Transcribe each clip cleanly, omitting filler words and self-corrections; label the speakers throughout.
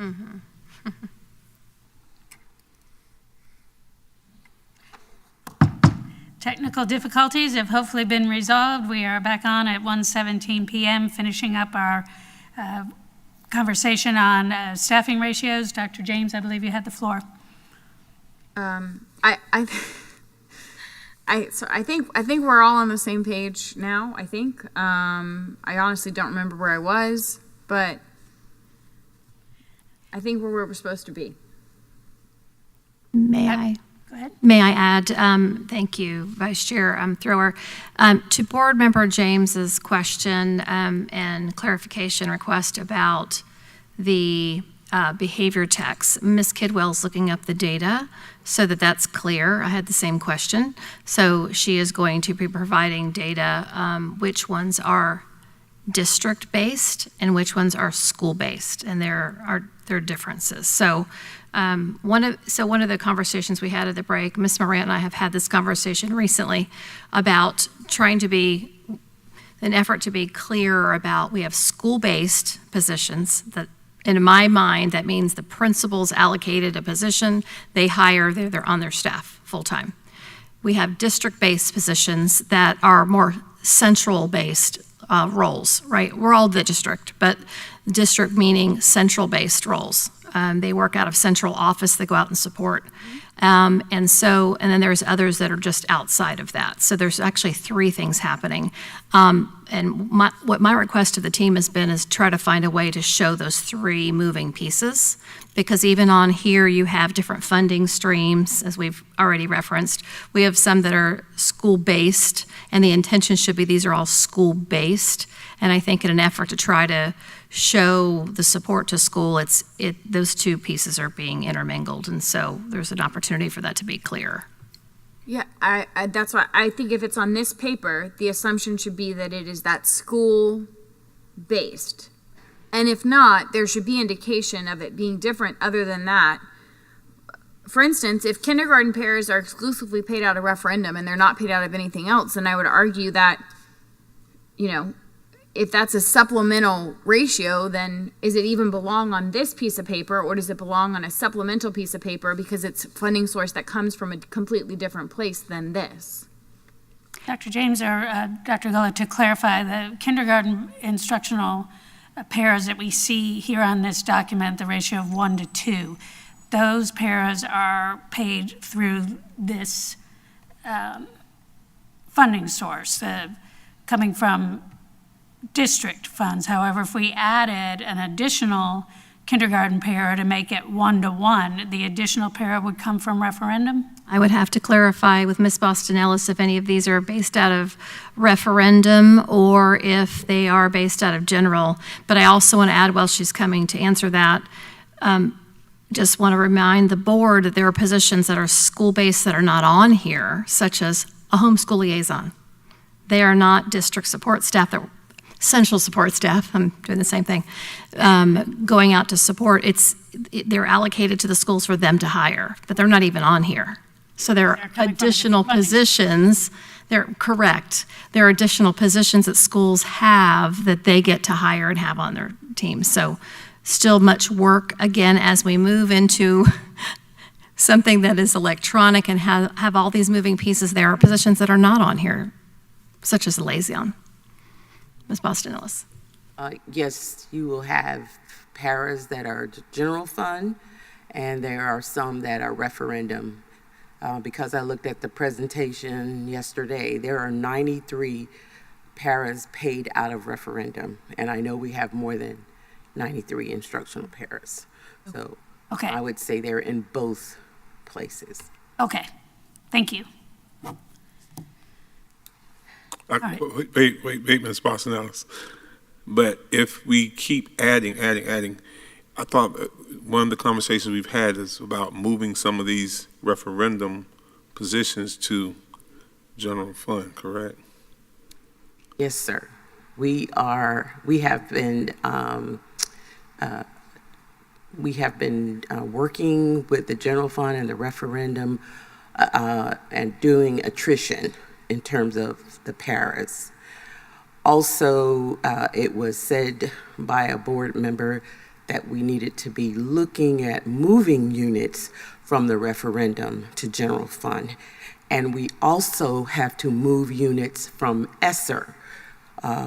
Speaker 1: Mm-hmm.
Speaker 2: Technical difficulties have hopefully been resolved. We are back on at 1:17 p.m., finishing up our conversation on staffing ratios. Dr. James, I believe you had the floor.
Speaker 3: So I think we're all on the same page now. I think I honestly don't remember where I was, but I think we're where we're supposed to be.
Speaker 1: May I?
Speaker 2: Go ahead.
Speaker 1: May I add, thank you, Vice Chair Thrower, to Board Member James's question and clarification request about the behavior techs. Ms. Kidwell's looking up the data so that that's clear. I had the same question. So she is going to be providing data, which ones are district-based and which ones are school-based, and there are differences. So one of the conversations we had at the break, Ms. Marion and I have had this conversation recently about trying to be, an effort to be clearer about, we have school-based positions that, in my mind, that means the principal's allocated a position, they hire, they're on their staff full-time. We have district-based positions that are more central-based roles, right? We're all the district, but district meaning central-based roles. They work out of central office, they go out and support. And then there's others that are just outside of that. So there's actually three things happening. And what my request to the team has been is try to find a way to show those three moving pieces, because even on here you have different funding streams, as we've already referenced. We have some that are school-based, and the intention should be these are all school-based. And I think in an effort to try to show the support to school, those two pieces are being intermingled, and so there's an opportunity for that to be clear.
Speaker 3: Yeah, I that's why I think if it's on this paper, the assumption should be that it is that school based. And if not, there should be indication of it being different other than that. For instance, if kindergarten pairs are exclusively paid out of referendum and they're not paid out of anything else, then I would argue that, if that's a supplemental ratio, then is it even belong on this piece of paper, or does it belong on a supplemental piece of paper because it's a funding source that comes from a completely different place than this?
Speaker 2: Dr. James or Dr. Gulla, to clarify, the kindergarten instructional pairs that we see here on this document, the ratio of 1 to 2, those pairs are paid through this funding source coming from district funds. However, if we added an additional kindergarten para to make it 1-to-1, the additional para would come from referendum?
Speaker 1: I would have to clarify with Ms. Boston-Ellis if any of these are based out of referendum or if they are based out of general. But I also want to add, while she's coming to answer that, just want to remind the board that there are positions that are school-based that are not on here, such as a homeschool liaison. They are not district support staff, they're central support staff. I'm doing the same thing. Going out to support, they're allocated to the schools for them to hire, but they're not even on here. So there are additional positions. They're correct. There are additional positions that schools have that they get to hire and have on their team. So still much work, again, as we move into something that is electronic and have all these moving pieces. There are positions that are not on here, such as the liaison. Ms. Boston-Ellis.
Speaker 4: Yes, you will have paras that are general fund, and there are some that are referendum. Because I looked at the presentation yesterday, there are 93 paras paid out of referendum, and I know we have more than 93 instructional paras. So
Speaker 2: okay.
Speaker 4: I would say they're in both places.
Speaker 2: Okay, thank you.
Speaker 5: Right. Wait, Ms. Boston-Ellis. But if we keep adding, I thought one of the conversations we've had is about moving some of these referendum positions to general fund, correct?
Speaker 4: Yes, sir. We have been working with the general fund and the referendum and doing attrition in terms of the paras. Also, it was said by a board member that we needed to be looking at moving units from the referendum to general fund. And we also have to move units from ESSER.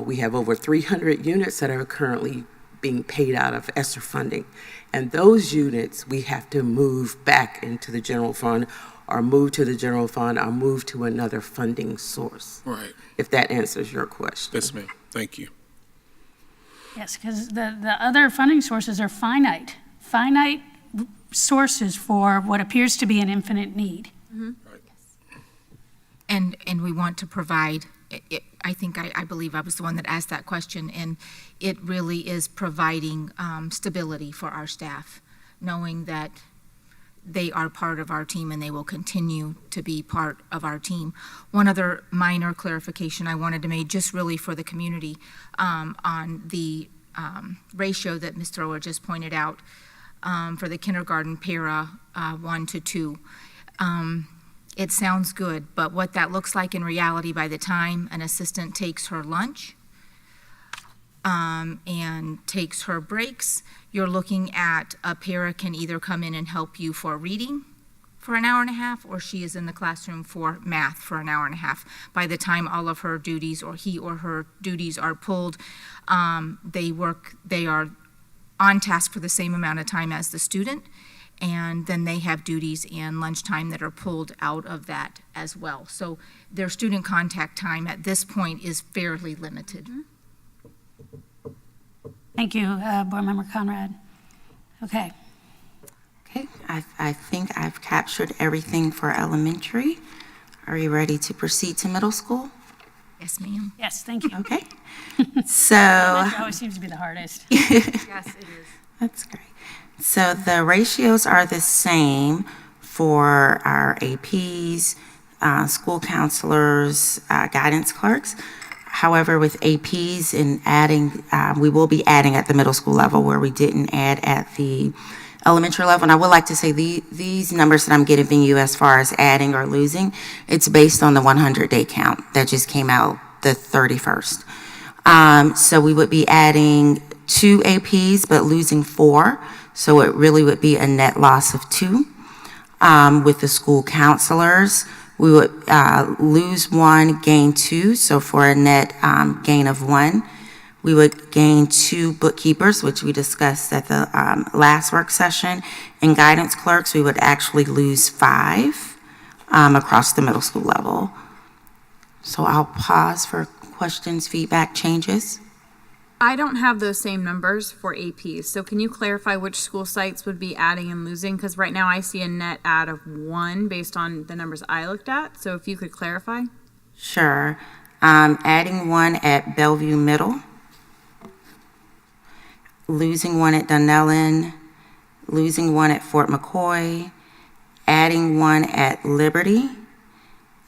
Speaker 4: We have over 300 units that are currently being paid out of ESSER funding. And those units we have to move back into the general fund, or move to the general fund, or move to another funding source.
Speaker 5: Right.
Speaker 4: If that answers your question.
Speaker 5: Yes, ma'am. Thank you.
Speaker 2: Yes, because the other funding sources are finite sources for what appears to be an infinite need.
Speaker 6: And we want to provide, I believe I was the one that asked that question, and it really is providing stability for our staff, knowing that they are part of our team and they will continue to be part of our team. One other minor clarification I wanted to make, just really for the community, on the ratio that Ms. Thrower just pointed out for the kindergarten para 1 to 2. It sounds good, but what that looks like in reality by the time an assistant takes her lunch and takes her breaks, you're looking at a para can either come in and help you for reading for an hour and a half, or she is in the classroom for math for an hour and a half. By the time all of her duties, or he or her duties, are pulled, they are on task for the same amount of time as the student, and then they have duties and lunchtime that are pulled out of that as well. So their student contact time at this point is fairly limited.
Speaker 2: Thank you, Board Member Conrad. Okay.
Speaker 7: Okay, I think I've captured everything for elementary. Are you ready to proceed to middle school?
Speaker 6: Yes, ma'am.
Speaker 2: Yes, thank you.
Speaker 7: Okay. So,
Speaker 2: That always seems to be the hardest.
Speaker 1: Yes, it is.
Speaker 7: that's great. So the ratios are the same for our APs, school counselors, guidance clerks. However, with APs and adding, we will be adding at the middle school level where we didn't add at the elementary level. And I would like to say these numbers that I'm giving you as far as adding or losing, it's based on the 100-day count that just came out the 31st. So we would be adding 2 APs but losing 4. So it really would be a net loss of 2. With the school counselors, we would lose 1, gain 2, so for a net gain of 1. We would gain 2 bookkeepers, which we discussed at the last work session. And guidance clerks, we would actually lose 5 across the middle school level. So I'll pause for questions, feedback, changes.
Speaker 3: I don't have those same numbers for APs, so can you clarify which school sites would be adding and losing? Because right now I see a net add of 1 based on the numbers I looked at, so if you could clarify.
Speaker 7: Sure. Adding 1 at Bellevue Middle, losing 1 at Dunellen, losing 1 at Fort McCoy, adding 1 at Liberty,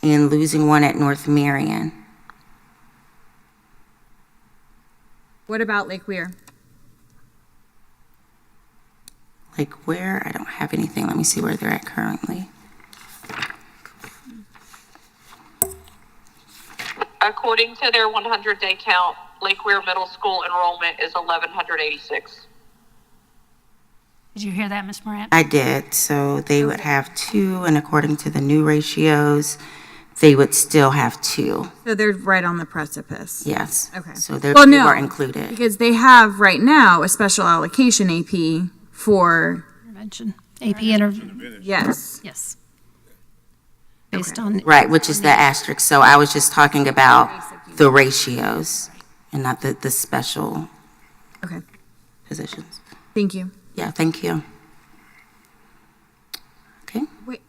Speaker 7: and losing 1 at North Marion.
Speaker 3: What about Lake Weir?
Speaker 7: Like where? I don't have anything. Let me see where they're at currently.
Speaker 8: According to their 100-day count, Lake Weir Middle School enrollment is 1,186.
Speaker 2: Did you hear that, Ms. Morant?
Speaker 7: I did. So they would have 2, and according to the new ratios, they would still have 2.
Speaker 3: So they're right on the precipice.
Speaker 7: Yes.
Speaker 3: Okay.
Speaker 7: So they
Speaker 3: Well, no,
Speaker 7: were included.
Speaker 3: because they have right now a special allocation AP for,
Speaker 1: Intervention. AP intervention.
Speaker 3: yes.
Speaker 1: Yes. Based on.
Speaker 7: Right, which is the asterisk. So I was just talking about the ratios and not the special
Speaker 3: Okay,
Speaker 7: positions.
Speaker 3: thank you.
Speaker 7: Yeah, thank you. Okay.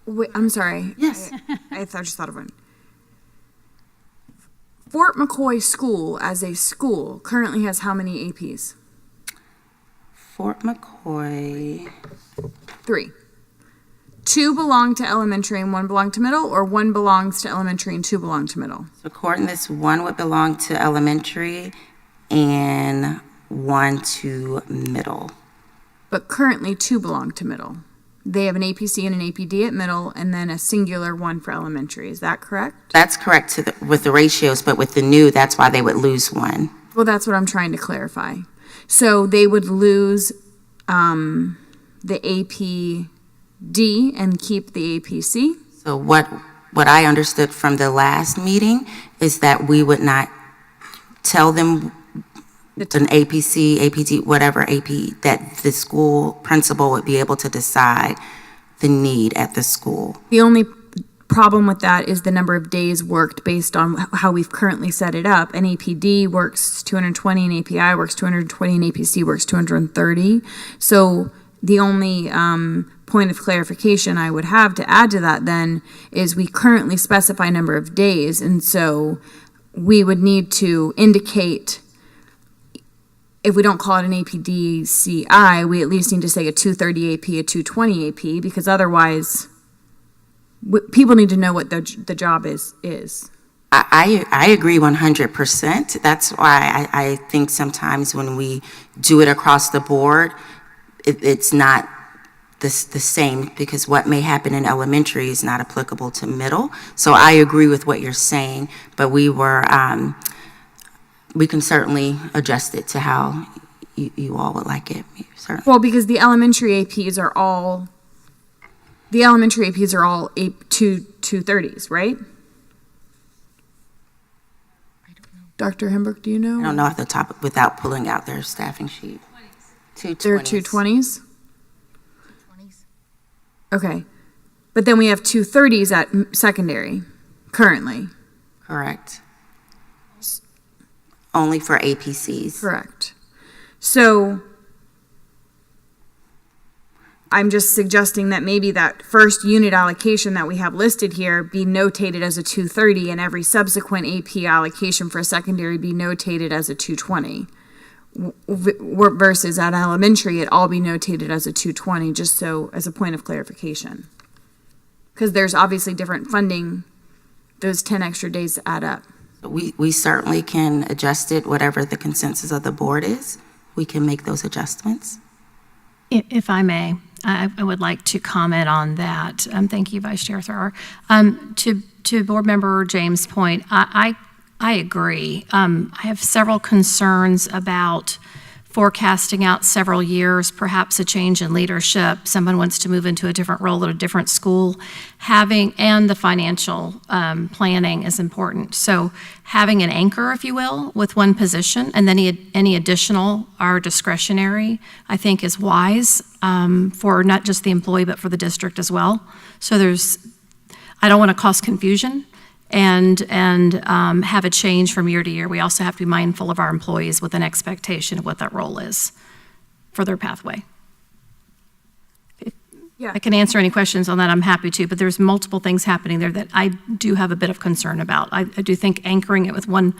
Speaker 3: Wait, I'm sorry.
Speaker 7: Yes.
Speaker 3: I just thought of one. Fort McCoy School as a school currently has how many APs?
Speaker 7: Fort McCoy.
Speaker 3: 3. 2 belong to elementary and 1 belong to middle, or 1 belongs to elementary and 2 belong to middle?
Speaker 7: So according to this, 1 would belong to elementary and 1 to middle.
Speaker 3: But currently 2 belong to middle. They have an APC and an APD at middle, and then a singular 1 for elementary. Is that correct?
Speaker 7: That's correct with the ratios, but with the new, that's why they would lose 1.
Speaker 3: Well, that's what I'm trying to clarify. So they would lose the APD and keep the APC?
Speaker 7: So what I understood from the last meeting is that we would not tell them an APC, APT, whatever AP, that the school principal would be able to decide the need at the school.
Speaker 3: The only problem with that is the number of days worked based on how we've currently set it up. An APD works 220, and API works 220, and APC works 230. So the only point of clarification I would have to add to that then is we currently specify number of days, and so we would need to indicate, if we don't call it an APDCI, we at least need to say a 230 AP, a 220 AP, because otherwise people need to know what the job is.
Speaker 7: I agree 100%. That's why I think sometimes when we do it across the board, it's not the same, because what may happen in elementary is not applicable to middle. So I agree with what you're saying, but we can certainly adjust it to how you all would like it. Certainly.
Speaker 3: Well, because the elementary APs are all 230s, right?
Speaker 6: I don't know.
Speaker 3: Dr. Hembrook, do you know?
Speaker 7: I don't know off the top without pulling out their staffing sheet.
Speaker 3: They're 220s?
Speaker 6: 20s.
Speaker 3: Okay. But then we have 230s at secondary currently.
Speaker 7: Correct. Only for APCs.
Speaker 3: Correct. So I'm just suggesting that maybe that first unit allocation that we have listed here be notated as a 230, and every subsequent AP allocation for secondary be notated as a 220. Versus at elementary, it all be notated as a 220, just so as a point of clarification. Because there's obviously different funding, those 10 extra days add up.
Speaker 7: We certainly can adjust it, whatever the consensus of the board is. We can make those adjustments.
Speaker 1: If I may, I would like to comment on that. Thank you, Vice Chair Thrower. To Board Member James' point, I agree. I have several concerns about forecasting out several years, perhaps a change in leadership, someone wants to move into a different role at a different school, and the financial planning is important. So having an anchor, if you will, with one position, and then any additional are discretionary, I think is wise for not just the employee, but for the district as well. So I don't want to cause confusion and have a change from year to year. We also have to be mindful of our employees with an expectation of what that role is for their pathway.
Speaker 3: Yeah.
Speaker 1: I can answer any questions on that, I'm happy to, but there's multiple things happening there that I do have a bit of concern about. I do think anchoring it with one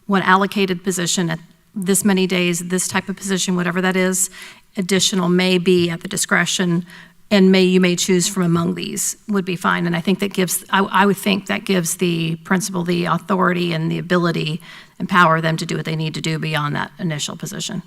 Speaker 1: allocated position at this many days, this type of position, whatever that is, additional may be at the discretion, and you may choose from among these would be fine. And I think that I would think that gives the principal the authority and the ability, empower them to do what they need to do beyond that initial position.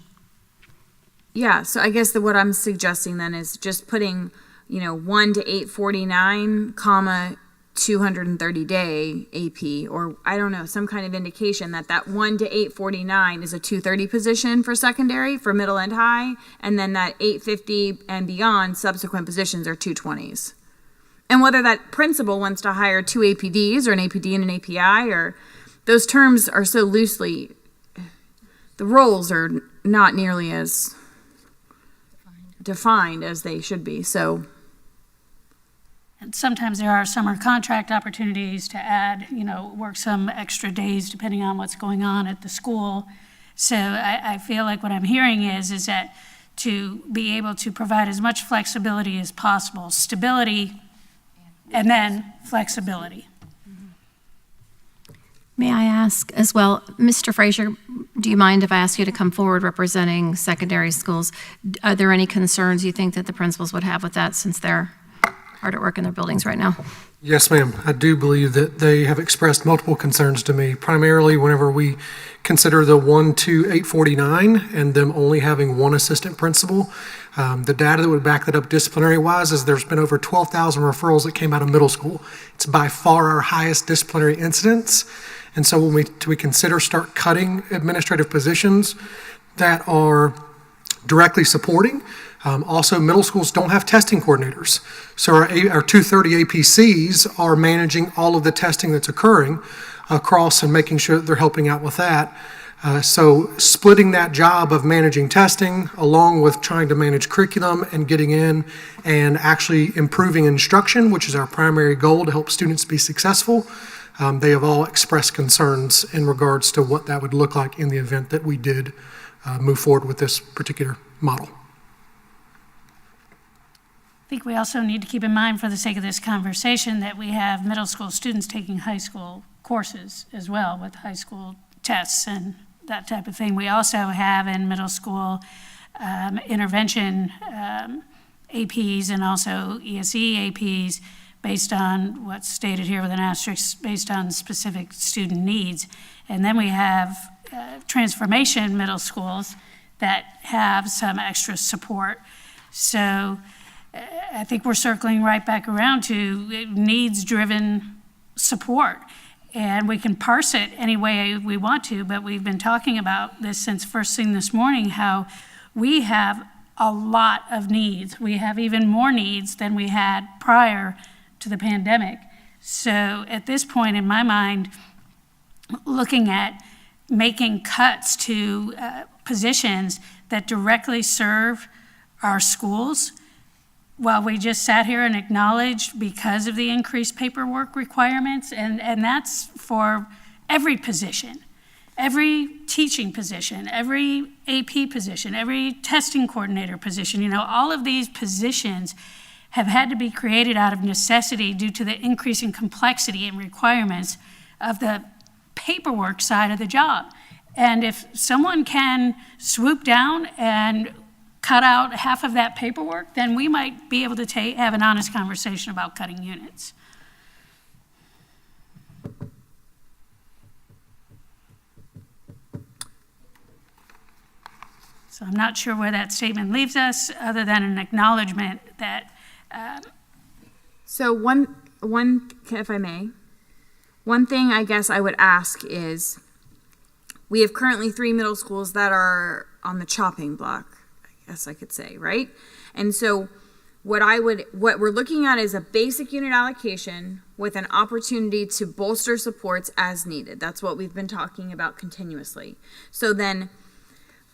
Speaker 3: Yeah, so I guess what I'm suggesting then is just putting, 1 to 849, comma, 230 day AP, or I don't know, some kind of indication that 1 to 849 is a 230 position for secondary, for middle and high, and then that 850 and beyond subsequent positions are 220s. And whether that principal wants to hire 2 APDs or an APD and an API, or those terms are so loosely, the roles are not nearly as defined as they should be. So,
Speaker 2: and sometimes there are summer contract opportunities to add, work some extra days depending on what's going on at the school. So I feel like what I'm hearing is that to be able to provide as much flexibility as possible, stability, and then flexibility.
Speaker 1: May I ask as well, Mr. Frazier, do you mind if I ask you to come forward representing secondary schools? Are there any concerns you think that the principals would have with that, since they're hard at work in their buildings right now?
Speaker 9: Yes, ma'am. I do believe that they have expressed multiple concerns to me, primarily whenever we consider the 1 to 849 and them only having one assistant principal. The data that would back that up disciplinary-wise is there's been over 12,000 referrals that came out of middle school. It's by far our highest disciplinary incidence. And so when we consider start cutting administrative positions that are directly supporting. Also, middle schools don't have testing coordinators. So our 230 APCs are managing all of the testing that's occurring across and making sure that they're helping out with that. So splitting that job of managing testing along with trying to manage curriculum and getting in and actually improving instruction, which is our primary goal to help students be successful, they have all expressed concerns in regards to what that would look like in the event that we did move forward with this particular model.
Speaker 2: I think we also need to keep in mind, for the sake of this conversation, that we have middle school students taking high school courses as well, with high school tests and that type of thing. We also have in middle school intervention APs and also ESE APs based on what's stated here with an asterisk, based on specific student needs. And then we have transformation middle schools that have some extra support. So I think we're circling right back around to needs-driven support. And we can parse it any way we want to, but we've been talking about this since first thing this morning, how we have a lot of needs. We have even more needs than we had prior to the pandemic. So at this point in my mind, looking at making cuts to positions that directly serve our schools, while we just sat here and acknowledged because of the increased paperwork requirements, and that's for every position, every teaching position, every AP position, every testing coordinator position, you know, all of these positions have had to be created out of necessity due to the increasing complexity and requirements of the paperwork side of the job. And if someone can swoop down and cut out half of that paperwork, then we might be able to have an honest conversation about cutting units. So I'm not sure where that statement leaves us, other than an acknowledgement that.
Speaker 3: So one, if I may, one thing I guess I would ask is, we have currently 3 middle schools that are on the chopping block, I guess I could say, right? And so what we're looking at is a basic unit allocation with an opportunity to bolster supports as needed. That's what we've been talking about continuously. So then,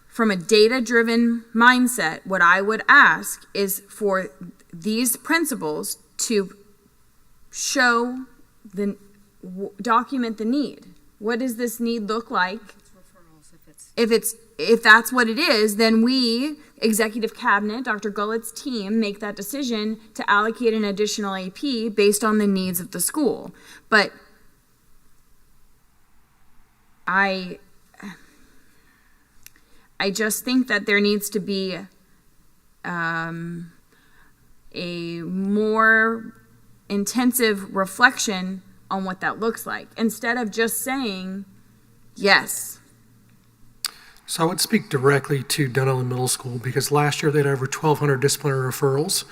Speaker 3: from a data-driven mindset, what I would ask is for these principals to show document the need. What does this need look like? If that's what it is, then we, Executive Cabinet, Dr. Gullett's team, make that decision to allocate an additional AP based on the needs of the school. But I just think that there needs to be a more intensive reflection on what that looks like, instead of just saying yes.
Speaker 9: So I would speak directly to Dunellen Middle School, because last year they had over 1,200 disciplinary referrals.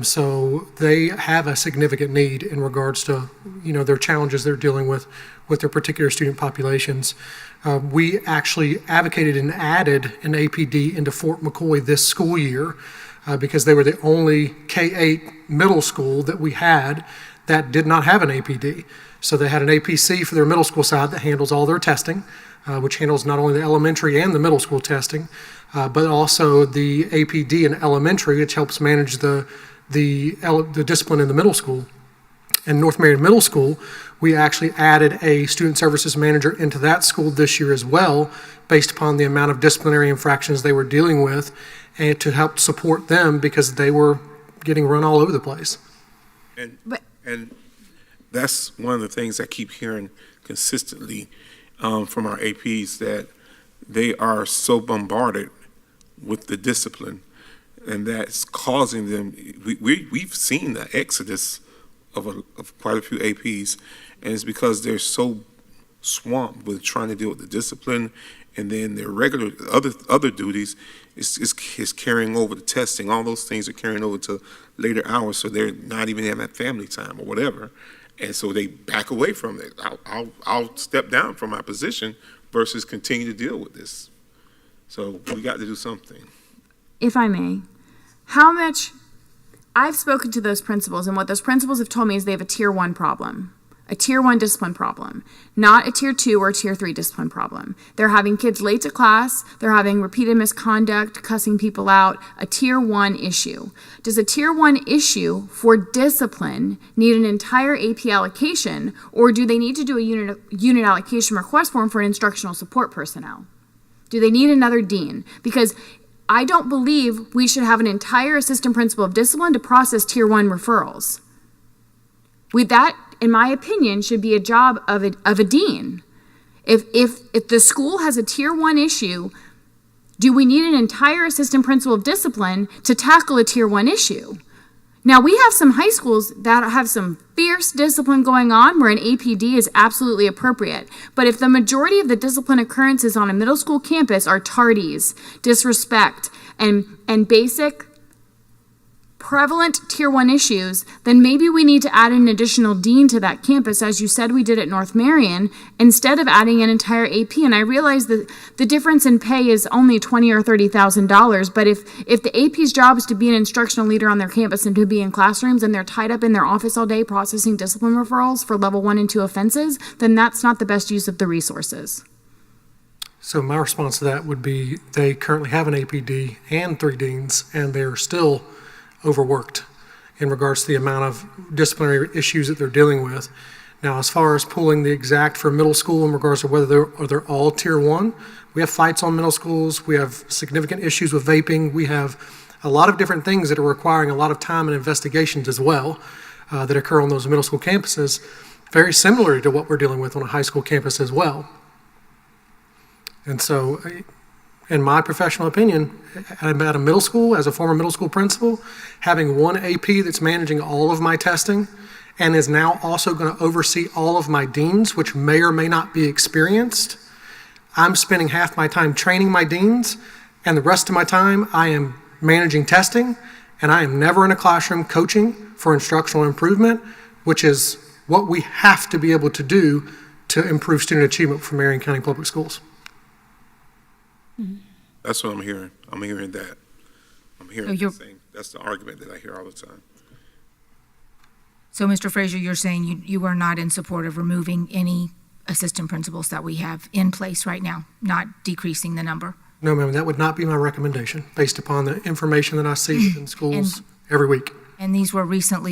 Speaker 9: So they have a significant need in regards to, their challenges they're dealing with their particular student populations. We actually advocated and added an APD into Fort McCoy this school year because they were the only K-8 middle school that we had that did not have an APD. So they had an APC for their middle school side that handles all their testing, which handles not only the elementary and the middle school testing, but also the APD in elementary, which helps manage the discipline in the middle school. In North Marion Middle School, we actually added a student services manager into that school this year as well, based upon the amount of disciplinary infractions they were dealing with, and to help support them because they were getting run all over the place.
Speaker 5: And that's one of the things I keep hearing consistently from our APs, that they are so bombarded with the discipline, and that's causing them. We've seen the exodus of quite a few APs, and it's because they're so swamped with trying to deal with the discipline, and then their regular other duties is carrying over the testing. All those things are carrying over to later hours, so they're not even having family time or whatever, and so they back away from it. I'll step down from my position versus continue to deal with this. So we got to do something.
Speaker 3: if I may, how much, I've spoken to those principals, and what those principals have told me is they have a tier 1 problem. A tier 1 discipline problem, not a tier 2 or tier 3 discipline problem. They're having kids late to class, they're having repeated misconduct, cussing people out, a tier 1 issue. Does a tier 1 issue for discipline need an entire AP allocation, or do they need to do a unit allocation request form for an instructional support personnel? Do they need another dean? Because I don't believe we should have an entire assistant principal of discipline to process tier 1 referrals. With that, in my opinion, should be a job of a dean. If the school has a tier 1 issue, do we need an entire assistant principal of discipline to tackle a tier 1 issue? Now, we have some high schools that have some fierce discipline going on where an APD is absolutely appropriate. But if the majority of the discipline occurrences on a middle school campus are tardies, disrespect, and basic prevalent tier 1 issues, then maybe we need to add an additional dean to that campus, as you said we did at North Marion, instead of adding an entire AP. And I realize that the difference in pay is only $20,000 or $30,000, but if the AP's job is to be an instructional leader on their campus and to be in classrooms, and they're tied up in their office all day processing discipline referrals for level 1 and 2 offenses, then that's not the best use of the resources.
Speaker 9: So my response to that would be they currently have an APD and 3 deans, and they're still overworked in regards to the amount of disciplinary issues that they're dealing with. Now, as far as pulling the exact for middle school in regards to whether they're all tier 1, we have fights on middle schools. We have significant issues with vaping. We have a lot of different things that are requiring a lot of time and investigations as well that occur on those middle school campuses, very similar to what we're dealing with on a high school campus as well. And so, in my professional opinion, at a middle school, as a former middle school principal, having one AP that's managing all of my testing and is now also going to oversee all of my deans, which may or may not be experienced, I'm spending half my time training my deans, and the rest of my time I am managing testing, and I am never in a classroom coaching for instructional improvement, which is what we have to be able to do to improve student achievement for Marion County Public Schools.
Speaker 5: That's what I'm hearing. I'm hearing that. I'm hearing the same. That's the argument that I hear all the time.
Speaker 6: So, Mr. Frazier, you're saying you are not in support of removing any assistant principals that we have in place right now, not decreasing the number?
Speaker 9: No, ma'am, that would not be my recommendation based upon the information that I see in schools every week.
Speaker 6: And these were recent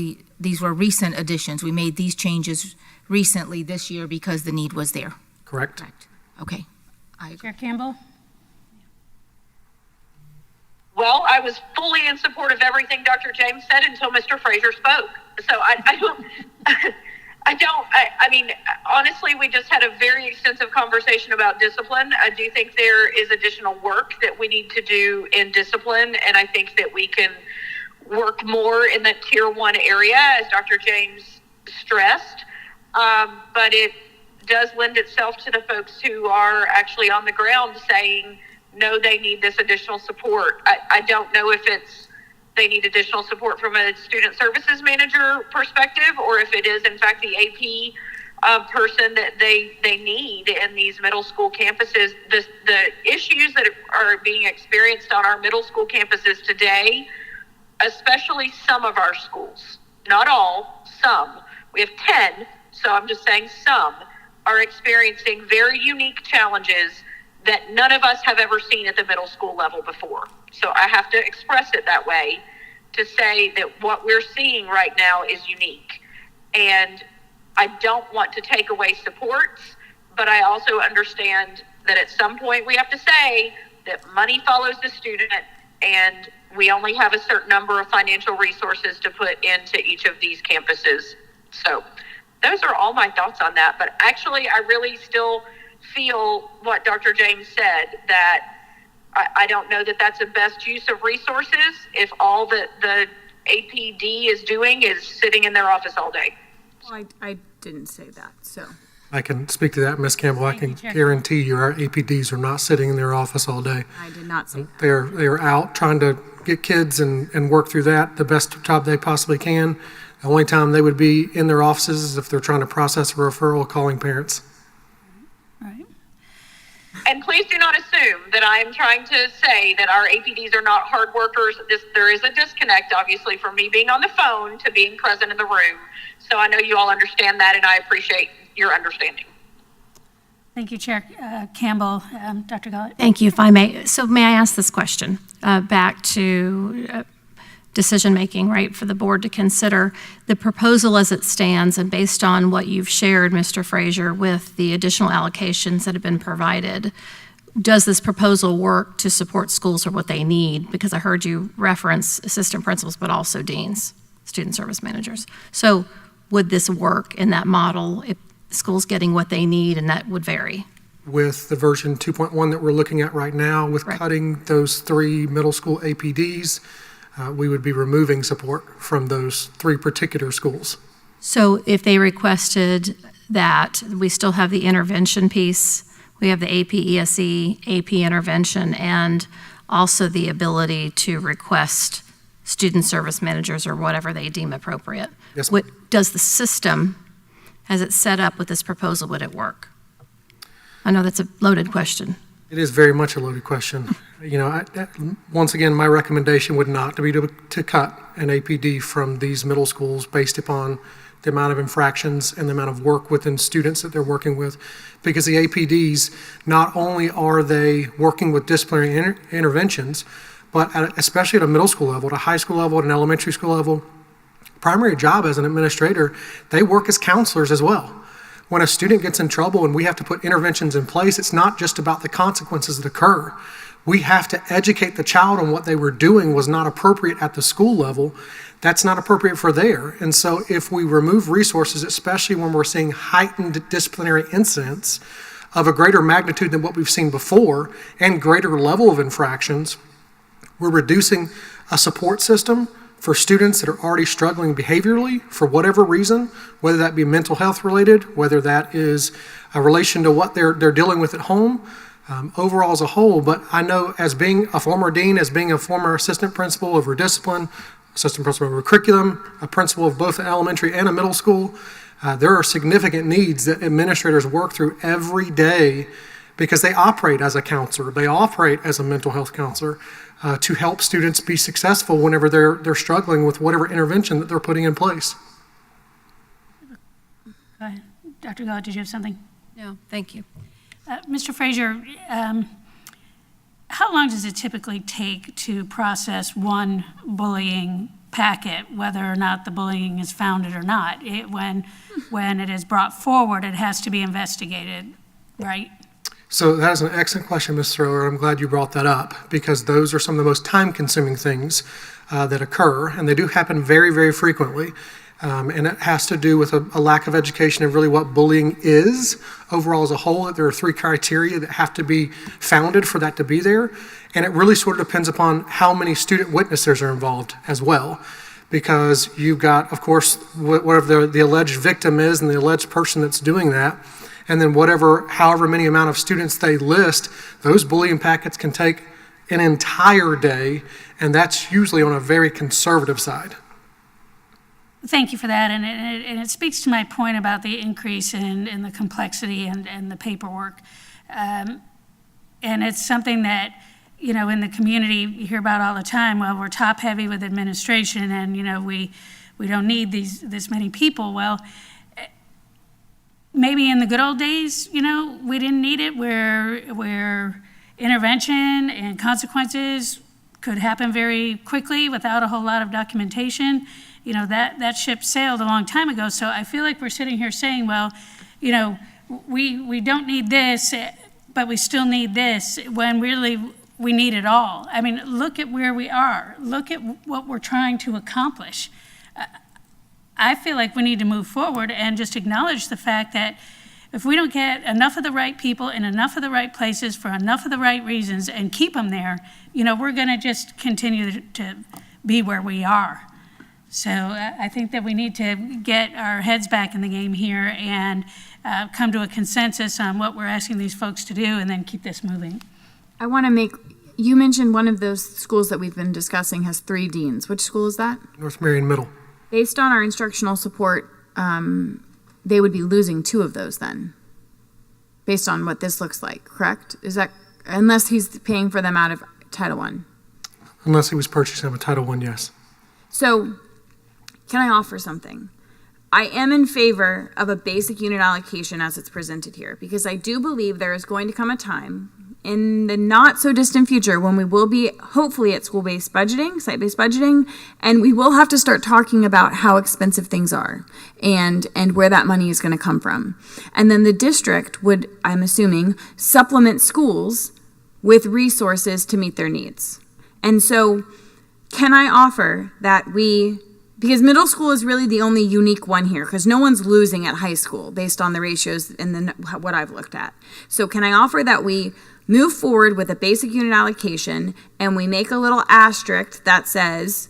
Speaker 6: additions. We made these changes recently this year because the need was there.
Speaker 9: Correct.
Speaker 6: Okay. I agree.
Speaker 2: Chair Campbell?
Speaker 8: Well, I was fully in support of everything Dr. James said until Mr. Frazier spoke. So I mean, honestly, we just had a very extensive conversation about discipline. I do think there is additional work that we need to do in discipline, and I think that we can work more in that tier 1 area, as Dr. James stressed. But it does lend itself to the folks who are actually on the ground saying, no, they need this additional support. I don't know if they need additional support from a student services manager perspective, or if it is in fact the AP person that they need in these middle school campuses. The issues that are being experienced on our middle school campuses today, especially some of our schools, not all, some. We have 10, so I'm just saying some, are experiencing very unique challenges that none of us have ever seen at the middle school level before. So I have to express it that way to say that what we're seeing right now is unique. And I don't want to take away supports, but I also understand that at some point we have to say that money follows the student, and we only have a certain number of financial resources to put into each of these campuses. So those are all my thoughts on that. But actually, I really still feel what Dr. James said, that I don't know that that's the best use of resources if all that the APD is doing is sitting in their office all day.
Speaker 3: Well, I didn't say that, so.
Speaker 9: I can speak to that, Ms. Campbell. I can guarantee you our APDs are not sitting in their office all day.
Speaker 3: I did not say that.
Speaker 9: They are out trying to get kids and work through that the best job they possibly can. The only time they would be in their offices is if they're trying to process a referral, calling parents.
Speaker 2: All right.
Speaker 8: And please do not assume that I am trying to say that our APDs are not hard workers. There is a disconnect, obviously, from me being on the phone to being present in the room. So I know you all understand that, and I appreciate your understanding.
Speaker 2: Thank you, Chair Campbell. Dr. Gullett?
Speaker 1: Thank you, if I may. So may I ask this question back to decision-making, right, for the board to consider the proposal as it stands and based on what you've shared, Mr. Frazier, with the additional allocations that have been provided, does this proposal work to support schools or what they need? Because I heard you reference assistant principals, but also deans, student service managers. So would this work in that model if schools getting what they need, and that would vary?
Speaker 9: With the version 2.1 that we're looking at right now, with
Speaker 1: Right.
Speaker 9: cutting those 3 middle school APDs, we would be removing support from those 3 particular schools.
Speaker 1: So if they requested that, we still have the intervention piece, we have the AP ESE, AP intervention, and also the ability to request student service managers or whatever they deem appropriate.
Speaker 9: Yes, ma'am.
Speaker 1: Does the system, as it's set up with this proposal, would it work? I know that's a loaded question.
Speaker 9: It is very much a loaded question. You know, once again, my recommendation would not be to cut an APD from these middle schools based upon the amount of infractions and the amount of work within students that they're working with. Because the APDs, not only are they working with disciplinary interventions, but especially at a middle school level, at a high school level, at an elementary school level, primary job as an administrator, they work as counselors as well. When a student gets in trouble and we have to put interventions in place, it's not just about the consequences that occur. We have to educate the child on what they were doing was not appropriate at the school level. That's not appropriate for there. And so if we remove resources, especially when we're seeing heightened disciplinary incidents of a greater magnitude than what we've seen before and greater level of infractions, we're reducing a support system for students that are already struggling behaviorally for whatever reason, whether that be mental health related, whether that is a relation to what they're dealing with at home, overall as a whole. But I know, as being a former dean, as being a former assistant principal over discipline, assistant principal over curriculum, a principal of both an elementary and a middle school, there are significant needs that administrators work through every day because they operate as a counselor, they operate as a mental health counselor, to help students be successful whenever they're struggling with whatever intervention that they're putting in place.
Speaker 2: Go ahead. Dr. Gullett, did you have something?
Speaker 1: No, thank you.
Speaker 2: Mr. Frazier, how long does it typically take to process one bullying packet, whether or not the bullying is founded or not? When it is brought forward, it has to be investigated, right?
Speaker 9: So that is an excellent question, Ms. Thrower. I'm glad you brought that up because those are some of the most time-consuming things that occur, and they do happen very, very frequently. And it has to do with a lack of education of really what bullying is overall as a whole. That there are 3 criteria that have to be founded for that to be there. And it really sort of depends upon how many student witnesses are involved as well. Because you've got, of course, whatever the alleged victim is and the alleged person that's doing that. And then however many amount of students they list, those bullying packets can take an entire day. And that's usually on a very conservative side.
Speaker 2: Thank you for that, and it speaks to my point about the increase in the complexity and the paperwork. And it's something that, you know, in the community you hear about all the time. Well, we're top heavy with administration, and you know we don't need this many people. Well, maybe in the good old days, you know, we didn't need it, where intervention and consequences could happen very quickly without a whole lot of documentation. You know, that ship sailed a long time ago. So I feel like we're sitting here saying, well, you know, we don't need this, but we still need this, when really we need it all. I mean, look at where we are. Look at what we're trying to accomplish. I feel like we need to move forward and just acknowledge the fact that if we don't get enough of the right people in enough of the right places for enough of the right reasons and keep them there, you know, we're going to just continue to be where we are. So I think that we need to get our heads back in the game here and come to a consensus on what we're asking these folks to do and then keep this moving.
Speaker 3: I want to you mentioned one of those schools that we've been discussing has 3 deans. Which school is that?
Speaker 9: North Marion Middle.
Speaker 3: Based on our instructional support, they would be losing 2 of those then. based on what this looks like, correct? Is that, unless he's paying for them out of Title I?
Speaker 9: Unless he was purchasing them a Title I, yes.
Speaker 3: So, can I offer something? I am in favor of a basic unit allocation as it's presented here, because I do believe there is going to come a time in the not so distant future when we will be hopefully at school-based budgeting, site-based budgeting, and we will have to start talking about how expensive things are and where that money is going to come from. And then the district would, I'm assuming, supplement schools with resources to meet their needs. And so can I offer that because middle school is really the only unique one here, because no one's losing at high school based on the ratios and what I've looked at. So can I offer that we move forward with a basic unit allocation and we make a little asterisk that says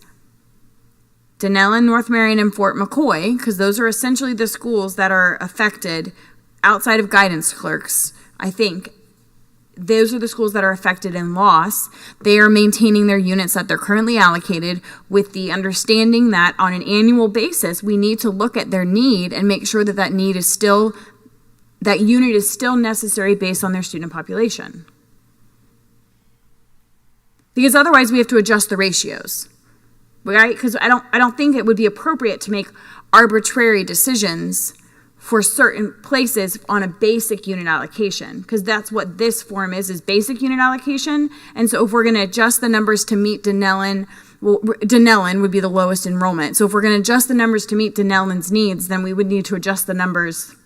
Speaker 3: Denellen, North Marion, and Fort McCoy, because those are essentially the schools that are affected outside of guidance clerks, I think. Those are the schools that are affected in loss. They are maintaining their units that they're currently allocated with the understanding that on an annual basis, we need to look at their need and make sure that that unit is still necessary based on their student population. Because otherwise we have to adjust the ratios, right? Because I don't think it would be appropriate to make arbitrary decisions for certain places on a basic unit allocation, because that's what this form is basic unit allocation. And so if we're going to adjust the numbers to meet Denellen, well, Denellen would be the lowest enrollment. So if we're going to adjust the numbers to meet Denellen's needs, then we would need to adjust the numbers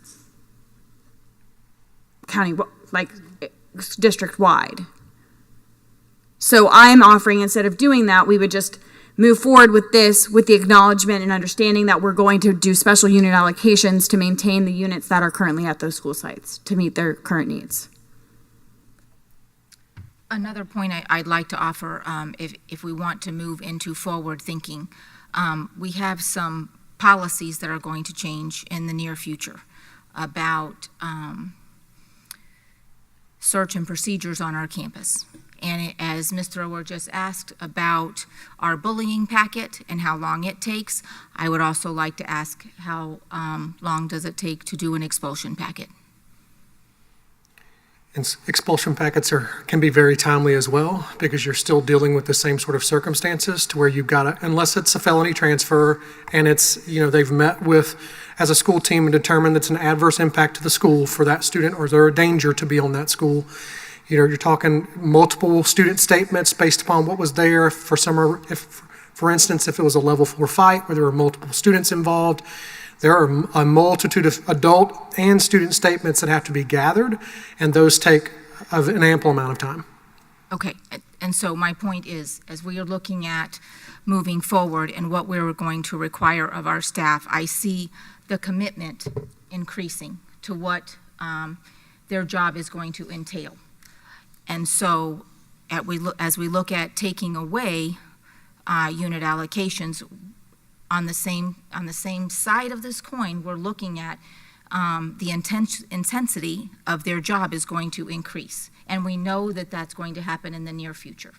Speaker 3: district wide. So I'm offering, instead of doing that, we would just move forward with this with the acknowledgement and understanding that we're going to do special unit allocations to maintain the units that are currently at those school sites to meet their current needs.
Speaker 6: Another point I'd like to offer, if we want to move into forward thinking, we have some policies that are going to change in the near future about search and procedures on our campus. And as Ms. Thrower just asked about our bullying packet and how long it takes, I would also like to ask how long does it take to do an expulsion packet?
Speaker 9: And expulsion packets can be very timely as well, because you're still dealing with the same sort of circumstances to where you've got to, unless it's a felony transfer and it's, they've met with, as a school team, and determined it's an adverse impact to the school for that student, or they're a danger to be on that school. You're talking multiple student statements based upon what was there. For instance, if it was a level 4 fight where there were multiple students involved, there are a multitude of adult and student statements that have to be gathered, and those take an ample amount of time.
Speaker 6: Okay, and so my point is, as we are looking at moving forward and what we're going to require of our staff, I see the commitment increasing to what their job is going to entail. And so as we look at taking away unit allocations, on the same side of this coin, we're looking at the intensity of their job is going to increase. And we know that that's going to happen in the near future.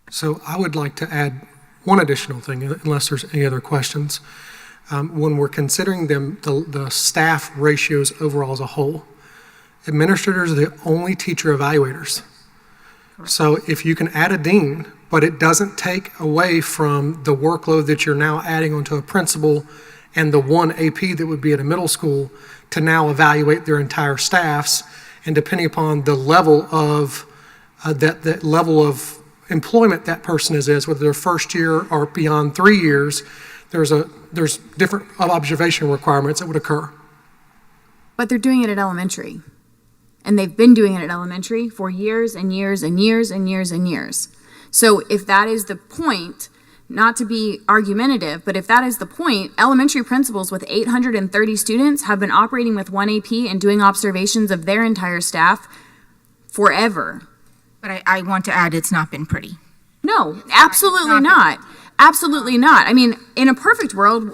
Speaker 9: So I would like to add one additional thing, unless there's any other questions. When we're considering the staff ratios overall as a whole, administrators are the only teacher evaluators. Correct. So if you can add a dean, but it doesn't take away from the workload that you're now adding onto a principal and the one AP that would be at a middle school to now evaluate their entire staffs, and depending upon the level of that level of employment that person is, whether they're first year or beyond 3 years, there's different observation requirements that would occur.
Speaker 3: But they're doing it at elementary. And they've been doing it at elementary for years and years and years and years and years. So if that is the point, not to be argumentative, but if that is the point, elementary principals with 830 students have been operating with one AP and doing observations of their entire staff forever.
Speaker 6: But I want to add, it's not been pretty.
Speaker 3: No, absolutely not. Absolutely not. I mean, in a perfect world,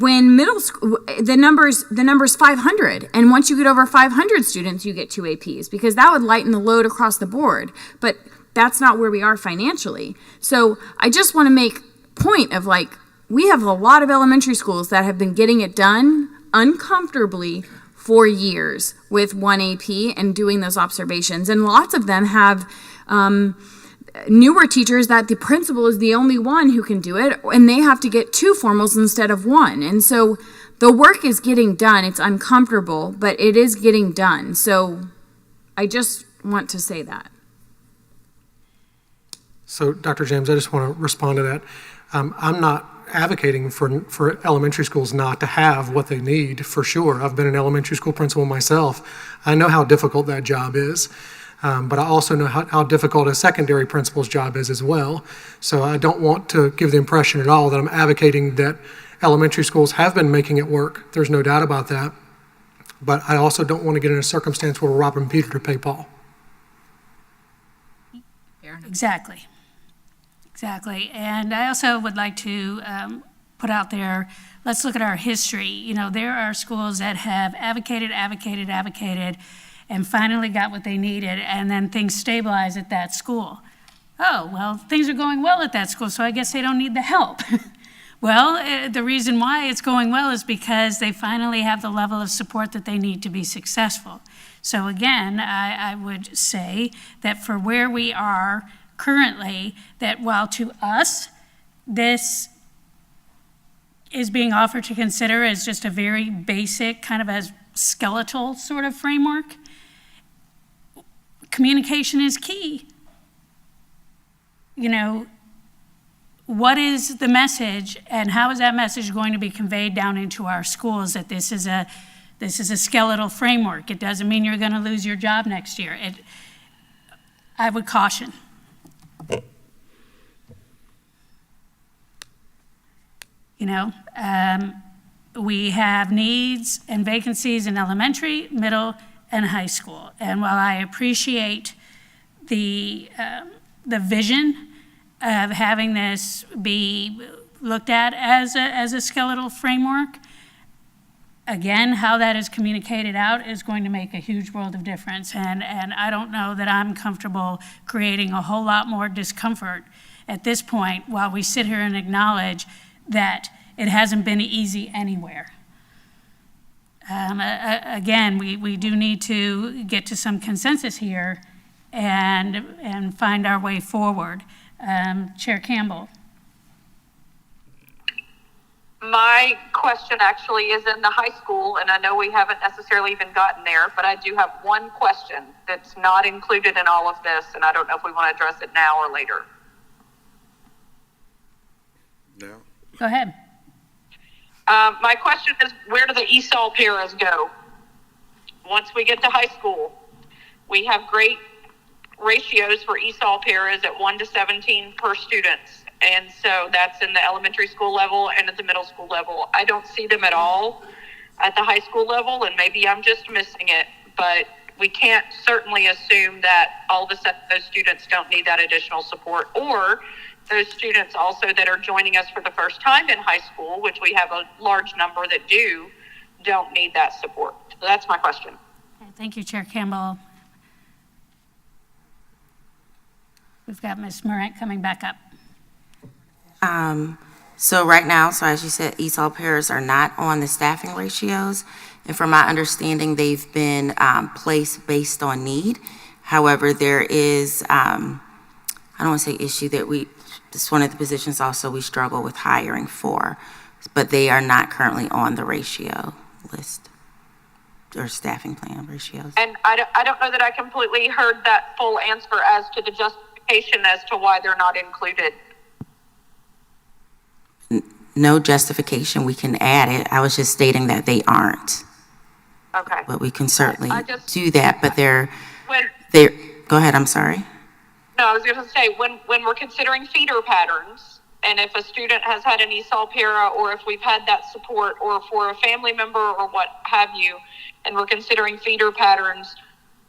Speaker 3: when middle school, the number's 500, and once you get over 500 students, you get 2 APs, because that would lighten the load across the board. But that's not where we are financially. So I just want to make point of, we have a lot of elementary schools that have been getting it done uncomfortably 4 years with one AP and doing those observations. And lots of them have newer teachers that the principal is the only one who can do it, and they have to get 2 formals instead of 1. And so the work is getting done. It's uncomfortable, but it is getting done. So I just want to say that.
Speaker 9: So, Dr. James, I just want to respond to that. I'm not advocating for elementary schools not to have what they need, for sure. I've been an elementary school principal myself. I know how difficult that job is, but I also know how difficult a secondary principal's job is as well. So I don't want to give the impression at all that I'm advocating that elementary schools have been making it work. There's no doubt about that. But I also don't want to get in a circumstance where we're robbing Peter to pay Paul.
Speaker 2: Exactly. Exactly. And I also would like to put out there, let's look at our history. You know, there are schools that have advocated, and finally got what they needed, and then things stabilize at that school. Oh, well, things are going well at that school, so I guess they don't need the help. Well, the reason why it's going well is because they finally have the level of support that they need to be successful. So again, I would say that for where we are currently, that while to us, this is being offered to consider as just a very basic, kind of a skeletal sort of framework, communication is key. You know, what is the message, and how is that message going to be conveyed down into our schools that this is a skeletal framework? It doesn't mean you're going to lose your job next year. I would caution. You know, we have needs and vacancies in elementary, middle, and high school. And while I appreciate the vision of having this be looked at as a skeletal framework, again, how that is communicated out is going to make a huge world of difference. And I don't know that I'm comfortable creating a whole lot more discomfort at this point while we sit here and acknowledge that it hasn't been easy anywhere. Again, we do need to get to some consensus here and find our way forward. Chair Campbell.
Speaker 8: My question actually is in the high school, and I know we haven't necessarily even gotten there, but I do have one question that's not included in all of this, and I don't know if we want to address it now or later.
Speaker 5: No.
Speaker 2: Go ahead.
Speaker 8: My question is, where do the ESOL paras go? Once we get to high school, we have great ratios for ESOL paras at 1 to 17 per student. And so that's in the elementary school level and at the middle school level. I don't see them at all at the high school level, and maybe I'm just missing it, but we can't certainly assume that all of a sudden those students don't need that additional support, or those students also that are joining us for the first time in high school, which we have a large number that don't need that support. So that's my question.
Speaker 2: Okay, thank you, Chair Campbell. We've got Ms. Morant coming back up.
Speaker 7: So right now, so as you said, ESOL pairs are not on the staffing ratios. And from my understanding, they've been placed based on need. However, there is, I don't want to say issue that it's one of the positions also we struggle with hiring for, but they are not currently on the ratio list or staffing plan ratios.
Speaker 8: And I don't know that I completely heard that full answer as to the justification as to why they're not included.
Speaker 7: No justification, we can add it. I was just stating that they aren't.
Speaker 8: Okay.
Speaker 7: But we can certainly do that, but they're, go ahead, I'm sorry.
Speaker 8: No, I was going to say, when we're considering feeder patterns, and if a student has had an ESOL para, or if we've had that support, or for a family member or what have you, and we're considering feeder patterns,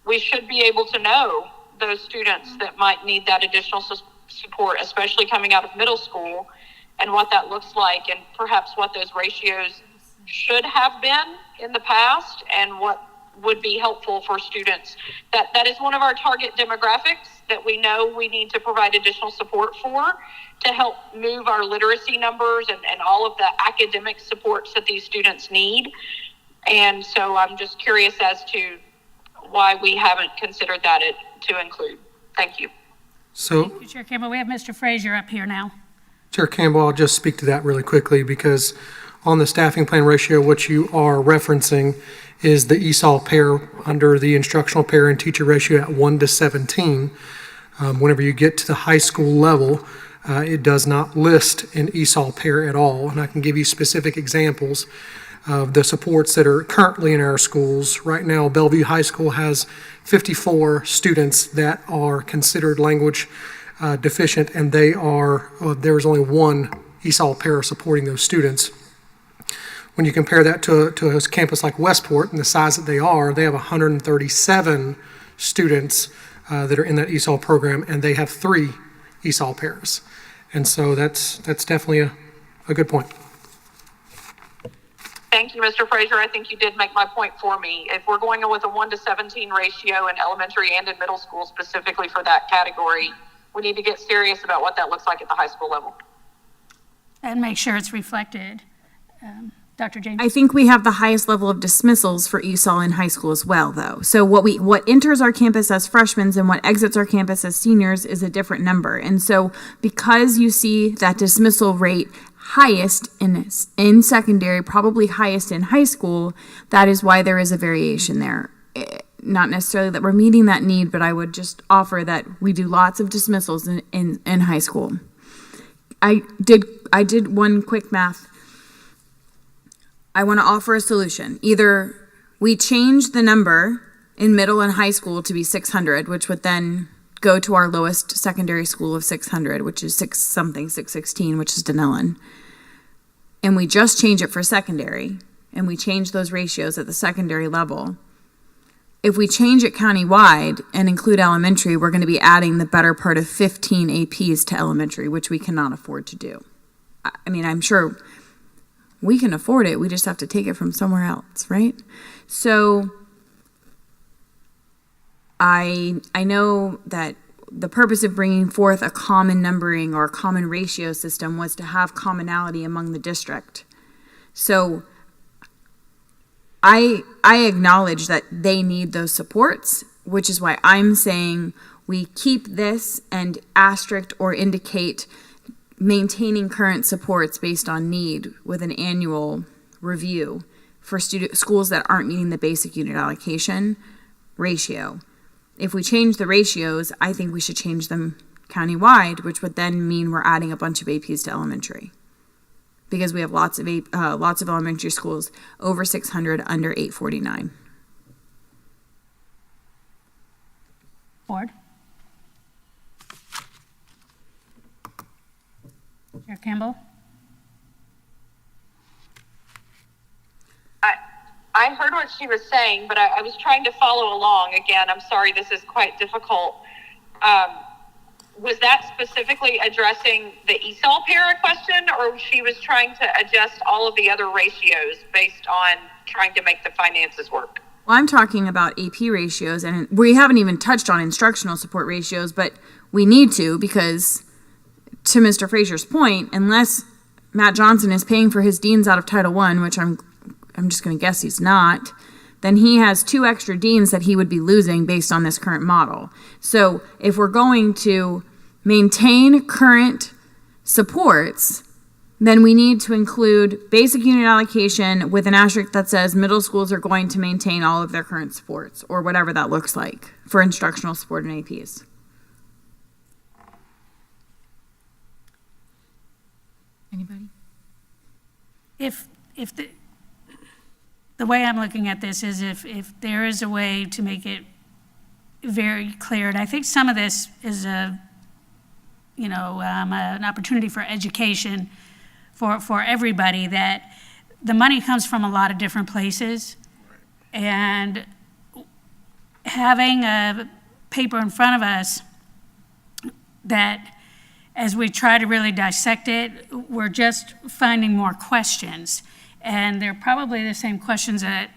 Speaker 8: we should be able to know those students that might need that additional support, especially coming out of middle school, and what that looks like, and perhaps what those ratios should have been in the past, and what would be helpful for students. That is one of our target demographics that we know we need to provide additional support for to help move our literacy numbers and all of the academic supports that these students need. And so I'm just curious as to why we haven't considered that to include. Thank you.
Speaker 9: So,
Speaker 2: Chair Campbell, we have Mr. Frazier up here now.
Speaker 9: Chair Campbell, I'll just speak to that really quickly because on the staffing plan ratio, what you are referencing is the ESOL pair under the instructional pair and teacher ratio at 1:17. Whenever you get to the high school level, it does not list an ESOL pair at all. And I can give you specific examples of the supports that are currently in our schools. Right now, Bellevue High School has 54 students that are considered language deficient, and there's only one ESOL pair supporting those students. When you compare that to a campus like Westport and the size that they have 137 students that are in that ESOL program, and they have 3 ESOL pairs. And so that's definitely a good point.
Speaker 8: Thank you, Mr. Frazier. I think you did make my point for me. If we're going with a 1:17 ratio in elementary and in middle school specifically for that category, we need to get serious about what that looks like at the high school level.
Speaker 2: And make sure it's reflected. Dr. James?
Speaker 3: I think we have the highest level of dismissals for ESOL in high school as well, though. So what enters our campus as freshmen and what exits our campus as seniors is a different number. And so because you see that dismissal rate highest in secondary, probably highest in high school, that is why there is a variation there. Not necessarily that we're meeting that need, but I would just offer that we do lots of dismissals in high school. I did one quick math. I want to offer a solution. Either we change the number in middle and high school to be 600, which would then go to our lowest secondary school of 600, which is 616, which is Denellen. And we just change it for secondary, and we change those ratios at the secondary level. If we change it countywide and include elementary, we're going to be adding the better part of 15 APs to elementary, which we cannot afford to do. I mean, I'm sure we can afford it. We just have to take it from somewhere else, right? So I know that the purpose of bringing forth a common numbering or a common ratio system was to have commonality among the district. So I acknowledge that they need those supports, which is why I'm saying we keep this and asterisk or indicate maintaining current supports based on need with an annual review for schools that aren't meeting the basic unit allocation ratio. If we change the ratios, I think we should change them countywide, which would then mean we're adding a bunch of APs to elementary, because we have lots of elementary schools over 600, under 849.
Speaker 2: Board? Chair Campbell?
Speaker 8: I heard what she was saying, but I was trying to follow along. Again, I'm sorry, this is quite difficult. Was that specifically addressing the ESOL para question, or she was trying to adjust all of the other ratios based on trying to make the finances work?
Speaker 3: Well, I'm talking about AP ratios, and we haven't even touched on instructional support ratios, but we need to, because to Mr. Frazier's point, unless Matt Johnson is paying for his deans out of Title I, which I'm just going to guess he's not, then he has 2 extra deans that he would be losing based on this current model. So if we're going to maintain current supports, then we need to include basic unit allocation with an asterisk that says middle schools are going to maintain all of their current supports, or whatever that looks like for instructional support and APs.
Speaker 6: Anybody?
Speaker 2: If the way I'm looking at this is if there is a way to make it very clear, and I think some of this is an opportunity for education for everybody, that the money comes from a lot of different places, and having a paper in front of us that as we try to really dissect it, we're just finding more questions. And they're probably the same questions that,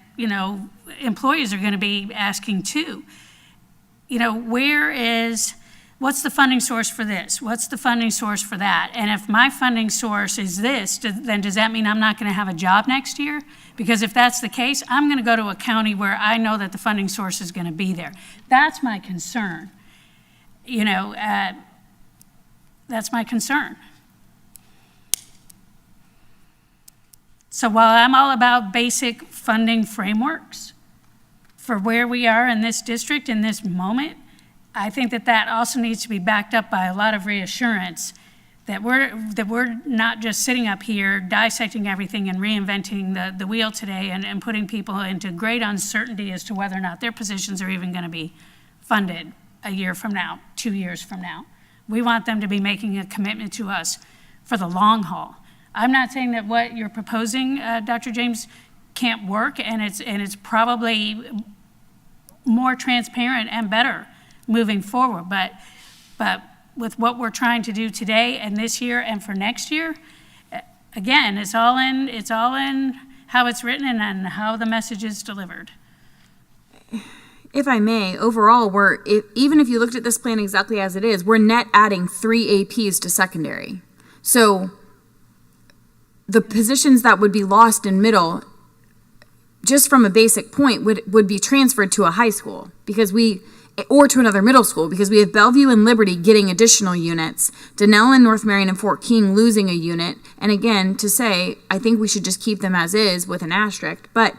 Speaker 2: employees are going to be asking too. Where is what's the funding source for this? What's the funding source for that? And if my funding source is this, then does that mean I'm not going to have a job next year? Because if that's the case, I'm going to go to a county where I know that the funding source is going to be there. That's my concern. You know, that's my concern. So while I'm all about basic funding frameworks for where we are in this district in this moment, I think that that also needs to be backed up by a lot of reassurance that we're not just sitting up here dissecting everything and reinventing the wheel today and putting people into great uncertainty as to whether or not their positions are even going to be funded a year from now, 2 years from now. We want them to be making a commitment to us for the long haul. I'm not saying that what you're proposing, Dr. James, can't work, and it's probably more transparent and better moving forward. But with what we're trying to do today and this year and for next year, again, it's all in how it's written and how the message is delivered.
Speaker 3: If I may, overall, even if you looked at this plan exactly as it is, we're net adding 3 APs to secondary. So the positions that would be lost in middle, just from a basic point, would be transferred to a high school or to another middle school, because we have Bellevue and Liberty getting additional units, Donnell and North Marion and Fort King losing a unit. And again, to say, I think we should just keep them as is with an asterisk. But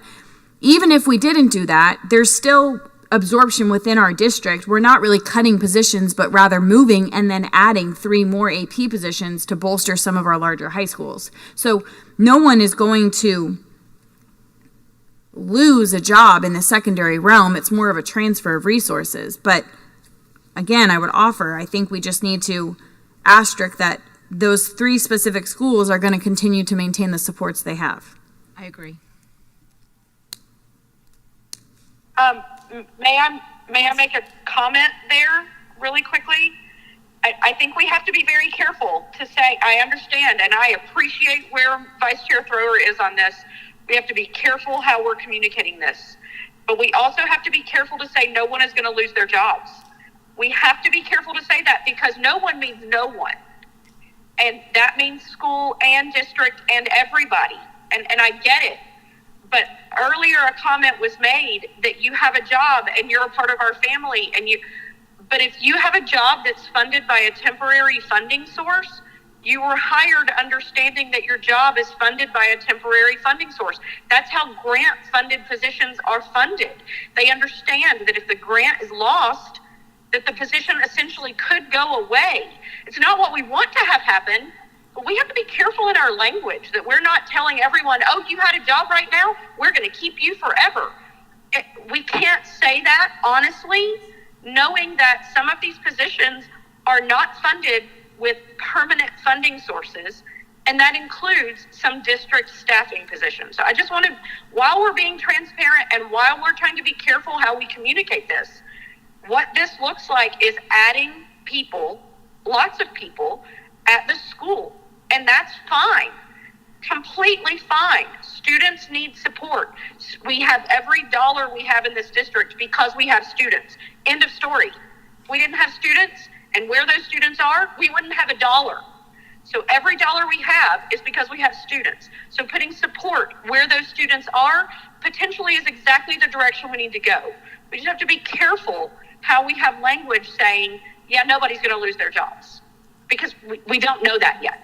Speaker 3: even if we didn't do that, there's still absorption within our district. We're not really cutting positions, but rather moving and then adding 3 more AP positions to bolster some of our larger high schools. So no one is going to lose a job in the secondary realm. It's more of a transfer of resources. But again, I would offer, I think we just need to asterisk that those 3 specific schools are going to continue to maintain the supports they have.
Speaker 6: I agree.
Speaker 8: May I make a comment there really quickly? I think we have to be very careful to say, I understand and I appreciate where Vice Chair Thrower is on this. We have to be careful how we're communicating this. But we also have to be careful to say no one is going to lose their jobs. We have to be careful to say that, because no one means no one. And that means school and district and everybody. And I get it. But earlier a comment was made that you have a job and you're a part of our family, but if you have a job that's funded by a temporary funding source, you were hired understanding that your job is funded by a temporary funding source. That's how grant-funded positions are funded. They understand that if the grant is lost, that the position essentially could go away. It's not what we want to have happen, but we have to be careful in our language that we're not telling everyone, oh, you had a job right now, we're going to keep you forever. We can't say that, honestly, knowing that some of these positions are not funded with permanent funding sources, and that includes some district staffing positions. So I just wanted, while we're being transparent and while we're trying to be careful how we communicate this, what this looks like is adding people, lots of people, at the school. And that's fine, completely fine. Students need support. We have every dollar we have in this district because we have students. End of story. If we didn't have students and where those students are, we wouldn't have a dollar. So every dollar we have is because we have students. So putting support where those students are potentially is exactly the direction we need to go. We just have to be careful how we have language saying, yeah, nobody's going to lose their jobs, because we don't know that yet.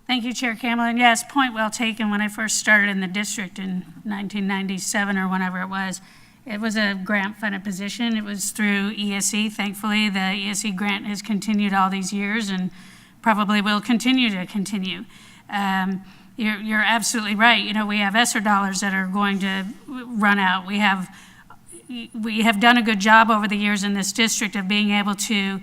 Speaker 2: Thank you, Chair Campbell. And yes, point well taken. When I first started in the district in 1997 or whenever it was a grant-funded position. It was through ESE. Thankfully, the ESE grant has continued all these years and probably will continue to continue. You're absolutely right. You know, we have ESSER dollars that are going to run out. We have done a good job over the years in this district of being able to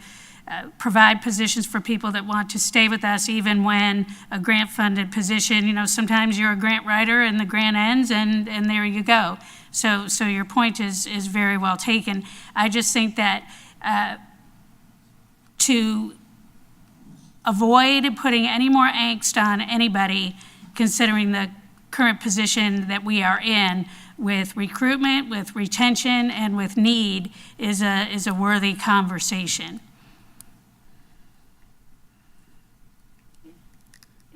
Speaker 2: provide positions for people that want to stay with us even when a grant-funded position, you know, sometimes you're a grant writer and the grant ends and there you go. So your point is very well taken. I just think that to avoid putting any more angst on anybody, considering the current position that we are in, with recruitment, with retention, and with need is a worthy conversation.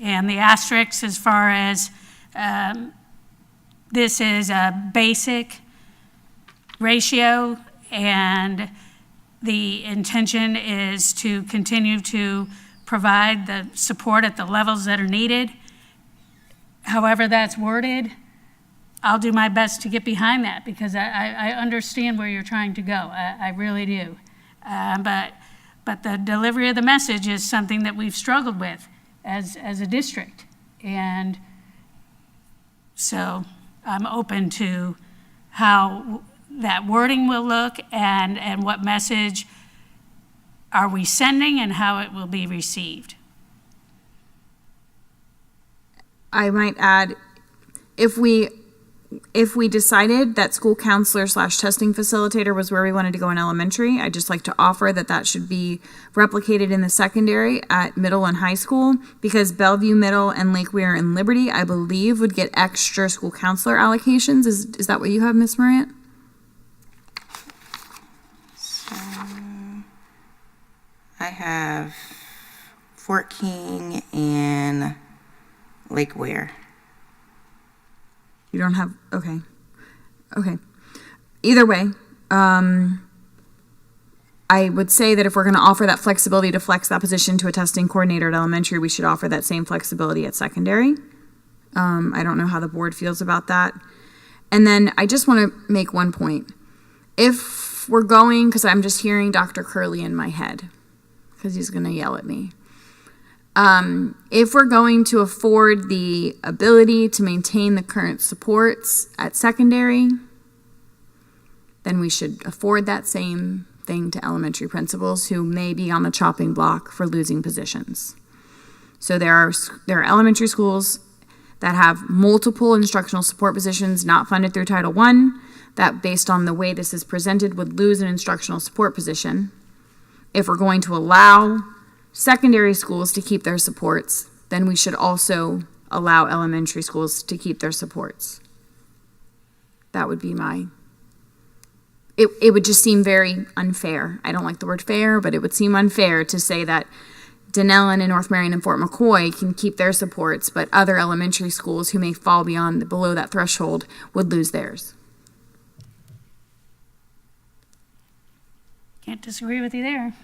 Speaker 2: And the asterisks as far as this is a basic ratio, and the intention is to continue to provide the support at the levels that are needed. However that's worded, I'll do my best to get behind that, because I understand where you're trying to go. I really do. But the delivery of the message is something that we've struggled with as a district. And so I'm open to how that wording will look and what message are we sending and how it will be received.
Speaker 3: I might add, if we decided that school counselor / testing facilitator was where we wanted to go in elementary, I'd just like to offer that should be replicated in the secondary at middle and high school, because Bellevue Middle and Lake Weir and Liberty, I believe, would get extra school counselor allocations. Is that what you have, Ms. Marion?
Speaker 7: So I have Fort King and Lake Weir.
Speaker 3: You don't have, okay. Either way, I would say that if we're going to offer that flexibility to flex that position to a testing coordinator at elementary, we should offer that same flexibility at secondary. I don't know how the board feels about that. And then I just want to make one point. If we're going, because I'm just hearing Dr. Curley in my head, because he's going to yell at me. If we're going to afford the ability to maintain the current supports at secondary, then we should afford that same thing to elementary principals who may be on the chopping block for losing positions. So there are elementary schools that have multiple instructional support positions not funded through Title I that, based on the way this is presented, would lose an instructional support position. If we're going to allow secondary schools to keep their supports, then we should also allow elementary schools to keep their supports. That would be it would just seem very unfair. I don't like the word fair, but it would seem unfair to say that Denellen and North Marion and Fort McCoy can keep their supports, but other elementary schools who may fall below that threshold would lose theirs.
Speaker 2: Can't disagree with you there.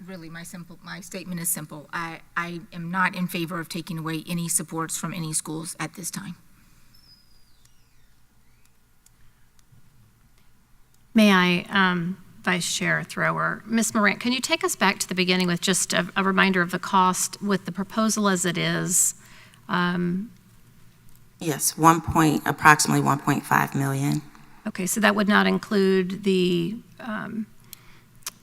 Speaker 6: Really, my statement is simple. I am not in favor of taking away any supports from any schools at this time.
Speaker 1: May I, Vice Chair Thrower, Ms. Morant, can you take us back to the beginning with just a reminder of the cost with the proposal as it is?
Speaker 7: Yes, approximately 1.5 million.
Speaker 1: Okay, so that would not include the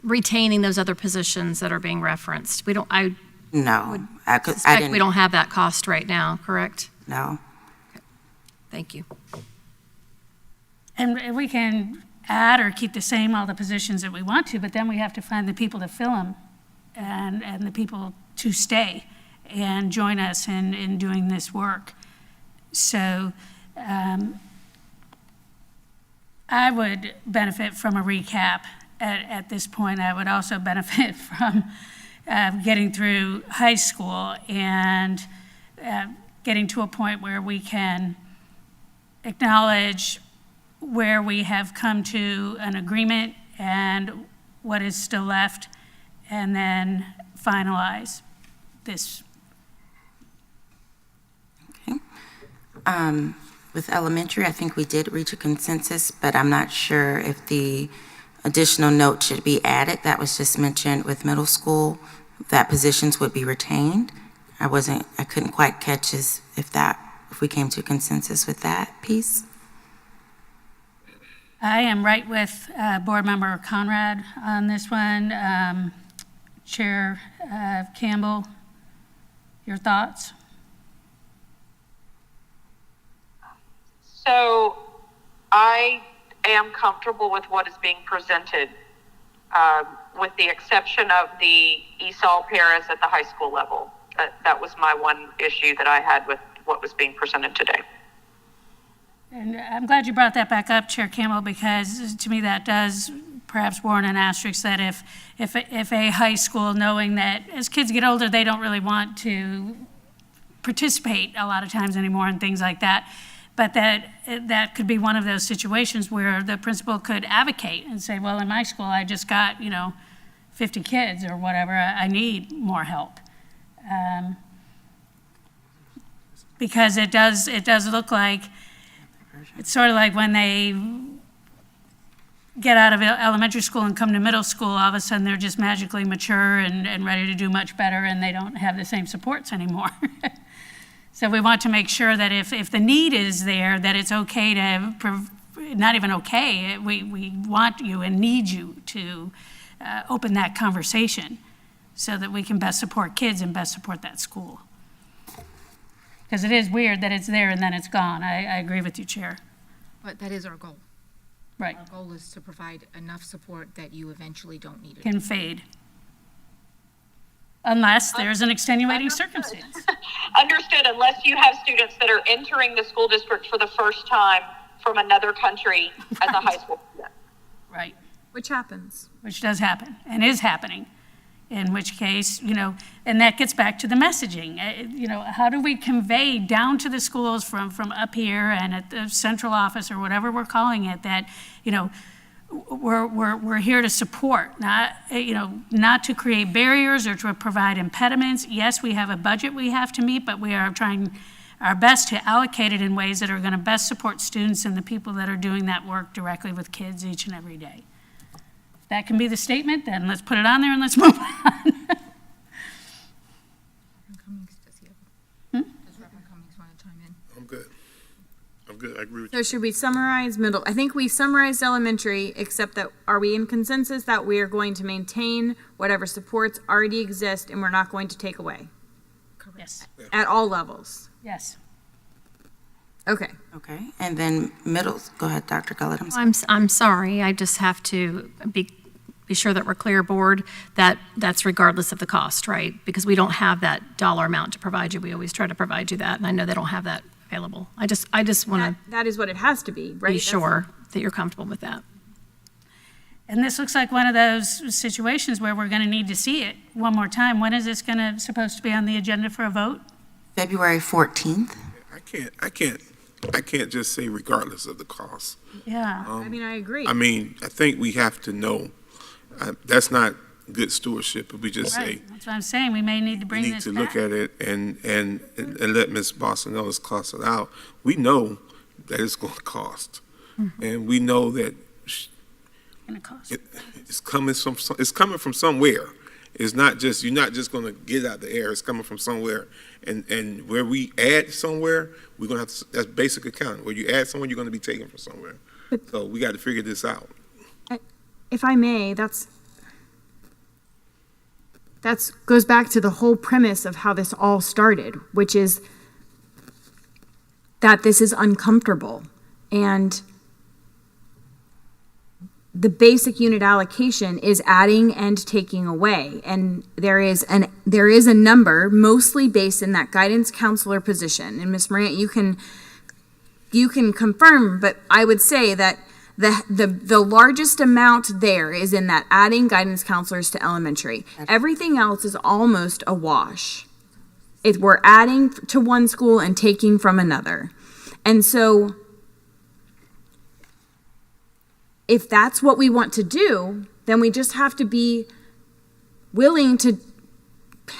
Speaker 1: retaining those other positions that are being referenced. We don't. I
Speaker 7: No,
Speaker 1: suspect we don't have that cost right now. Correct?
Speaker 7: No.
Speaker 1: Okay. Thank you.
Speaker 2: And we can add or keep the same all the positions that we want to, but then we have to find the people to fill them and the people to stay and join us in doing this work. So I would benefit from a recap at this point. I would also benefit from getting through high school and getting to a point where we can acknowledge where we have come to an agreement and what is still left, and then finalize this.
Speaker 7: Okay. With elementary, I think we did reach a consensus, but I'm not sure if the additional note should be added. That was just mentioned with middle school, that positions would be retained. I couldn't quite catch if we came to a consensus with that piece.
Speaker 2: I am right with Board Member Conrad on this one. Chair Campbell, your thoughts?
Speaker 8: So I am comfortable with what is being presented, with the exception of the ESOL paras at the high school level. That was my one issue that I had with what was being presented today.
Speaker 2: And I'm glad you brought that back up, Chair Campbell, because to me that does perhaps warrant an asterisk that if a high school, knowing that as kids get older, they don't really want to participate a lot of times anymore and things like that, but that could be one of those situations where the principal could advocate and say, well, in my school, I just got, 50 kids or whatever, I need more help. Because it does look like, it's sort of like when they get out of elementary school and come to middle school, all of a sudden they're just magically mature and ready to do much better, and they don't have the same supports anymore. So we want to make sure that if the need is there, that it's okay to, not even okay, we want you and need you to open that conversation so that we can best support kids and best support that school. Because it is weird that it's there and then it's gone. I agree with you, Chair.
Speaker 6: But that is our goal.
Speaker 2: Right.
Speaker 6: Our goal is to provide enough support that you eventually don't need it.
Speaker 2: Can fade. Unless there's an extenuating circumstance.
Speaker 8: Understood, unless you have students that are entering the school district for the first time from another country as a high school student.
Speaker 2: Right.
Speaker 3: Which happens.
Speaker 2: Which does happen and is happening. In which case, and that gets back to the messaging. How do we convey down to the schools from up here and at the central office or whatever we're calling it that, we're here to support, not to create barriers or to provide impediments. Yes, we have a budget we have to meet, but we are trying our best to allocate it in ways that are going to best support students and the people that are doing that work directly with kids each and every day. If that can be the statement, then let's put it on there and let's move on.
Speaker 6: Reverend Cummings, does Reverend Cummings want to chime in?
Speaker 5: I'm good. I agree with
Speaker 3: So should we summarize middle? I think we summarized elementary, except that, are we in consensus that we are going to maintain whatever supports already exist and we're not going to take away
Speaker 2: Yes,
Speaker 3: at all levels?
Speaker 2: yes.
Speaker 3: Okay.
Speaker 7: Okay, and then go ahead, Dr. Gullett. I'm sorry.
Speaker 1: I'm sorry, I just have to be sure that we're clear, board, that that's regardless of the cost, right? Because we don't have that dollar amount to provide you. We always try to provide you that, and I know they don't have that available. I just want
Speaker 3: That is what it has to be,
Speaker 1: to
Speaker 3: right?
Speaker 1: be sure that you're comfortable with that.
Speaker 2: And this looks like one of those situations where we're going to need to see it one more time. When is this supposed to be on the agenda for a vote?
Speaker 7: February 14th.
Speaker 5: I can't just say regardless of the cost.
Speaker 2: Yeah.
Speaker 3: I mean, I agree.
Speaker 5: I think we have to know, that's not good stewardship, if we just say,
Speaker 2: Right, that's what I'm saying. We may need to
Speaker 5: we
Speaker 2: bring
Speaker 5: need
Speaker 2: this
Speaker 5: to
Speaker 2: back.
Speaker 5: look at it and let Ms. Boston-Ellis cost it out. We know that it's going to cost. And we know that
Speaker 2: Gonna cost.
Speaker 5: it's coming from somewhere. It's not just, you're not just going to get it out the air. It's coming from somewhere. And where we add somewhere, we're going to have to, that's basic accounting. Where you add somewhere, you're going to be taken from somewhere. So we got to figure this out.
Speaker 3: If I may, that's goes back to the whole premise of how this all started, which is that this is uncomfortable. And the basic unit allocation is adding and taking away. And there is a number mostly based in that guidance counselor position. And Ms. Marion, you can confirm, but I would say that the largest amount there is in that adding guidance counselors to elementary. Everything else is almost a wash. We're adding to one school and taking from another. And so if that's what we want to do, then we just have to be willing to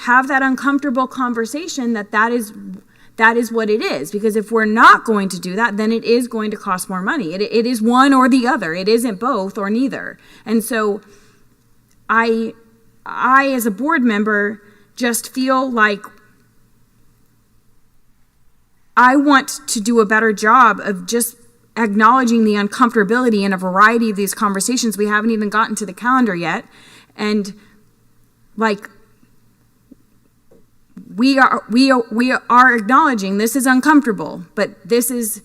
Speaker 3: have that uncomfortable conversation that is what it is. Because if we're not going to do that, then it is going to cost more money. It is one or the other. It isn't both or neither. And so I as a board member, just feel like I want to do a better job of just acknowledging the uncomfortability in a variety of these conversations. We haven't even gotten to the calendar yet. And like, we are acknowledging this is uncomfortable, but this is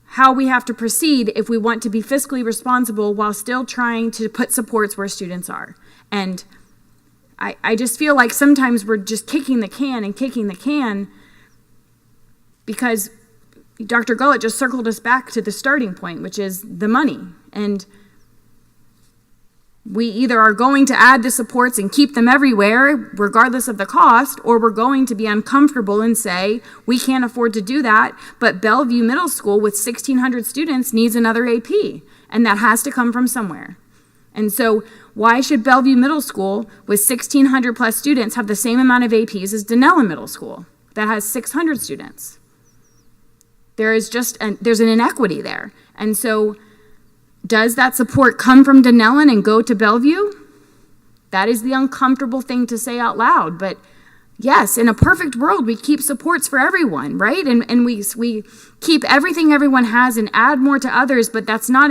Speaker 3: how we have to proceed if we want to be fiscally responsible while still trying to put supports where students are. And I just feel like sometimes we're just kicking the can because Dr. Gullett just circled us back to the starting point, which is the money. And we either are going to add the supports and keep them everywhere, regardless of the cost, or we're going to be uncomfortable and say, we can't afford to do that, but Bellevue Middle School with 1,600 students needs another AP, and that has to come from somewhere. And so why should Bellevue Middle School with 1,600 plus students have the same amount of APs as Denellen Middle School that has 600 students? There's an inequity there. And so does that support come from Denellen and go to Bellevue? That is the uncomfortable thing to say out loud. But yes, in a perfect world, we keep supports for everyone, right? And we keep everything everyone has and add more to others, but that's not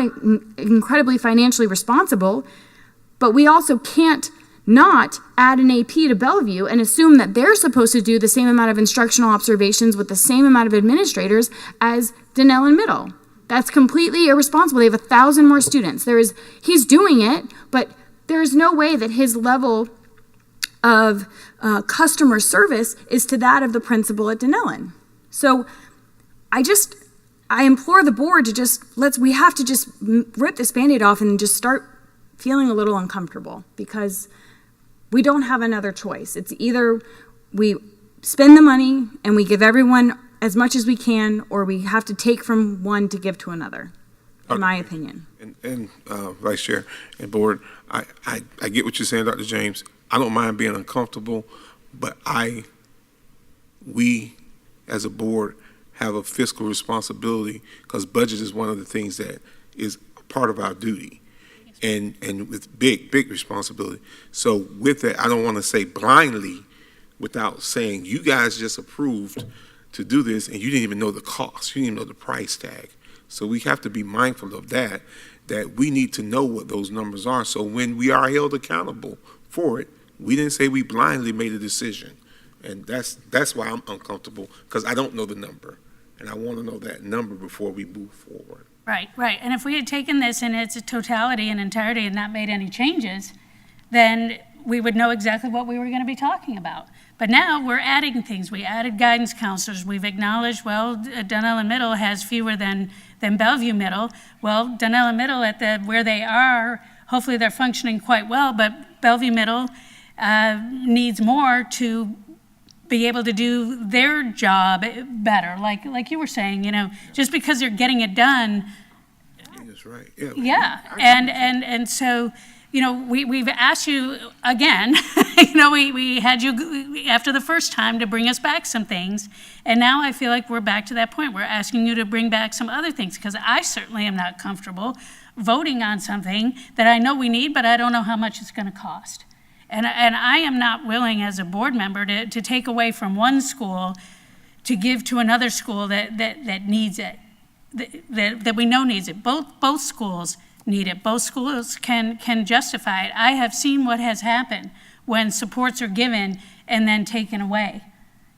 Speaker 3: incredibly financially responsible. But we also can't not add an AP to Bellevue and assume that they're supposed to do the same amount of instructional observations with the same amount of administrators as Denellen Middle. That's completely irresponsible. They have 1,000 more students. He's doing it, but there's no way that his level of customer service is to that of the principal at Denellen. So I implore the board to we have to just rip this Band-Aid off and just start feeling a little uncomfortable, because we don't have another choice. It's either we spend the money and we give everyone as much as we can, or we have to take from one to give to another, in my opinion.
Speaker 5: And Vice Chair and Board, I get what you're saying, Dr. James. I don't mind being uncomfortable, but we as a board have a fiscal responsibility, because budget is one of the things that is part of our duty. And with big responsibility. So with that, I don't want to say blindly without saying, you guys just approved to do this and you didn't even know the cost, you didn't even know the price tag. So we have to be mindful of that we need to know what those numbers are. So when we are held accountable for it, we didn't say we blindly made a decision. And that's why I'm uncomfortable, because I don't know the number. And I want to know that number before we move forward.
Speaker 2: Right. And if we had taken this in its totality and entirety and not made any changes, then we would know exactly what we were going to be talking about. But now we're adding things. We added guidance counselors. We've acknowledged, well, Denellen Middle has fewer than Bellevue Middle. Well, Denellen Middle, where they are, hopefully they're functioning quite well, but Bellevue Middle needs more to be able to do their job better. Like you were saying, just because they're getting it done.
Speaker 5: That's right.
Speaker 2: Yeah. And so, we've asked you again, we had you after the first time to bring us back some things. And now I feel like we're back to that point. We're asking you to bring back some other things, because I certainly am not comfortable voting on something that I know we need, but I don't know how much it's going to cost. And I am not willing as a board member to take away from one school to give to another school that needs it, that we know needs it. Both schools need it. Both schools can justify it. I have seen what has happened when supports are given and then taken away.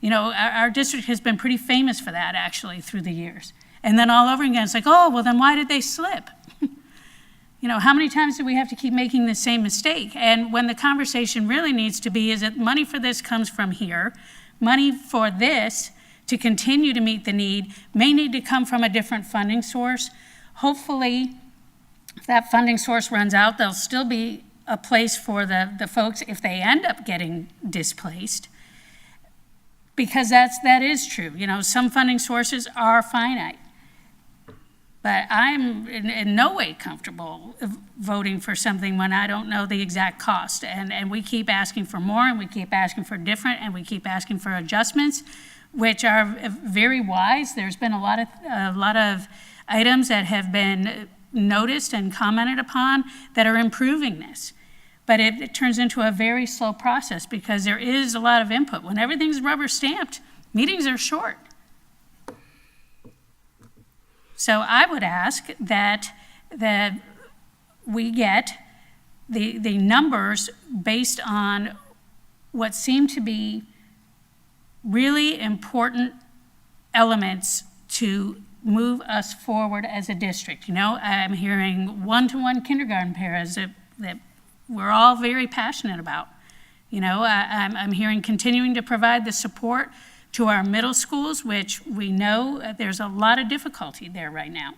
Speaker 2: Our district has been pretty famous for that, actually, through the years. And then all over again, it's like, oh, well, then why did they slip? How many times do we have to keep making the same mistake? And when the conversation really needs to be is that money for this comes from here, money for this to continue to meet the need may need to come from a different funding source. Hopefully, if that funding source runs out, there'll still be a place for the folks if they end up getting displaced. Because that is true. Some funding sources are finite. But I'm in no way comfortable voting for something when I don't know the exact cost. And we keep asking for more, and we keep asking for different, and we keep asking for adjustments, which are very wise. There's been a lot of items that have been noticed and commented upon that are improving this. But it turns into a very slow process, because there is a lot of input. When everything's rubber stamped, meetings are short. So I would ask that we get the numbers based on what seem to be really important elements to move us forward as a district. I'm hearing one-to-one kindergarten pairs that we're all very passionate about. I'm hearing continuing to provide the support to our middle schools, which we know there's a lot of difficulty there right now.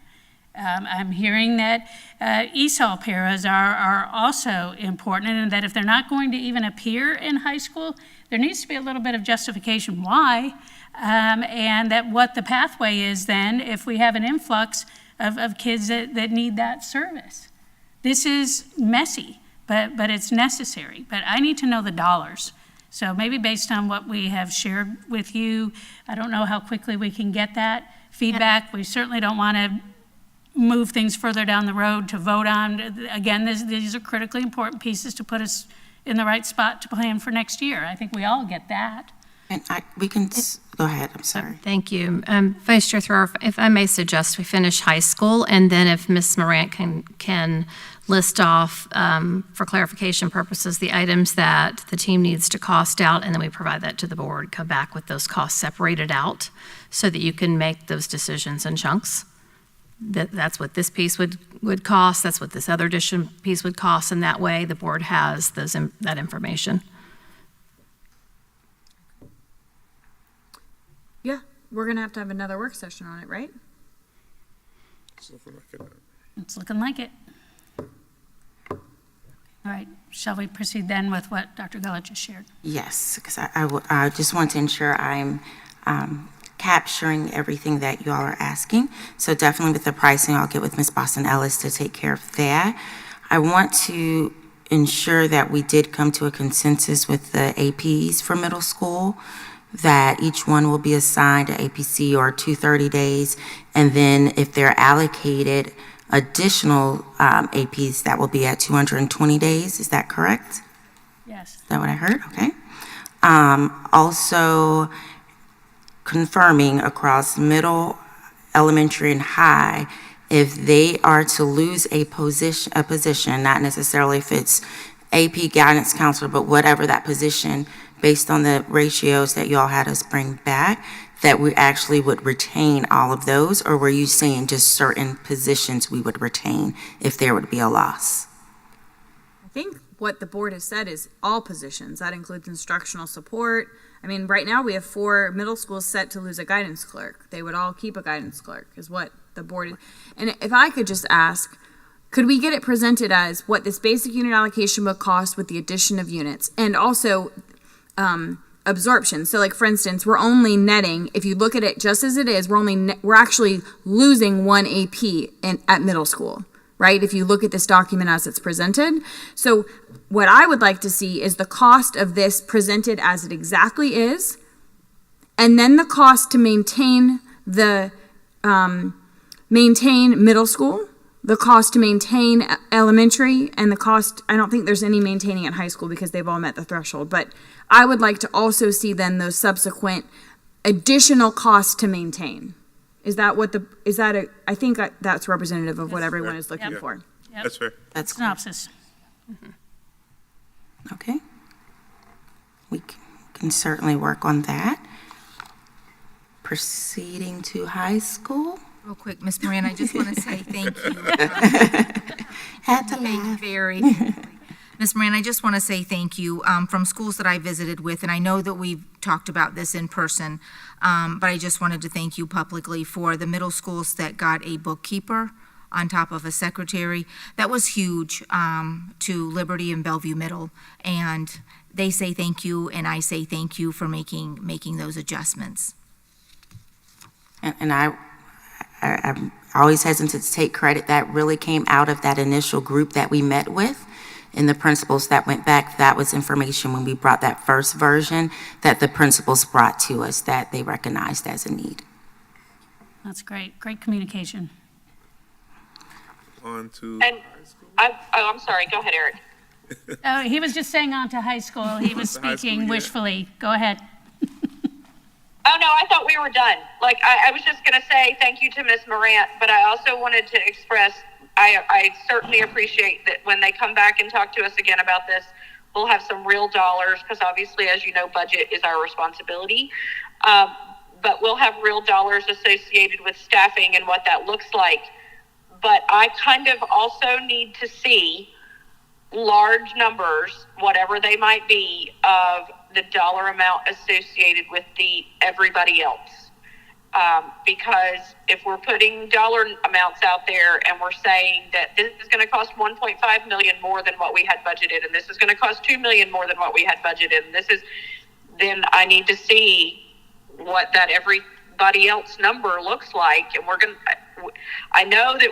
Speaker 2: I'm hearing that ESOL paras are also important, and that if they're not going to even appear in high school, there needs to be a little bit of justification why, and that what the pathway is then if we have an influx of kids that need that service. This is messy, but it's necessary. But I need to know the dollars. So maybe based on what we have shared with you, I don't know how quickly we can get that feedback. We certainly don't want to move things further down the road to vote on. Again, these are critically important pieces to put us in the right spot to plan for next year. I think we all get that.
Speaker 7: And we can, go ahead, I'm sorry.
Speaker 1: Thank you. Vice Chair Thrower, if I may suggest we finish high school, and then if Ms. Morant can list off, for clarification purposes, the items that the team needs to cost out, and then we provide that to the board, come back with those costs separated out so that you can make those decisions in chunks. That's what this piece would cost, that's what this other addition piece would cost, and that way the board has that information.
Speaker 3: Yeah, we're gonna have to have another work session on it, right?
Speaker 2: It's looking like it. All right, shall we proceed then with what Dr. Gullett just shared?
Speaker 7: Yes, because I just want to ensure I'm capturing everything that you all are asking. So definitely with the pricing, I'll get with Ms. Boston Ellis to take care of that. I want to ensure that we did come to a consensus with the APs for middle school, that each one will be assigned an APC or 230 days, and then if they're allocated additional APs, that will be at 220 days. Is that correct?
Speaker 2: Yes.
Speaker 7: Is that what I heard? Okay. Also confirming across middle, elementary, and high, if they are to lose a position, not necessarily if it's AP guidance counselor, but whatever that position, based on the ratios that y'all had us bring back, that we actually would retain all of those, or were you saying just certain positions we would retain if there would be a loss?
Speaker 3: I think what the board has said is all positions. That includes instructional support. I mean, right now we have 4 middle schools set to lose a guidance clerk. They would all keep a guidance clerk, is what the board. And if I could just ask, could we get it presented as what this basic unit allocation would cost with the addition of units, and also absorption? So, like for instance, we're only netting. If you look at it just as it is, we're actually losing 1 AP at middle school. Right? If you look at this document as it's presented. So what I would like to see is the cost of this presented as it exactly is, and then the cost to maintain maintain middle school, the cost to maintain elementary, and the cost, I don't think there's any maintaining at high school because they've all met the threshold, but I would like to also see then those subsequent additional costs to maintain. I think that's representative of what everyone is looking for.
Speaker 2: Yep.
Speaker 5: That's fair.
Speaker 7: That's
Speaker 2: Synopsis.
Speaker 7: okay. We can certainly work on that. Proceeding to high school.
Speaker 6: Real quick, Ms. Moran, I just want to say thank you.
Speaker 7: Had to laugh.
Speaker 6: Very quickly. Ms. Moran, I just want to say thank you from schools that I visited with, and I know that we've talked about this in person, but I just wanted to thank you publicly for the middle schools that got a bookkeeper on top of a secretary. That was huge to Liberty and Bellevue Middle, and they say thank you, and I say thank you for making those adjustments.
Speaker 7: And I'm always hesitant to take credit. That really came out of that initial group that we met with. And the principals that went back, that was information when we brought that first version that the principals brought to us that they recognized as a need.
Speaker 2: That's great. Great communication.
Speaker 5: On to
Speaker 8: And I'm sorry. Go ahead, Eric.
Speaker 2: Oh, he was just saying on to high school. He was
Speaker 5: To high school,
Speaker 2: speaking
Speaker 5: yeah.
Speaker 2: wishfully. Go ahead.
Speaker 8: Oh, no, I thought we were done. Like, I was just going to say thank you to Ms. Morant, but I also wanted to express I certainly appreciate that when they come back and talk to us again about this, we'll have some real dollars, because obviously, as you know, budget is our responsibility. But we'll have real dollars associated with staffing and what that looks like. But I kind of also need to see large numbers, whatever they might be, of the dollar amount associated with the everybody else. Because if we're putting dollar amounts out there and we're saying that this is going to cost 1.5 million more than what we had budgeted, and this is going to cost 2 million more than what we had budgeted, and then I need to see what that everybody else number looks like. And I know that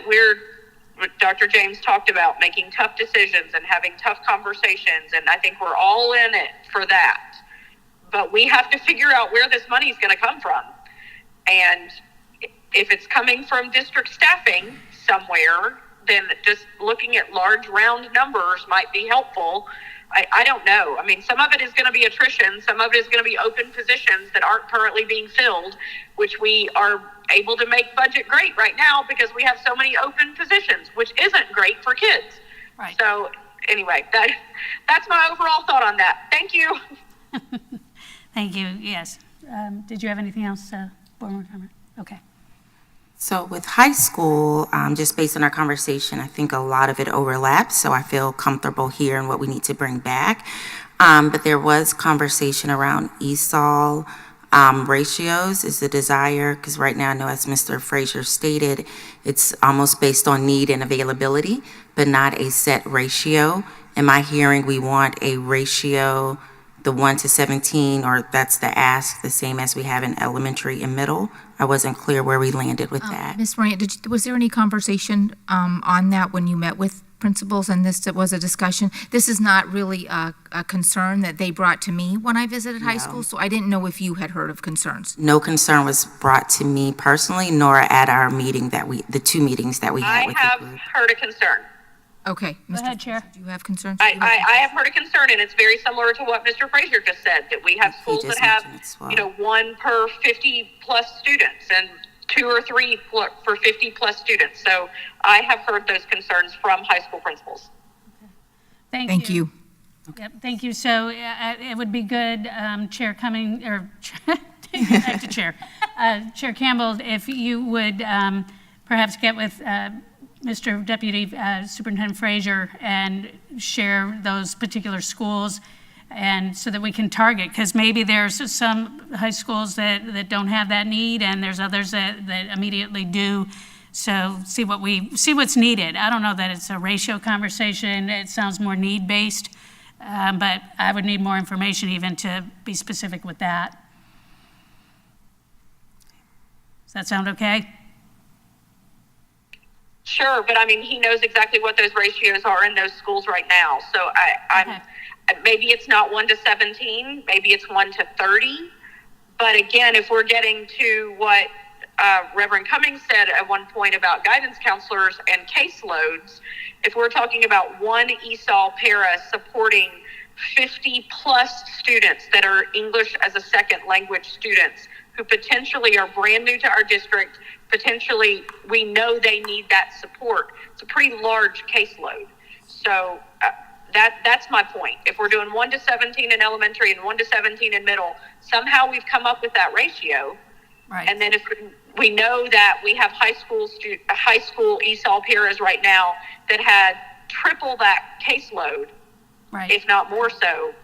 Speaker 8: Dr. James talked about making tough decisions and having tough conversations, and I think we're all in it for that. But we have to figure out where this money is going to come from. And if it's coming from district staffing somewhere, then just looking at large round numbers might be helpful. I don't know. I mean, some of it is going to be attrition. Some of it is going to be open positions that aren't currently being filled, which we are able to make budget great right now because we have so many open positions, which isn't great for kids.
Speaker 2: Right.
Speaker 8: So anyway, that's my overall thought on that. Thank you.
Speaker 2: Thank you, yes. Did you have anything else, Board Member Farmer? Okay.
Speaker 7: So with high school, just based on our conversation, I think a lot of it overlaps, so I feel comfortable here in what we need to bring back. But there was conversation around ESOL ratios is the desire, because right now I know, as Mr. Frazier stated, it's almost based on need and availability, but not a set ratio. Am I hearing we want a ratio, the 1 to 17, or that's the ask, the same as we have in elementary and middle? I wasn't clear where we landed with that.
Speaker 6: Ms. Marion, was there any conversation on that when you met with principals and this was a discussion? This is not really a concern that they brought to me when I visited high school, so I didn't know if you had heard of concerns.
Speaker 7: No concern was brought to me personally, nor at our meeting the 2 meetings that we had with the
Speaker 8: I
Speaker 7: group.
Speaker 8: have heard a concern.
Speaker 6: Okay.
Speaker 2: Go ahead, Chair.
Speaker 6: Do you have concerns?
Speaker 8: I have heard a concern, and it's very similar to what Mr. Frazier just said, that we have schools that have, 1 per 50 plus students and 2 or 3 for 50 plus students. So I have heard those concerns from high school principals.
Speaker 2: Thank you. Yep, thank you. So it would be good, Chair Cummings, or back to Chair. Chair Campbell, if you would perhaps get with Mr. Deputy Superintendent Frazier and share those particular schools, and so that we can target, because maybe there's some high schools that don't have that need, and there's others that immediately do. So see what's needed. I don't know that it's a ratio conversation. It sounds more need-based, but I would need more information even to be specific with that. Does that sound okay?
Speaker 8: Sure, but I mean, he knows exactly what those ratios are in those schools right now. So maybe it's not 1 to 17, maybe it's 1 to 30. But again, if we're getting to what Reverend Cummings said at one point about guidance counselors and caseloads, if we're talking about one ESOL para supporting 50 plus students that are English as a second language students who potentially are brand new to our district, potentially we know they need that support. It's a pretty large caseload. So that's my point. If we're doing 1 to 17 in elementary and 1 to 17 in middle, somehow we've come up with that ratio.
Speaker 2: Right.
Speaker 8: And then if we know that we have high school ESOL paras right now that had triple that caseload,
Speaker 2: right,
Speaker 8: if not more so,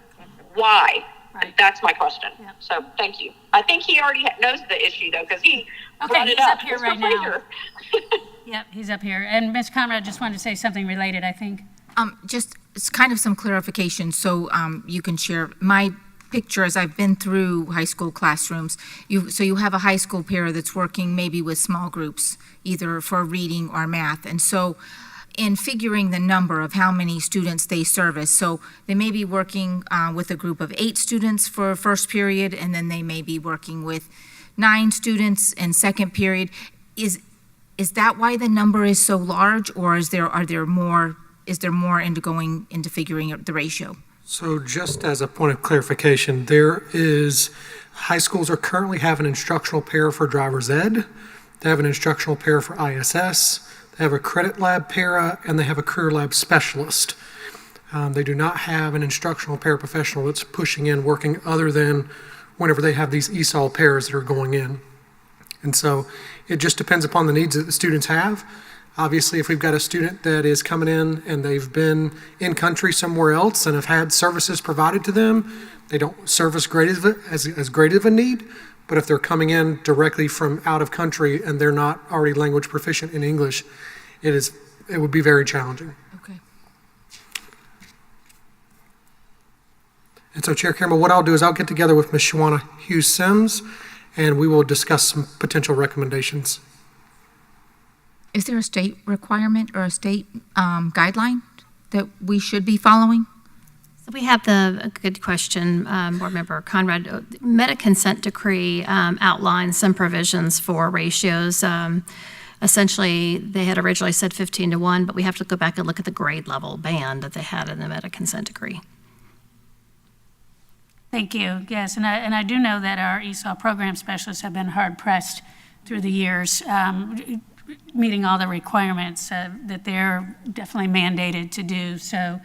Speaker 8: why?
Speaker 2: Right.
Speaker 8: That's my question.
Speaker 2: Yeah.
Speaker 8: So thank you. I think he already knows the issue, though, because he brought it
Speaker 2: he's
Speaker 8: up.
Speaker 2: up here
Speaker 8: Mr.
Speaker 2: right now.
Speaker 8: Frazier.
Speaker 2: Yep, he's up here. And Ms. Conrad just wanted to say something related, I think.
Speaker 6: Just it's kind of some clarification, so you can share my picture as I've been through high school classrooms. You have a high school para that's working maybe with small groups, either for reading or math, and so in figuring the number of how many students they service, so they may be working with a group of 8 students for first period, and then they may be working with 9 students in second period. Is that why the number is so large, or is there more into going into figuring out the ratio?
Speaker 9: So just as a point of clarification, high schools are currently have an instructional para for driver's ed, they have an instructional para for ISS, they have a credit lab para, and they have a career lab specialist. They do not have an instructional paraprofessional that's pushing in, working other than whenever they have these ESOL paras that are going in. And so it just depends upon the needs that the students have. Obviously, if we've got a student that is coming in and they've been in country somewhere else and have had services provided to them, they don't serve as great of a need. But if they're coming in directly from out of country and they're not already language proficient in English, it would be very challenging.
Speaker 6: Okay.
Speaker 9: And so, Chair Campbell, what I'll do is I'll get together with Ms. Shawana Hughes-Sims, and we will discuss some potential recommendations.
Speaker 6: Is there a state requirement or a state guideline that we should be following?
Speaker 1: So we have a good question, Board Member Conrad. Meta consent decree outlines some provisions for ratios. Essentially, they had originally said 15-1, but we have to go back and look at the grade level band that they had in the meta consent decree.
Speaker 2: Thank you. Yes, and I do know that our ESOL program specialists have been hard pressed through the years, meeting all the requirements that they're definitely mandated to do. So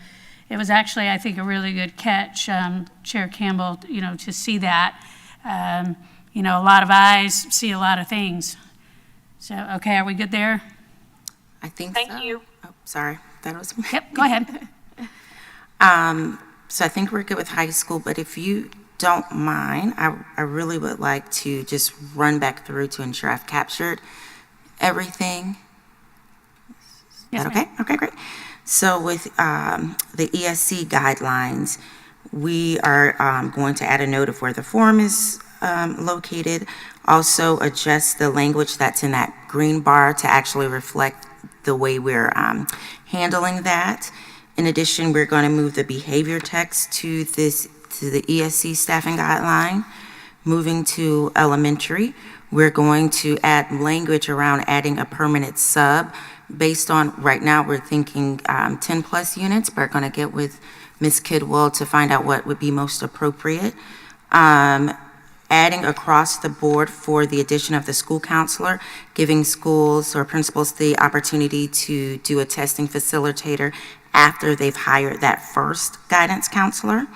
Speaker 2: it was actually, I think, a really good catch, Chair Campbell, to see that. A lot of eyes see a lot of things. So, okay, are we good there?
Speaker 7: I think
Speaker 8: Thank
Speaker 7: so.
Speaker 8: you.
Speaker 7: Oh, sorry, that was me.
Speaker 2: Yep, go ahead.
Speaker 7: So I think we're good with high school, but if you don't mind, I really would like to just run back through to ensure I've captured everything.
Speaker 2: Yes,
Speaker 7: Is that okay? Okay, great. So with the ESC guidelines, we are going to add a note of where the form is located. Also adjust the language that's in that green bar to actually reflect the way we're handling that. In addition, we're going to move the behavior text to the ESC staffing guideline. Moving to elementary, we're going to add language around adding a permanent sub. Based on, right now, we're thinking 10 plus units, but we're going to get with Ms. Kidwell to find out what would be most appropriate. Adding across the board for the addition of the school counselor, giving schools or principals the opportunity to do a testing facilitator after they've hired that first guidance counselor.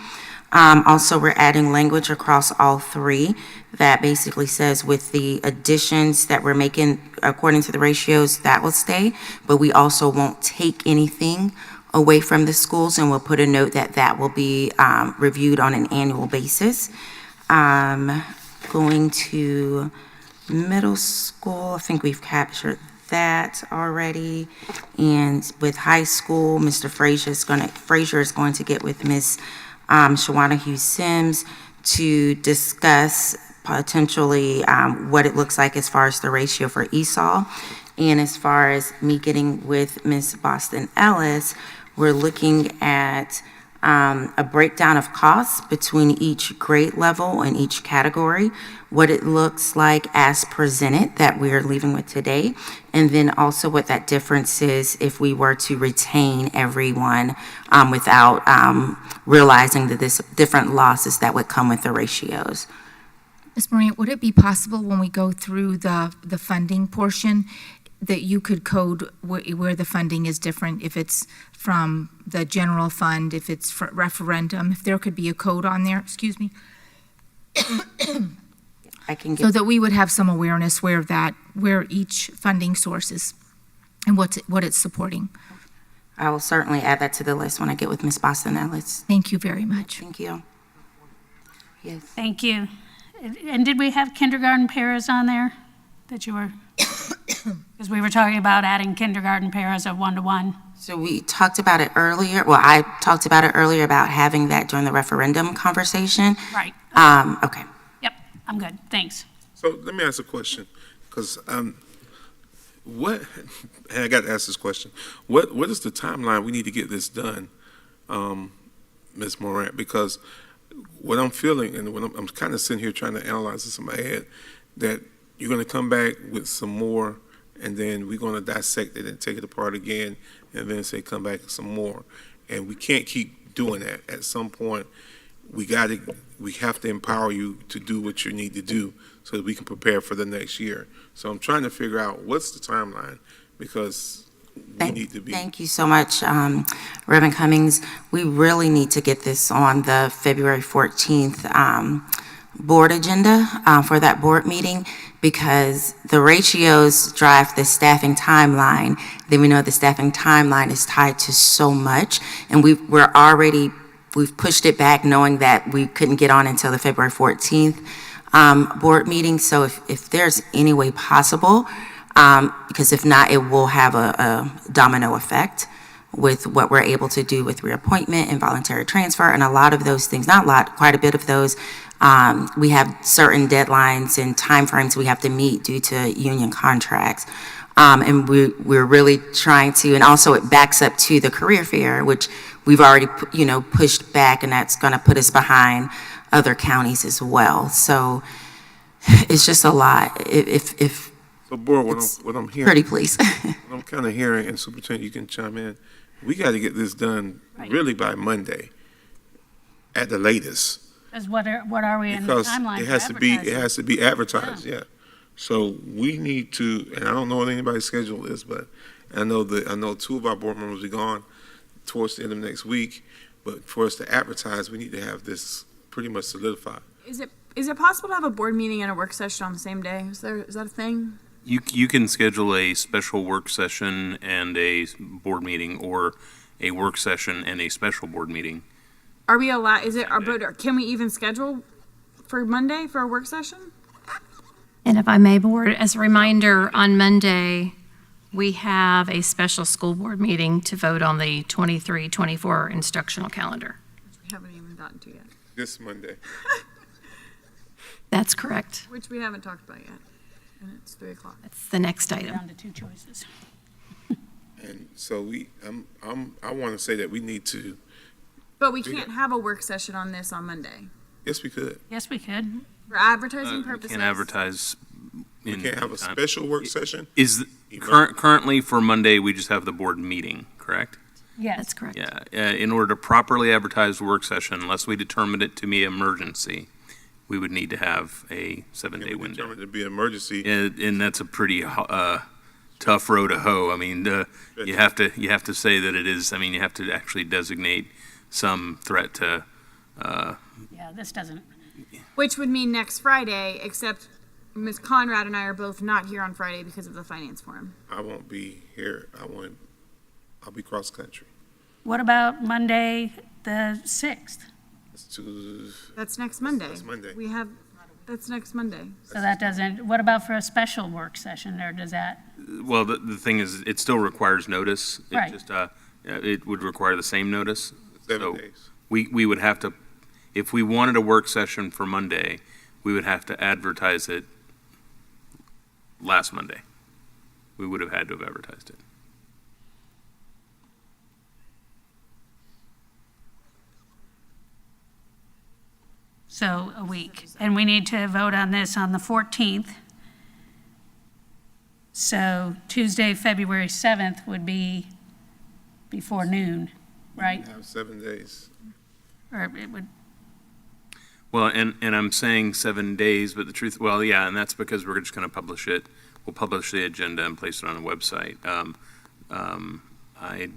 Speaker 7: Also, we're adding language across all three that basically says with the additions that we're making according to the ratios, that will stay, but we also won't take anything away from the schools, and we'll put a note that that will be reviewed on an annual basis. Going to middle school, I think we've captured that already. And with high school, Mr. Frazier is going to get with Ms. Shawana Hughes-Sims to discuss potentially what it looks like as far as the ratio for ESOL. And as far as me getting with Ms. Boston Ellis, we're looking at a breakdown of costs between each grade level and each category, what it looks like as presented that we're leaving with today, and then also what that difference is if we were to retain everyone without realizing that there's different losses that would come with the ratios.
Speaker 6: Ms. Marion, would it be possible when we go through the funding portion that you could code where the funding is different, if it's from the general fund, if it's for referendum, if there could be a code on there, excuse me,
Speaker 7: I can
Speaker 6: so
Speaker 7: get,
Speaker 6: that we would have some awareness where each funding source is and what it's supporting.
Speaker 7: I will certainly add that to the list when I get with Ms. Boston Ellis.
Speaker 6: Thank you very much.
Speaker 7: Thank you. Yes.
Speaker 2: Thank you. And did we have kindergarten paras on there that you were, because we were talking about adding kindergarten paras of 1-to-1.
Speaker 7: So we talked about it earlier. Well, I talked about it earlier about having that during the referendum conversation.
Speaker 2: Right.
Speaker 7: Okay.
Speaker 2: Yep, I'm good. Thanks.
Speaker 5: So let me ask a question, because what, and I got to ask this question, what is the timeline we need to get this done, Ms. Morant? Because what I'm feeling, and when I'm kind of sitting here trying to analyze this in my head, that you're going to come back with some more, and then we're going to dissect it and take it apart again, and then say come back with some more. And we can't keep doing that. At some point, we have to empower you to do what you need to do so that we can prepare for the next year. So I'm trying to figure out what's the timeline, because we need to be.
Speaker 7: Thank you so much, Reverend Cummings. We really need to get this on the February 14th board agenda for that board meeting, because the ratios drive the staffing timeline. Then we know the staffing timeline is tied to so much, and we've pushed it back knowing that we couldn't get on until the February 14th board meeting. So if there's any way possible, because if not, it will have a domino effect with what we're able to do with reappointment and voluntary transfer, and a lot of those things, not a lot, quite a bit of those, we have certain deadlines and timeframes we have to meet due to union contracts. And we're really trying to, and also it backs up to the career fair, which we've already, pushed back, and that's going to put us behind other counties as well. So it's just a lot. If
Speaker 5: So, Board, what I'm hearing.
Speaker 7: pretty please.
Speaker 5: What I'm kind of hearing, and Superintendent, you can chime in, we got to get this done really by Monday at the latest.
Speaker 2: Because what are we in the
Speaker 5: Because
Speaker 2: timeline
Speaker 5: it
Speaker 2: for
Speaker 5: has to be,
Speaker 2: advertising?
Speaker 5: it has to be advertised, yeah. So we need to, and I don't know what anybody's schedule is, but I know two of our board members will be gone towards the end of next week, but for us to advertise, we need to have this pretty much solidified.
Speaker 3: Is it possible to have a board meeting and a work session on the same day? Is that a thing?
Speaker 10: You can schedule a special work session and a board meeting, or a work session and a special board meeting.
Speaker 3: Are we allowed, can we even schedule for Monday for a work session?
Speaker 1: And if I may, Board, as a reminder, on Monday, we have a special school board meeting to vote on the 23-24 instructional calendar.
Speaker 3: Which we haven't even gotten to yet.
Speaker 5: This Monday.
Speaker 1: That's correct.
Speaker 3: Which we haven't talked about yet. And it's 3:00.
Speaker 1: That's the next item.
Speaker 2: Down to two choices.
Speaker 5: And so I want to say that we need to,
Speaker 3: But we can't have a work session on this on Monday.
Speaker 5: yes, we could.
Speaker 2: Yes, we could.
Speaker 3: For advertising
Speaker 10: We
Speaker 3: purposes.
Speaker 10: can't advertise
Speaker 5: We
Speaker 10: in
Speaker 5: can't have a
Speaker 10: time.
Speaker 5: special work session.
Speaker 10: Currently for Monday, we just have the board meeting, correct?
Speaker 2: Yes.
Speaker 1: That's correct.
Speaker 10: Yeah, in order to properly advertise the work session, unless we determined it to be emergency, we would need to have a 7-day
Speaker 5: Can we
Speaker 10: window.
Speaker 5: determine it to be an emergency?
Speaker 10: And that's a pretty tough row to hoe. I mean, you have to say that it is. I mean, you have to actually designate some threat to.
Speaker 2: Yeah, this doesn't.
Speaker 3: Which would mean next Friday, except Ms. Conrad and I are both not here on Friday because of the finance forum.
Speaker 5: I won't be here. I'll be cross-country.
Speaker 2: What about Monday, the 6th?
Speaker 3: That's next Monday.
Speaker 5: That's Monday.
Speaker 3: That's next Monday.
Speaker 2: So that doesn't, what about for a special work session, or does that?
Speaker 10: Well, the thing is, it still requires notice.
Speaker 2: Right.
Speaker 10: It just it would require the same notice.
Speaker 5: 7
Speaker 10: So
Speaker 5: days.
Speaker 10: we would have to, if we wanted a work session for Monday, we would have to advertise it last Monday. We would have had to have advertised it.
Speaker 2: So a week. And we need to vote on this on the 14th. So Tuesday, February 7th would be before noon, right?
Speaker 5: Have 7 days.
Speaker 2: Or it would,
Speaker 10: Well, and I'm saying 7 days, but the truth, well, yeah, and that's because we're just going to publish it. We'll publish the agenda and place it on a website. I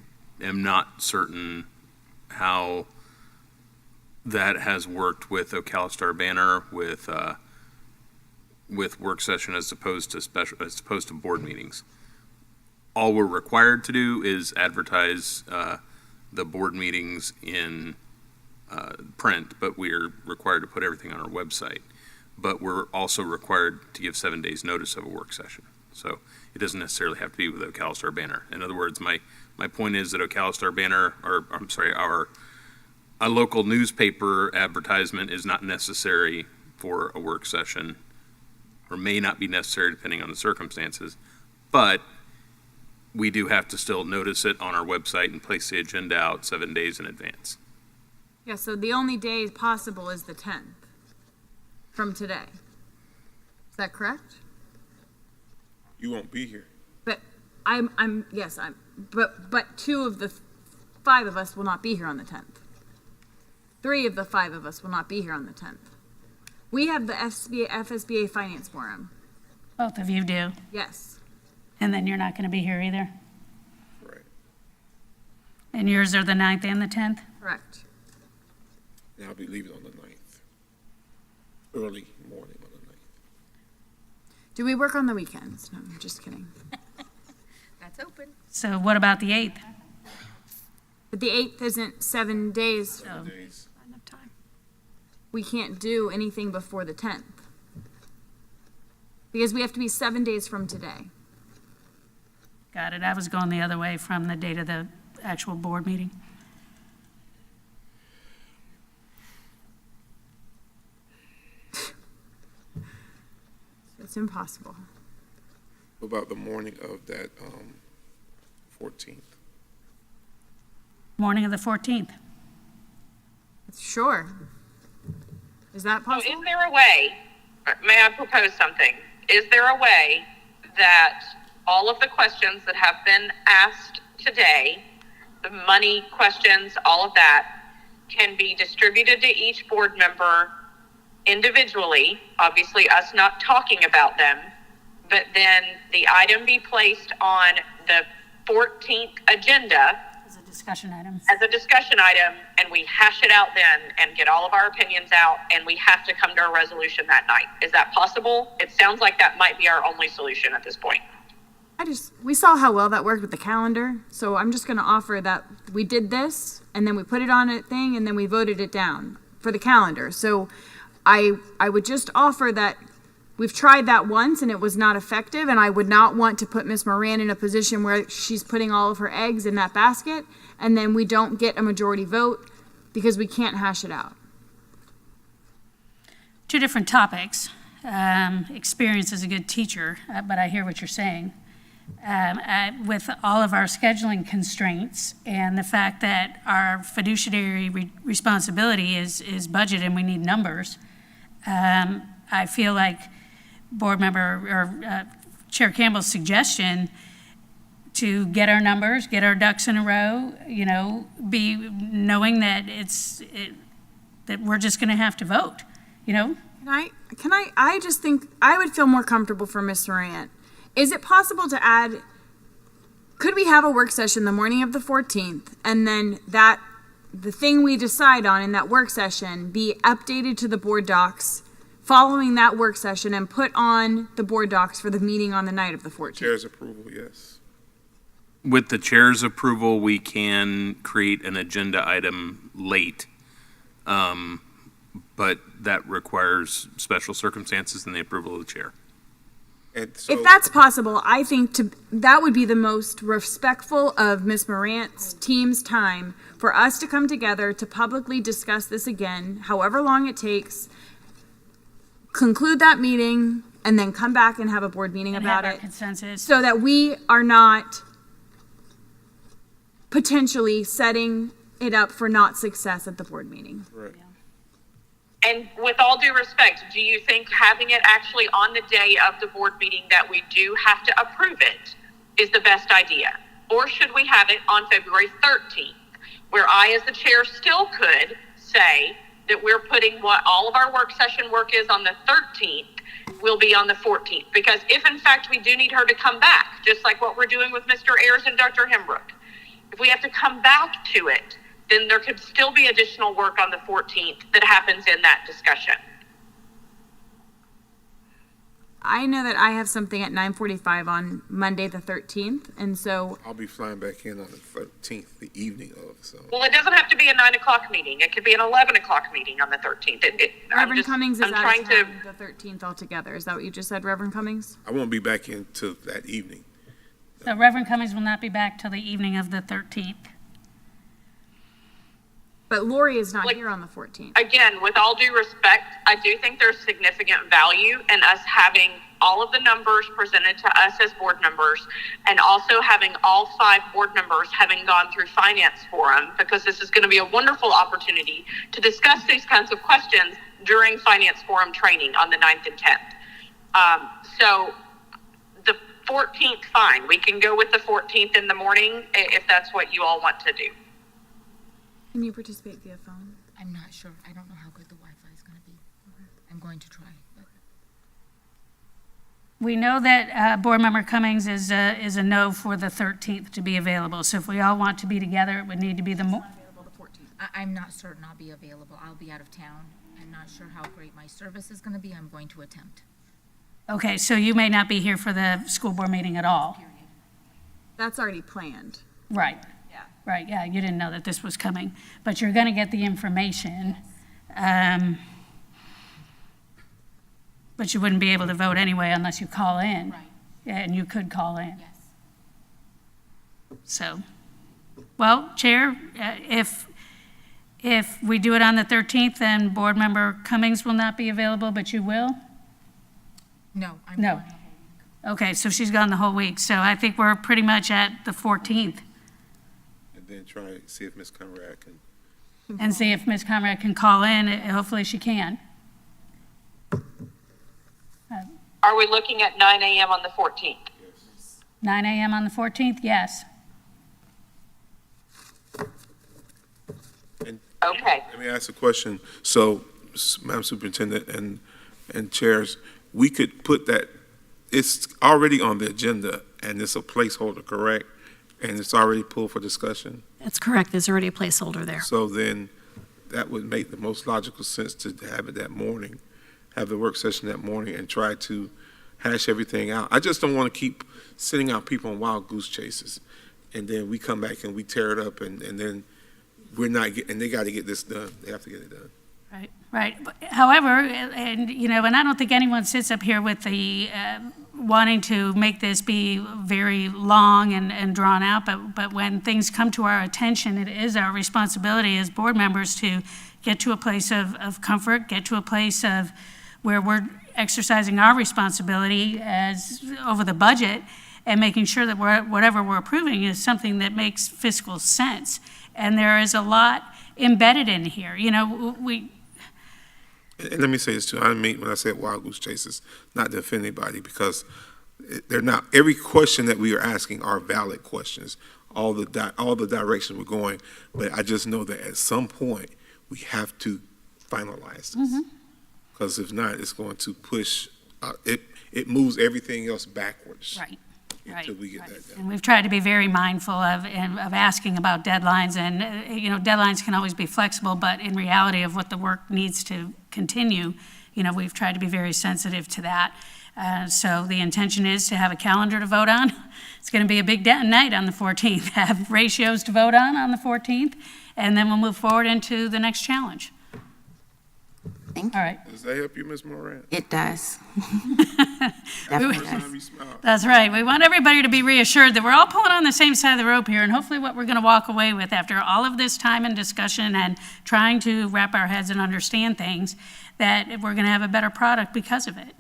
Speaker 10: am not certain how that has worked with Ocalistar Banner with work session as opposed to board meetings. All we're required to do is advertise the board meetings in print, but we're required to put everything on our website. But we're also required to give 7 days notice of a work session. So it doesn't necessarily have to be with Ocalistar Banner. In other words, my point is that Ocalistar Banner, or I'm sorry, a local newspaper advertisement is not necessary for a work session, or may not be necessary depending on the circumstances. But we do have to still notice it on our website and place the agenda out 7 days in advance.
Speaker 3: Yeah, so the only day possible is the 10th from today. Is that correct?
Speaker 5: You won't be here.
Speaker 3: But but 2 of the 5 of us will not be here on the 10th. 3 of the 5 of us will not be here on the 10th. We have the FSBA Finance Forum.
Speaker 2: both of you do,
Speaker 3: Yes.
Speaker 2: and then you're not going to be here either?
Speaker 5: Right.
Speaker 2: And yours are the 9th and the 10th?
Speaker 3: Correct.
Speaker 5: And I'll be leaving on the 9th. early morning on the 9th.
Speaker 3: Do we work on the weekends? No, I'm just kidding.
Speaker 6: That's open.
Speaker 2: So what about the 8th?
Speaker 3: But the 8th isn't 7 days.
Speaker 2: So
Speaker 5: Days.
Speaker 1: Not enough time.
Speaker 3: We can't do anything before the 10th. Because we have to be 7 days from today.
Speaker 2: got it. I was going the other way from the date of the actual board meeting.
Speaker 3: It's impossible.
Speaker 5: What about the morning of that 14th?
Speaker 2: Morning of the 14th.
Speaker 3: Sure. Is that
Speaker 8: So
Speaker 3: possible?
Speaker 8: is there a way, may I propose something? Is there a way that all of the questions that have been asked today, the money questions, all of that, can be distributed to each board member individually, obviously us not talking about them, but then the item be placed on the 14th agenda
Speaker 2: As a discussion item.
Speaker 8: as a discussion item, and we hash it out then and get all of our opinions out, and we have to come to a resolution that night. Is that possible? It sounds like that might be our only solution at this point.
Speaker 3: We saw how well that worked with the calendar, so I'm just gonna offer that we did this, and then we put it on a thing, and then we voted it down for the calendar. So I would just offer that we've tried that once and it was not effective, and I would not want to put Miss Moran in a position where she's putting all of her eggs in that basket, and then we don't get a majority vote because we can't hash it out.
Speaker 2: Two different topics. Experience as a good teacher, but I hear what you're saying. With all of our scheduling constraints and the fact that our fiduciary responsibility is budget and we need numbers, I feel like board member or Chair Campbell's suggestion to get our numbers, get our ducks in a row, be knowing that that we're just going to have to vote,
Speaker 3: I just think I would feel more comfortable for Miss Moran. Is it possible to add, could we have a work session the morning of the 14th, and then the thing we decide on in that work session be updated to the board docs following that work session and put on the board docs for the meeting on the night of the 14th?
Speaker 5: Chair's approval, yes.
Speaker 10: With the chair's approval, we can create an agenda item late, but that requires special circumstances and the approval of the chair.
Speaker 5: And so,
Speaker 3: If that's possible, I think that would be the most respectful of Ms. Morant's team's time for us to come together to publicly discuss this again, however long it takes, conclude that meeting, and then come back and have a board meeting
Speaker 2: and
Speaker 3: about
Speaker 2: have our
Speaker 3: it,
Speaker 2: consensus.
Speaker 3: so that we are not potentially setting it up for not success at the board meeting.
Speaker 5: right.
Speaker 8: And with all due respect, do you think having it actually on the day of the board meeting that we do have to approve it is the best idea? Or should we have it on February 13th, where I, as the chair, still could say that we're putting what all of our work session work is on the 13th will be on the 14th? Because if in fact we do need her to come back, just like what we're doing with Mr. Ayers and Dr. Hembrook, if we have to come back to it, then there could still be additional work on the 14th that happens in that discussion.
Speaker 3: I know that I have something at 9:45 on Monday the 13th, and so
Speaker 5: I'll be flying back in on the 13th, the evening of, so.
Speaker 8: Well, it doesn't have to be a 9 o'clock meeting. It could be an 11 o'clock meeting on the 13th.
Speaker 3: Reverend Cummings is
Speaker 8: I'm
Speaker 3: out
Speaker 8: trying
Speaker 3: of
Speaker 8: to,
Speaker 3: town the 13th altogether. Is that what you just said, Reverend Cummings?
Speaker 5: I won't be back in till that evening.
Speaker 2: So Reverend Cummings will not be back till the evening of the 13th.
Speaker 3: But Lori is not
Speaker 8: Like-
Speaker 3: here on the 14th.
Speaker 8: again, with all due respect, I do think there's significant value in us having all of the numbers presented to us as board members, and also having all 5 board members having gone through finance forum, because this is going to be a wonderful opportunity to discuss these kinds of questions during finance forum training on the 9th and 10th. So the 14th, fine. We can go with the 14th in the morning if that's what you all want to do.
Speaker 3: Can you participate via phone?
Speaker 6: I'm not sure. I don't know how good the Wi-Fi is going to be. I'm going to try. But
Speaker 2: We know that Board Member Cummings is a no for the 13th to be available. So if we all want to be together, it would need to be
Speaker 6: I'm not certain I'll be available. I'll be out of town. I'm not sure how great my service is going to be. I'm going to attempt.
Speaker 2: Okay, so you may not be here for the school board meeting at all.
Speaker 3: That's already planned.
Speaker 2: Right.
Speaker 3: Yeah.
Speaker 2: Right, yeah, you didn't know that this was coming, but you're going to get the information. But you wouldn't be able to vote anyway unless you call in.
Speaker 6: Right.
Speaker 2: Yeah, and you could call in.
Speaker 6: Yes.
Speaker 2: So, well, Chair, if we do it on the 13th, then Board Member Cummings will not be available, but you will?
Speaker 6: No, I'm
Speaker 2: No.
Speaker 6: gone the whole week.
Speaker 2: Okay, so she's gone the whole week, so I think we're pretty much at the 14th.
Speaker 5: And then try to see if Ms. Conrad can.
Speaker 2: And see if Ms. Conrad can call in, hopefully she can.
Speaker 8: Are we looking at 9 a.m. on the 14th?
Speaker 2: 9 a.m. on the 14th, yes.
Speaker 8: Okay.
Speaker 5: Let me ask a question. So, Madam Superintendent and chairs, we could put that, it's already on the agenda and it's a placeholder, correct? And it's already pulled for discussion?
Speaker 1: That's correct. There's already a placeholder there.
Speaker 5: So then that would make the most logical sense to have it that morning, have the work session that morning and try to hash everything out. I just don't want to keep sending out people on wild goose chases. And then we come back and we tear it up and then we're not getting, and they got to get this done. They have to get it done.
Speaker 2: Right, right. However, and I don't think anyone sits up here with the wanting to make this be very long and drawn out, but when things come to our attention, it is our responsibility as board members to get to a place of comfort, get to a place of where we're exercising our responsibility as over the budget and making sure that whatever we're approving is something that makes fiscal sense. And there is a lot embedded in here. And
Speaker 5: let me say this too. I mean, when I said wild goose chases, not to offend anybody, because they're not. Every question that we are asking are valid questions. All the directions we're going, but I just know that at some point we have to finalize this, because if not, it's going to push. It moves everything else backwards.
Speaker 2: right.
Speaker 5: Until we get that done.
Speaker 2: And we've tried to be very mindful of asking about deadlines, and, deadlines can always be flexible, but in reality of what the work needs to continue, we've tried to be very sensitive to that. So the intention is to have a calendar to vote on. It's going to be a big night on the 14th, have ratios to vote on the 14th, and then we'll move forward into the next challenge.
Speaker 7: Thank
Speaker 2: All
Speaker 7: you.
Speaker 2: right.
Speaker 5: Does that help you, Ms. Moran?
Speaker 7: It does. Definitely
Speaker 5: First
Speaker 7: does.
Speaker 5: time you smile.
Speaker 2: That's right. We want everybody to be reassured that we're all pulling on the same side of the rope here, and hopefully what we're going to walk away with after all of this time and discussion and trying to wrap our heads and understand things, that we're going to have a better product because of it.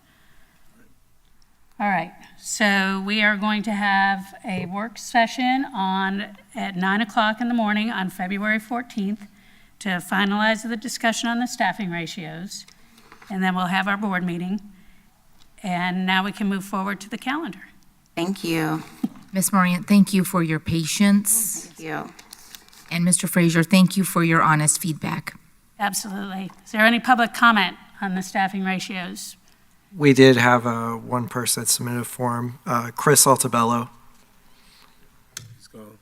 Speaker 2: All right. So we are going to have a work session at 9 o'clock in the morning on February 14th to finalize the discussion on the staffing ratios, and then we'll have our board meeting. And now we can move forward to the calendar.
Speaker 7: Thank you.
Speaker 6: Ms. Marion, thank you for your patience.
Speaker 7: Thank you.
Speaker 6: And Mr. Frazier, thank you for your honest feedback.
Speaker 2: Absolutely. Is there any public comment on the staffing ratios?
Speaker 11: We did have one person that submitted a form, Chris Altabello.
Speaker 5: He's gone.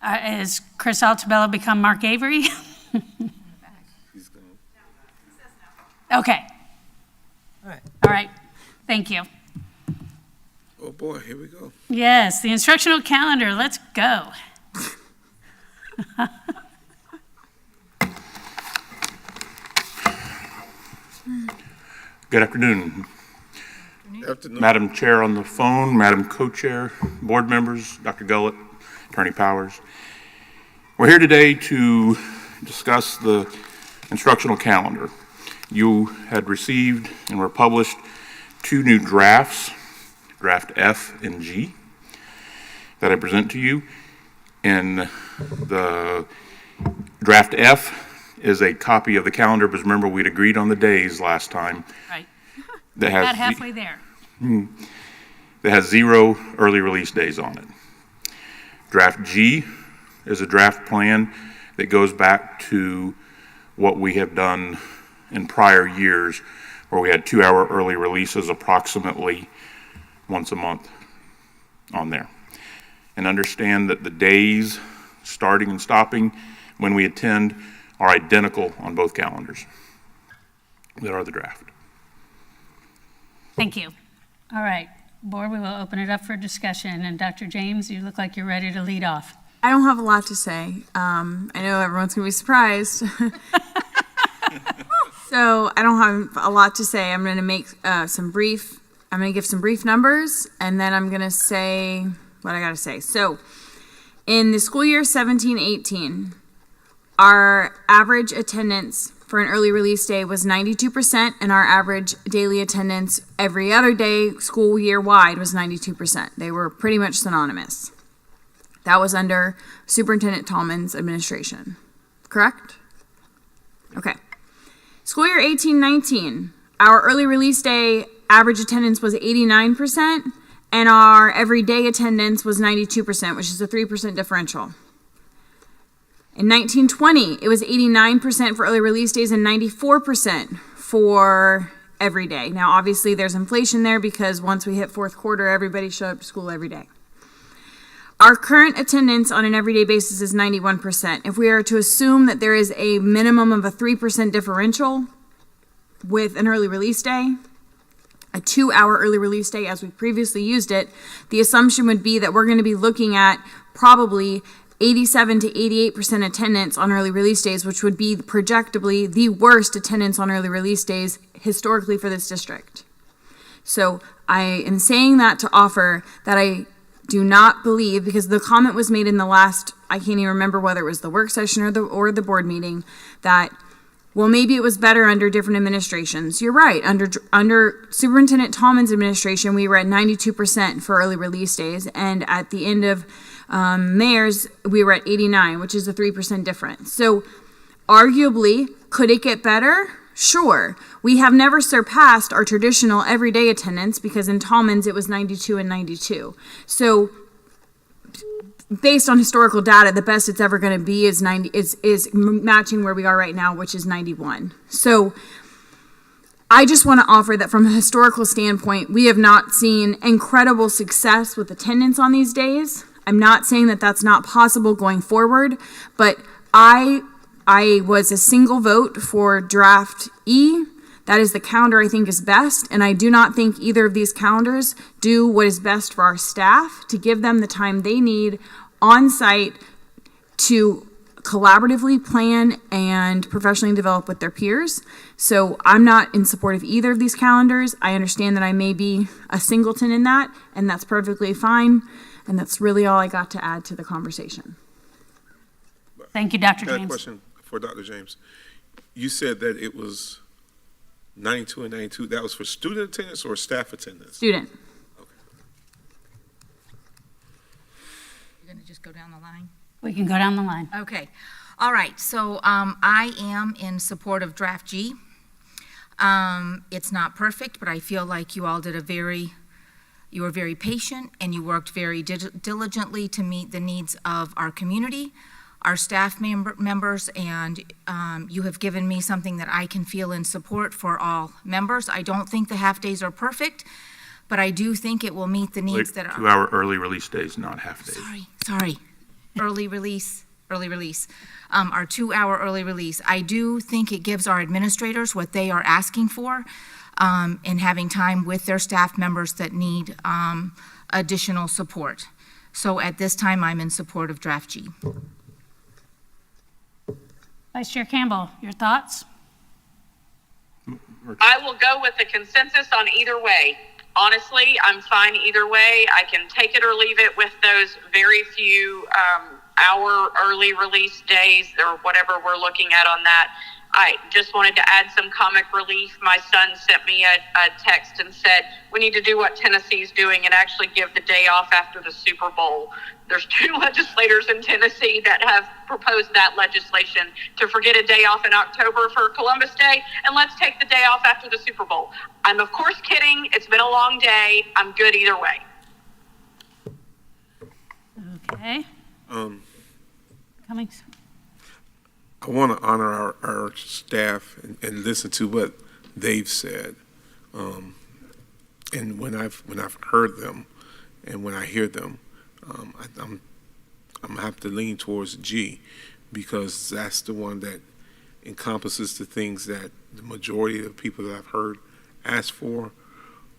Speaker 2: Has Chris Altabello become Mark Avery?
Speaker 5: He's gone.
Speaker 2: Okay.
Speaker 11: All right.
Speaker 2: All right. Thank you.
Speaker 5: Oh boy, here we go.
Speaker 2: Yes, the instructional calendar. Let's go.
Speaker 12: Good afternoon,
Speaker 5: Afternoon.
Speaker 12: Madam Chair on the phone, Madam Co-Chair, board members, Dr. Gullett, Attorney Powers. We're here today to discuss the instructional calendar. You had received and were published 2 new drafts, draft F and G, that I present to you. And the draft F is a copy of the calendar, because remember we'd agreed on the days last time.
Speaker 2: Right.
Speaker 12: That has
Speaker 2: About halfway there.
Speaker 12: that has 0 early release days on it. Draft G is a draft plan that goes back to what we have done in prior years, where we had 2-hour early releases approximately once a month on there. And understand that the days starting and stopping when we attend are identical on both calendars. that are the draft.
Speaker 2: Thank you. All right, board, we will open it up for discussion. And Dr. James, you look like you're ready to lead off.
Speaker 3: I don't have a lot to say. I know everyone's going to be surprised. So I don't have a lot to say. I'm going to make I'm going to give some brief numbers, and then I'm going to say what I got to say. So in the school year 17-18, our average attendance for an early release day was 92%, and our average daily attendance every other day, school year wide, was 92%. They were pretty much synonymous. That was under Superintendent Tallman's administration, correct? Okay. School year 18-19, our early release day average attendance was 89%, and our everyday attendance was 92%, which is a 3% differential. In 19-20, it was 89% for early release days and 94% for every day. Now, obviously, there's inflation there because once we hit fourth quarter, everybody showed up to school every day. Our current attendance on an everyday basis is 91%. If we are to assume that there is a minimum of a 3% differential with an early release day, a 2-hour early release day as we previously used it, the assumption would be that we're going to be looking at probably 87 to 88% attendance on early release days, which would be projectably the worst attendance on early release days historically for this district. So I am saying that to offer that I do not believe, because the comment was made in the last, I can't even remember whether it was the work session or the board meeting, that, well, maybe it was better under different administrations. You're right. Under Superintendent Tallman's administration, we were at 92% for early release days, and at the end of Mayor's, we were at 89, which is a 3% difference. So arguably, could it get better? Sure. We have never surpassed our traditional everyday attendance because in Tallman's it was 92 and 92. So based on historical data, the best it's ever going to be is matching where we are right now, which is 91. So I just want to offer that from a historical standpoint, we have not seen incredible success with attendance on these days. I'm not saying that that's not possible going forward, but I was a single vote for draft E. That is the calendar I think is best, and I do not think either of these calendars do what is best for our staff to give them the time they need on site to collaboratively plan and professionally develop with their peers. So I'm not in support of either of these calendars. I understand that I may be a singleton in that, and that's perfectly fine, and that's really all I got to add to the conversation.
Speaker 2: Thank you, Dr.
Speaker 5: I got
Speaker 2: James.
Speaker 5: a question for Dr. James. You said that it was 92 and 92. That was for student attendance or staff attendance?
Speaker 3: Student.
Speaker 6: You're going to just go down the line?
Speaker 2: We can go down the line.
Speaker 6: Okay. All right. So I am in support of draft G. It's not perfect, but I feel like you all you were very patient and you worked very diligently to meet the needs of our community, our staff members, and you have given me something that I can feel in support for all members. I don't think the half-days are perfect, but I do think it will meet the needs that are...
Speaker 12: 2-hour early release days, not half-days.
Speaker 6: Sorry. Early release. Our 2-hour early release. I do think it gives our administrators what they are asking for in having time with their staff members that need additional support. So at this time, I'm in support of draft G.
Speaker 2: Vice Chair Campbell, your thoughts?
Speaker 8: I will go with the consensus on either way. Honestly, I'm fine either way. I can take it or leave it with those very few hour early release days or whatever we're looking at on that. I just wanted to add some comic relief. My son sent me a text and said, we need to do what Tennessee's doing and actually give the day off after the Super Bowl. There's 2 legislators in Tennessee that have proposed that legislation to forget a day off in October for Columbus Day, and let's take the day off after the Super Bowl. I'm of course kidding. It's been a long day. I'm good either way.
Speaker 2: Okay. Cummings.
Speaker 5: I want to honor our staff and listen to what they've said. And when I've heard them and when I hear them, I'm gonna have to lean towards G, because that's the one that encompasses the things that the majority of people that I've heard ask for.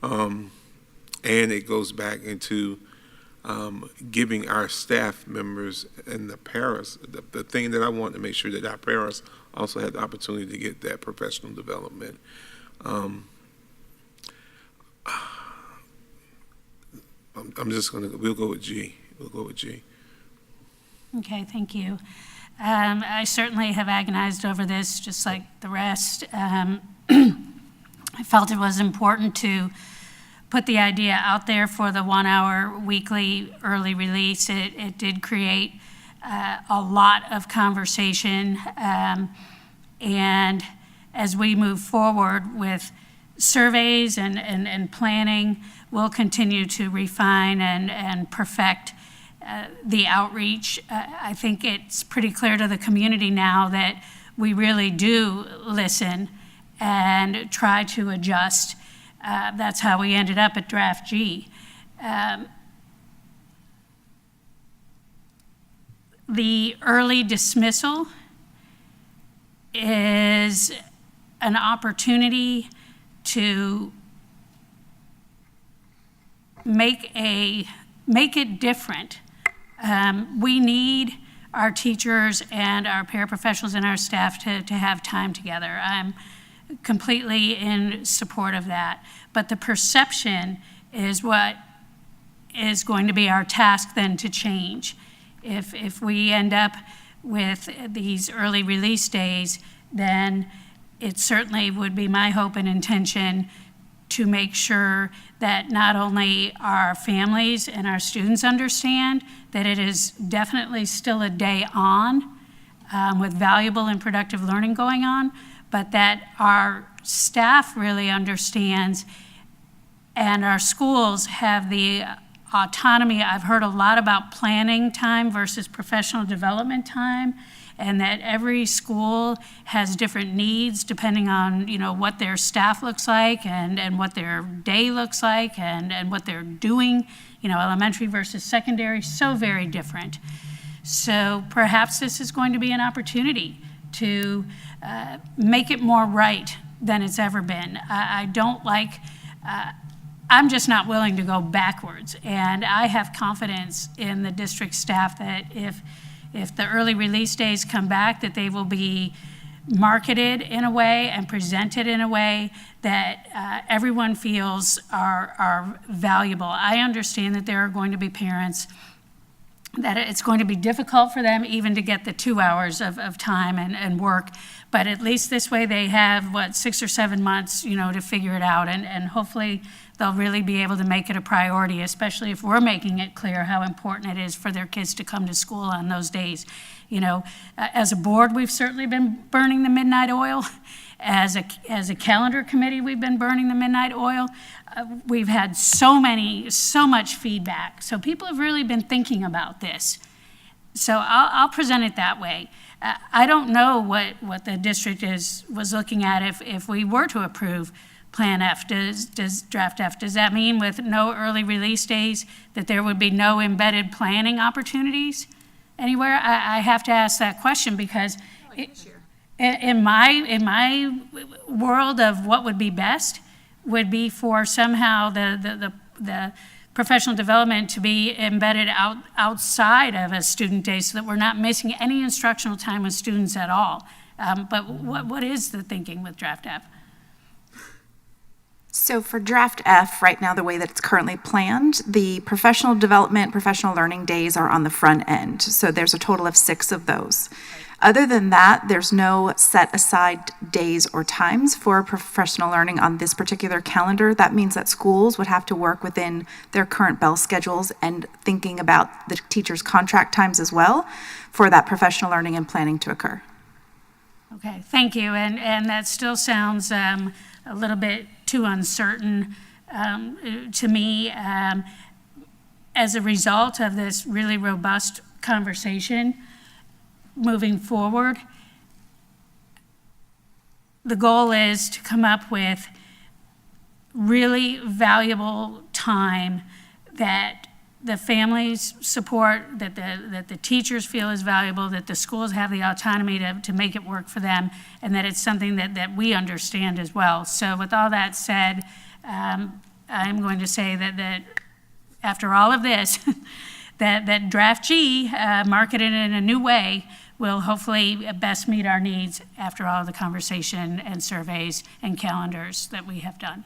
Speaker 5: And it goes back into giving our staff members and the paras, the thing that I want to make sure that our paras also have the opportunity to get that professional development. We'll go with G. We'll go with G.
Speaker 2: Okay, thank you. I certainly have agonized over this, just like the rest. I felt it was important to put the idea out there for the 1 hour weekly early release. It did create a lot of conversation. And as we move forward with surveys and planning, we'll continue to refine and perfect the outreach. I think it's pretty clear to the community now that we really do listen and try to adjust. That's how we ended up at draft G. The early dismissal is an opportunity to make it different. We need our teachers and our paraprofessionals and our staff to have time together. I'm completely in support of that. But the perception is what is going to be our task then to change. If we end up with these early release days, then it certainly would be my hope and intention to make sure that not only our families and our students understand that it is definitely still a day on with valuable and productive learning going on, but that our staff really understands and our schools have the autonomy. I've heard a lot about planning time versus professional development time, and that every school has different needs depending on, what their staff looks like and what their day looks like and what they're doing, elementary versus secondary, so very different. So perhaps this is going to be an opportunity to make it more right than it's ever been. I'm just not willing to go backwards. And I have confidence in the district staff that if the early release days come back, that they will be marketed in a way and presented in a way that everyone feels are valuable. I understand that there are going to be parents that it's going to be difficult for them even to get the 2 hours of time and work, but at least this way they have, 6 or 7 months, to figure it out, and hopefully they'll really be able to make it a priority, especially if we're making it clear how important it is for their kids to come to school on those days. As a board, we've certainly been burning the midnight oil. As a calendar committee, we've been burning the midnight oil. We've had so much feedback. So people have really been thinking about this. So I'll present it that way. I don't know what the district was looking at if we were to approve Plan F, does Draft F. Does that mean with no early release days that there would be no embedded planning opportunities anywhere? I have to ask that question because in my world of what would be best would be for somehow the professional development to be embedded outside of a student day so that we're not missing any instructional time with students at all. But what is the thinking with Draft F?
Speaker 13: So for Draft F, right now, the way that it's currently planned, the professional development, professional learning days are on the front end. So there's a total of 6 of those. Other than that, there's no set aside days or times for professional learning on this particular calendar. That means that schools would have to work within their current bell schedules and thinking about the teachers' contract times as well for that professional learning and planning to occur.
Speaker 2: Okay, thank you. And that still sounds a little bit too uncertain to me. As a result of this really robust conversation moving forward, the goal is to come up with really valuable time that the families support, that the teachers feel is valuable, that the schools have the autonomy to make it work for them, and that it's something that we understand as well. So with all that said, I'm going to say that after all of this, that draft G, marketed in a new way, will hopefully best meet our needs after all the conversation and surveys and calendars that we have done.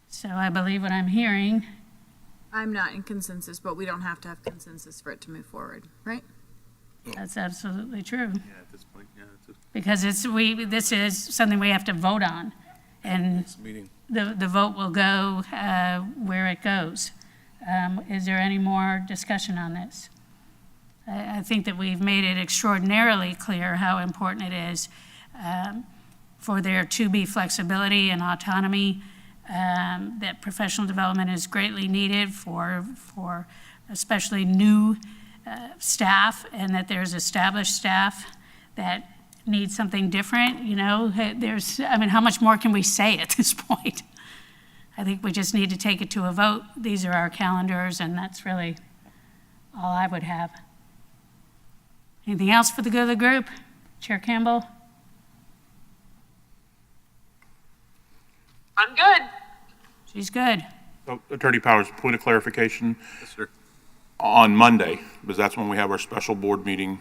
Speaker 2: So I believe what I'm hearing.
Speaker 3: I'm not in consensus, but we don't have to have consensus for it to move forward, right?
Speaker 2: That's absolutely true.
Speaker 10: Yeah, at this point, yeah.
Speaker 2: Because this is something we have to vote on. And the vote will go where it goes. Is there any more discussion on this? I think that we've made it extraordinarily clear how important it is for there to be flexibility and autonomy, that professional development is greatly needed for especially new staff, and that there's established staff that need something different. You know, how much more can we say at this point? I think we just need to take it to a vote. These are our calendars, and that's really all I would have. Anything else for the good of the group? Chair Campbell?
Speaker 8: I'm good.
Speaker 2: She's good.
Speaker 12: So, Attorney Powers, point of clarification.
Speaker 10: Yes, sir.
Speaker 12: On Monday, because that's when we have our special board meeting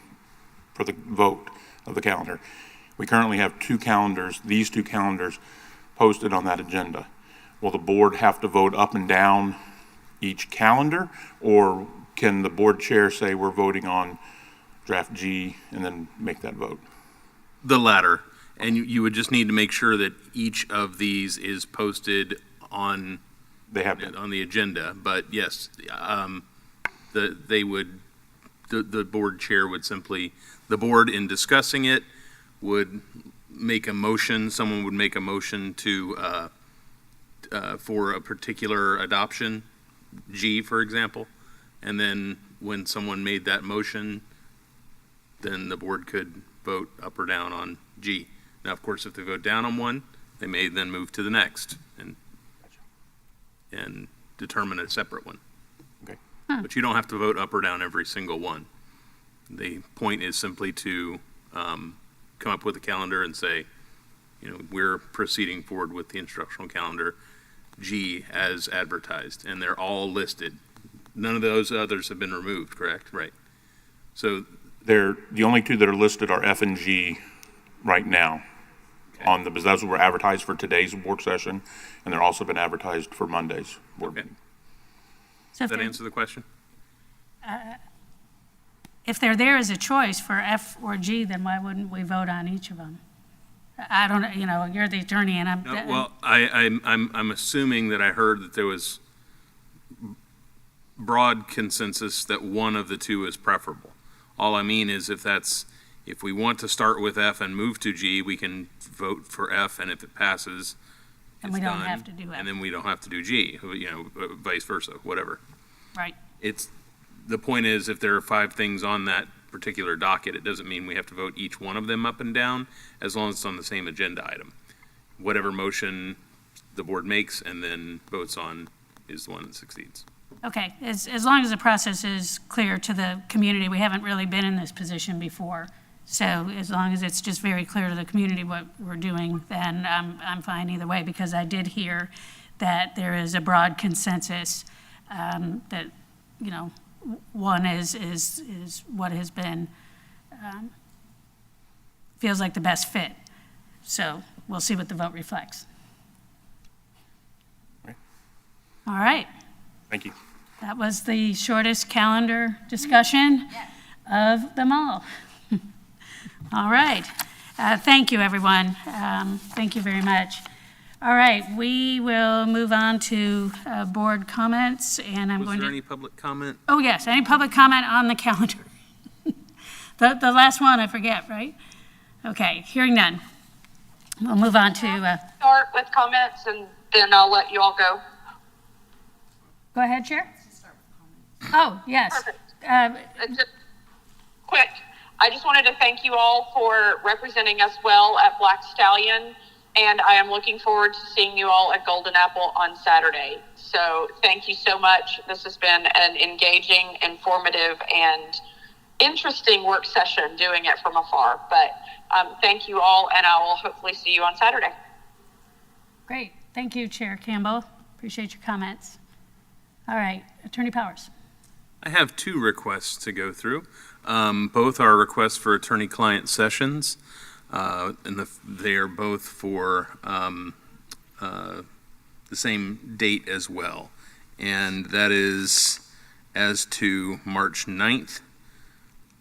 Speaker 12: for the vote of the calendar. We currently have these two calendars posted on that agenda. Will the board have to vote up and down each calendar, or can the board chair say we're voting on draft G and then make that vote?
Speaker 10: The latter. And you would just need to make sure that each of these is posted on the agenda. But yes, the board chair would simply, the board in discussing it would make a motion, someone would make a motion to, for a particular adoption, G, for example. And then when someone made that motion, then the board could vote up or down on G. Now, of course, if they vote down on one, they may then move to the next and determine a separate one.
Speaker 12: Okay.
Speaker 10: But you don't have to vote up or down every single one. The point is simply to come up with a calendar and say, you know, we're proceeding forward with the instructional calendar G as advertised, and they're all listed. None of those others have been removed, correct? Right. So
Speaker 12: the only two that are listed are F and G right now. Okay. Because those were advertised for today's board session, and they're also been advertised for Monday's board meeting.
Speaker 2: So
Speaker 10: does that answer the question?
Speaker 2: If they're there as a choice for F or G, then why wouldn't we vote on each of them? I don't know, you know, you're the attorney, and I'm...
Speaker 10: No, well, I'm assuming that I heard that there was broad consensus that one of the two is preferable. All I mean is if we want to start with F and move to G, we can vote for F, and if it passes,
Speaker 2: and we don't have to do F.
Speaker 10: And then we don't have to do G, you know, vice versa, whatever.
Speaker 2: Right.
Speaker 10: The point is, if there are 5 things on that particular docket, it doesn't mean we have to vote each one of them up and down, as long as it's on the same agenda item. Whatever motion the board makes and then votes on is the one that succeeds.
Speaker 2: Okay, as long as the process is clear to the community, we haven't really been in this position before. So as long as it's just very clear to the community what we're doing, then I'm fine either way, because I did hear that there is a broad consensus that, you know, one is what has been, feels like the best fit. So we'll see what the vote reflects. All right.
Speaker 12: Thank you.
Speaker 2: That was the shortest calendar discussion of them all. All right. Thank you, everyone. Thank you very much. All right, we will move on to board comments, and I'm going to...
Speaker 10: Was there any public comment?
Speaker 2: Oh, yes, any public comment on the calendar? The last one, I forget, right? Okay, hearing none. We'll move on to...
Speaker 8: Start with comments, and then I'll let you all go.
Speaker 2: Go ahead, Chair. Oh, yes.
Speaker 8: Perfect. Just quick, I just wanted to thank you all for representing us well at Black Stallion and I am looking forward to seeing you all at Golden Apple on Saturday. So thank you so much. This has been an engaging, informative, and interesting work session doing it from afar. But thank you all, and I will hopefully see you on Saturday.
Speaker 2: Great. Thank you, Chair Campbell. Appreciate your comments. All right, Attorney Powers.
Speaker 10: I have two requests to go through. Both are requests for attorney-client sessions, and they are both for the same date as well. And that is as to March 9th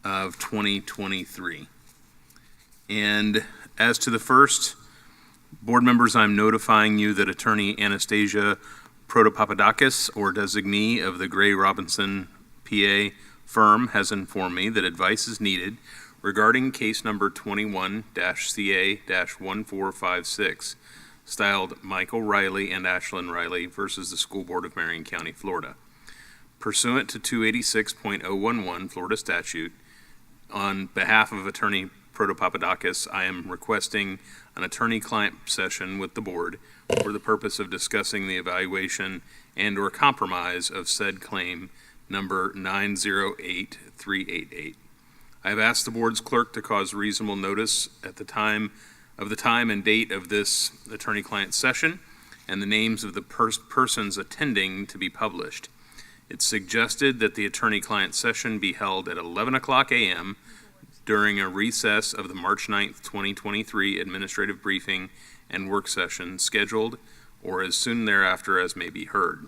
Speaker 10: of 2023. And as to the first, board members, I'm notifying you that Attorney Anastasia Protopapadakis, or designee of the Gray Robinson PA firm, has informed me that advice is needed regarding case number 21-CA-1456, styled Michael Riley and Ashlyn Riley versus the School Board of Marion County, Florida. Pursuant to 286.011 Florida statute, on behalf of Attorney Protopapadakis, I am requesting an attorney-client session with the board for the purpose of discussing the evaluation and/or compromise of said claim number 908388. I have asked the board's clerk to cause reasonable notice at the time and date of this attorney-client session and the names of the persons attending to be published. It's suggested that the attorney-client session be held at 11:00 a.m. during a recess of the March 9th, 2023 administrative briefing and work session scheduled, or as soon thereafter as may be heard.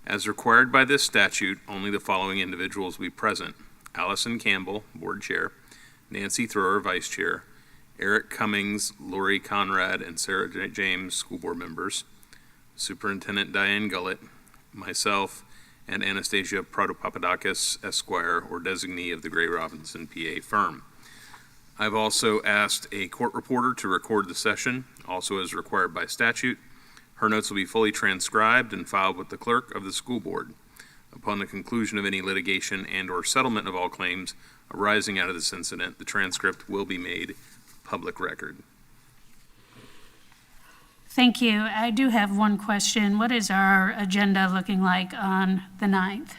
Speaker 10: As required by this statute, only the following individuals will be present: Allison Campbell, Board Chair; Nancy Thrower, Vice Chair; Eric Cummings, Lori Conrad, and Sarah James, School Board members; Superintendent Diane Gullett; myself, and Anastasia Protopapadakis, Esquire, or designee of the Gray Robinson PA firm. I've also asked a court reporter to record the session, also as required by statute. Her notes will be fully transcribed and filed with the clerk of the school board. Upon the conclusion of any litigation and/or settlement of all claims arising out of this incident, the transcript will be made public record.
Speaker 2: Thank you. I do have one question. What is our agenda looking like on the 9th?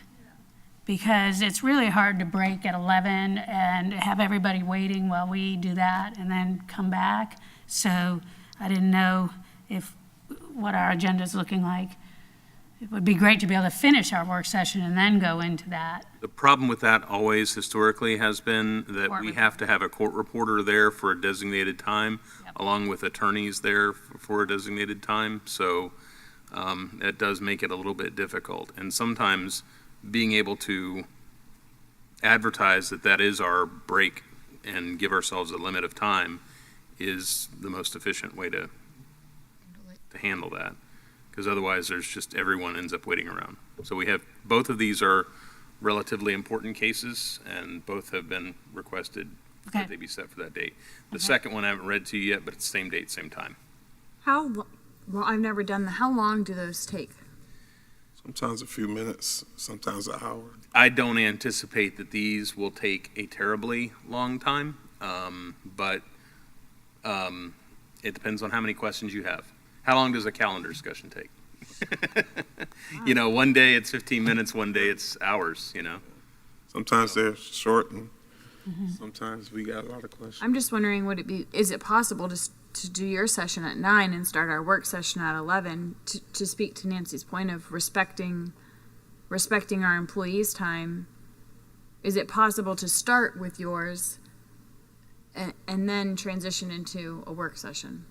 Speaker 2: Because it's really hard to break at 11 and have everybody waiting while we do that and then come back. So I didn't know what our agenda is looking like. It would be great to be able to finish our work session and then go into that.
Speaker 10: The problem with that always historically has been that we have to have a court reporter there for a designated time, along with attorneys there for a designated time. So that does make it a little bit difficult. And sometimes being able to advertise that that is our break and give ourselves a limit of time is the most efficient way to handle that. Because otherwise there's just everyone ends up waiting around. So we have, both of these are relatively important cases and both have been requested that they be set for that date. The second one I haven't read to you yet, but it's same date, same time.
Speaker 3: Well, I've never done that. How long do those take?
Speaker 5: Sometimes a few minutes, sometimes an hour.
Speaker 10: I don't anticipate that these will take a terribly long time, but it depends on how many questions you have. How long does a calendar discussion take? One day it's 15 minutes, one day it's hours,
Speaker 5: Sometimes they're short and sometimes we got a lot of questions.
Speaker 3: I'm just wondering, is it possible to do your session at 9 and start our work session at 11 to speak to Nancy's point of respecting our employees' time? Is it possible to start with yours and then transition into a work session?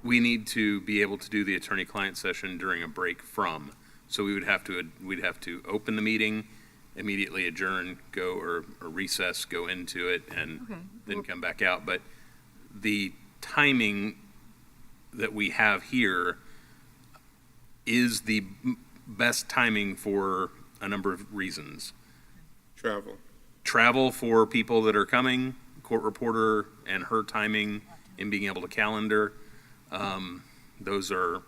Speaker 10: We need to be able to do the attorney-client session during a break from. So we'd have to open the meeting, immediately adjourn, go or recess, go into it, and then come back out. But the timing that we have here is the best timing for a number of reasons. Travel for people that are coming, court reporter and her timing in being able to calendar. Those are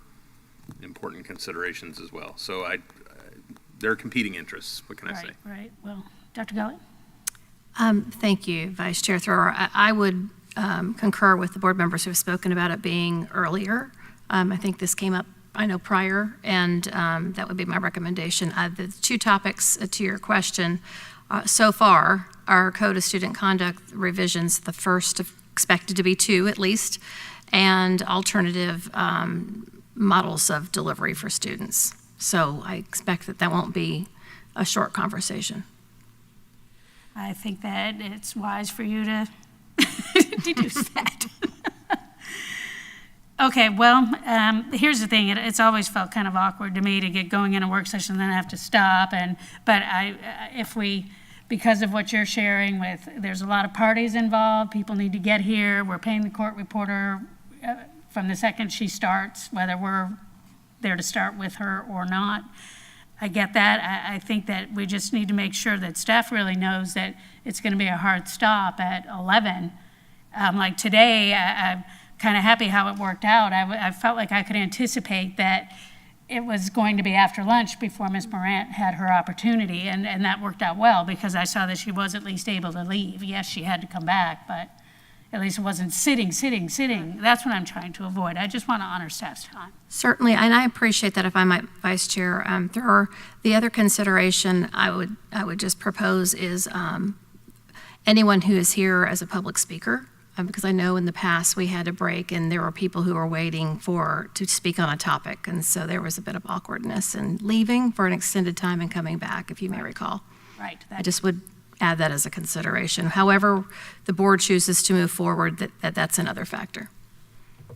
Speaker 10: important considerations as well. So there are competing interests. What can I say?
Speaker 2: Right. Well, Dr. Gullett?
Speaker 1: Thank you, Vice Chair Thrower. I would concur with the board members who have spoken about it being earlier. I think this came up, I know, prior, and that would be my recommendation. The two topics to your question, so far, our Code of Student Conduct revisions, the first expected to be 2 at least, and alternative models of delivery for students. So I expect that won't be a short conversation.
Speaker 2: I think that it's wise for you to deduce that. Okay, well, here's the thing. It's always felt kind of awkward to me to get going in a work session and then have to stop. But if we, because of what you're sharing with, there's a lot of parties involved, people need to get here, we're paying the court reporter from the second she starts, whether we're there to start with her or not. I get that. I think that we just need to make sure that staff really knows that it's going to be a hard stop at 11. Like today, I'm kind of happy how it worked out. I felt like I could anticipate that it was going to be after lunch before Ms. Morant had her opportunity, and that worked out well because I saw that she was at least able to leave. Yes, she had to come back, but at least it wasn't sitting. That's what I'm trying to avoid. I just want to honor staff's time.
Speaker 1: Certainly, and I appreciate that. If I might, Vice Chair, the other consideration I would just propose is anyone who is here as a public speaker, because I know in the past we had a break and there were people who were waiting to speak on a topic, and so there was a bit of awkwardness in leaving for an extended time and coming back, if you may recall.
Speaker 2: Right.
Speaker 1: I just would add that as a consideration. However the board chooses to move forward, that's another factor.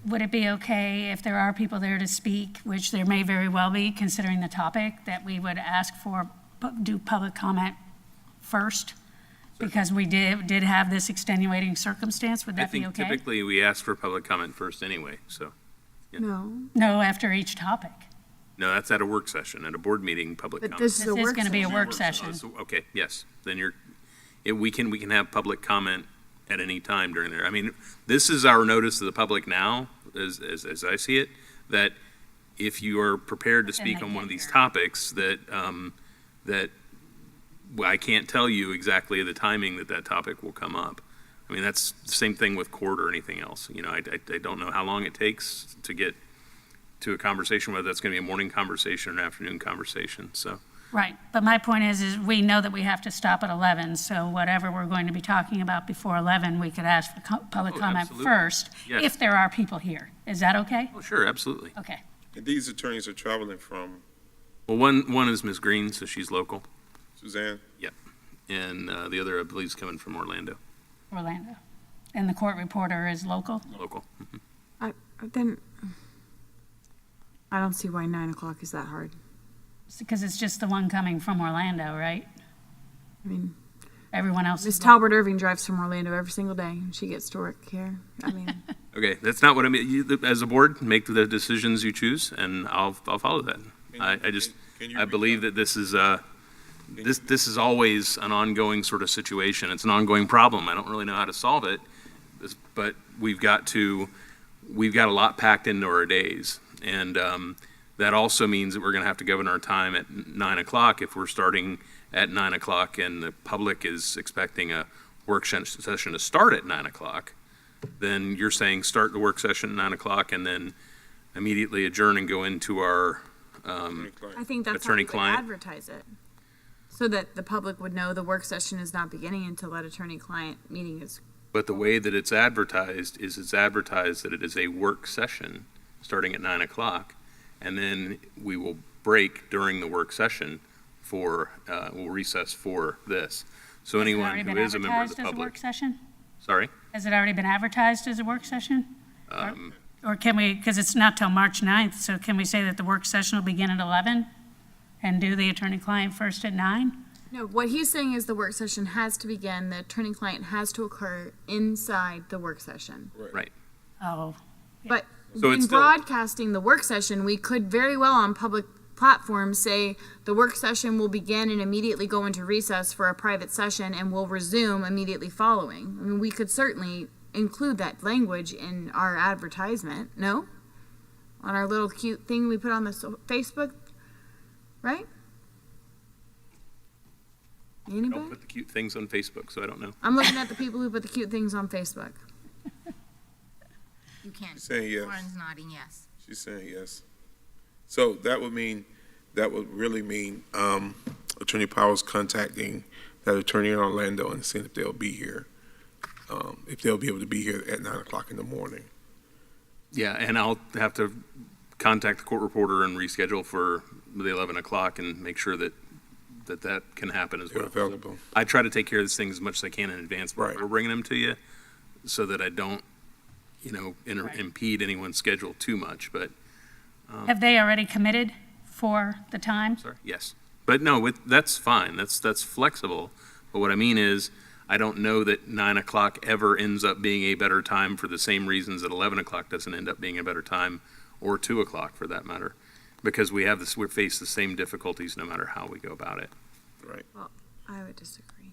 Speaker 2: Would it be okay if there are people there to speak, which there may very well be, considering the topic, that we would ask for, do public comment first? Because we did have this extenuating circumstance, would that be okay?
Speaker 10: I think typically we ask for public comment first anyway, so. Yeah.
Speaker 2: No, after each topic.
Speaker 10: No, that's at a work session. At a board meeting, public comment.
Speaker 2: This is going to be a work session.
Speaker 10: Okay, yes, then we can have public comment at any time during there. I mean, this is our notice to the public now, as I see it, that if you are prepared to speak on one of these topics, that I can't tell you exactly the timing that topic will come up. I mean, that's the same thing with court or anything else. You know, I don't know how long it takes to get to a conversation, whether that's going to be a morning conversation or an afternoon conversation, so.
Speaker 2: Right, but my point is we know that we have to stop at 11, so whatever we're going to be talking about before 11, we could ask for public comment
Speaker 10: absolutely.
Speaker 2: first,
Speaker 10: Yes.
Speaker 2: if there are people here. Is that okay?
Speaker 10: Oh, sure, absolutely.
Speaker 2: Okay.
Speaker 5: And these attorneys are traveling from
Speaker 10: Well, one is Ms. Green, so she's local.
Speaker 5: Suzanne?
Speaker 10: Yep. And the other, I believe, is coming from Orlando.
Speaker 2: Orlando. And the court reporter is local?
Speaker 10: Local.
Speaker 3: Then I don't see why 9 o'clock is that hard.
Speaker 2: Because it's just the one coming from Orlando, right?
Speaker 3: I mean,
Speaker 2: Everyone else
Speaker 3: Miss
Speaker 2: is.
Speaker 3: Talbot Irving drives from Orlando every single day, and she gets to work here. I mean,
Speaker 10: Okay, that's not what I mean. You, as a board, make the decisions you choose, and I'll follow that. I believe that this is this is always an ongoing sort of situation. It's an ongoing problem. I don't really know how to solve it, but we've got a lot packed into our days, and that also means that we're going to have to govern our time at 9 o'clock if we're starting at 9 o'clock and the public is expecting a work session to start at 9 o'clock. Then you're saying start the work session at 9 o'clock and then immediately adjourn and go into our
Speaker 3: I think that's how we would
Speaker 10: attorney-client.
Speaker 3: advertise it, so that the public would know the work session is not beginning until that attorney-client meeting is.
Speaker 10: But the way that it's advertised that it is a work session starting at 9 o'clock, and then we will break during the work session we'll recess for this. So anyone who is a member of the
Speaker 2: Has it already been advertised as a work
Speaker 10: public.
Speaker 2: session?
Speaker 10: Sorry?
Speaker 2: Has it already been advertised as a work session? Or can we, because it's not till March 9th, so can we say that the work session will begin at 11 and do the attorney-client first at 9?
Speaker 3: No, what he's saying is the work session has to begin, the attorney-client has to occur inside the work session.
Speaker 10: Right.
Speaker 2: Oh,
Speaker 3: But
Speaker 10: So
Speaker 3: in
Speaker 10: it's still-
Speaker 3: broadcasting the work session, we could very well on public platforms say the work session will begin and immediately go into recess for a private session and will resume immediately following. I mean, we could certainly include that language in our advertisement, no? On our little cute thing we put on the Facebook, right?
Speaker 10: Don't
Speaker 3: Anybody?
Speaker 10: put the cute things on Facebook, so I don't know.
Speaker 3: I'm looking at the people who put the cute things on Facebook.
Speaker 6: You can.
Speaker 5: She's saying yes.
Speaker 6: Lauren's nodding yes.
Speaker 5: She's saying yes. So that would really mean Attorney Powers contacting that attorney in Orlando and seeing if they'll be here, if they'll be able to be here at 9 o'clock in the morning.
Speaker 10: Yeah, and I'll have to contact the court reporter and reschedule for the 11 o'clock and make sure that can happen as
Speaker 5: They're
Speaker 10: well.
Speaker 5: available.
Speaker 10: I try to take care of these things as much as I can in advance before
Speaker 5: Right.
Speaker 10: bringing them to you, so that I don't, impede anyone's schedule too much, but,
Speaker 2: Have they already committed for the time?
Speaker 10: sorry, yes. But no, that's fine, that's flexible, but what I mean is, I don't know that 9 o'clock ever ends up being a better time for the same reasons that 11 o'clock doesn't end up being a better time, or 2 o'clock for that matter, because we face the same difficulties no matter how we go about it.
Speaker 5: Right.
Speaker 3: Well, I would disagree.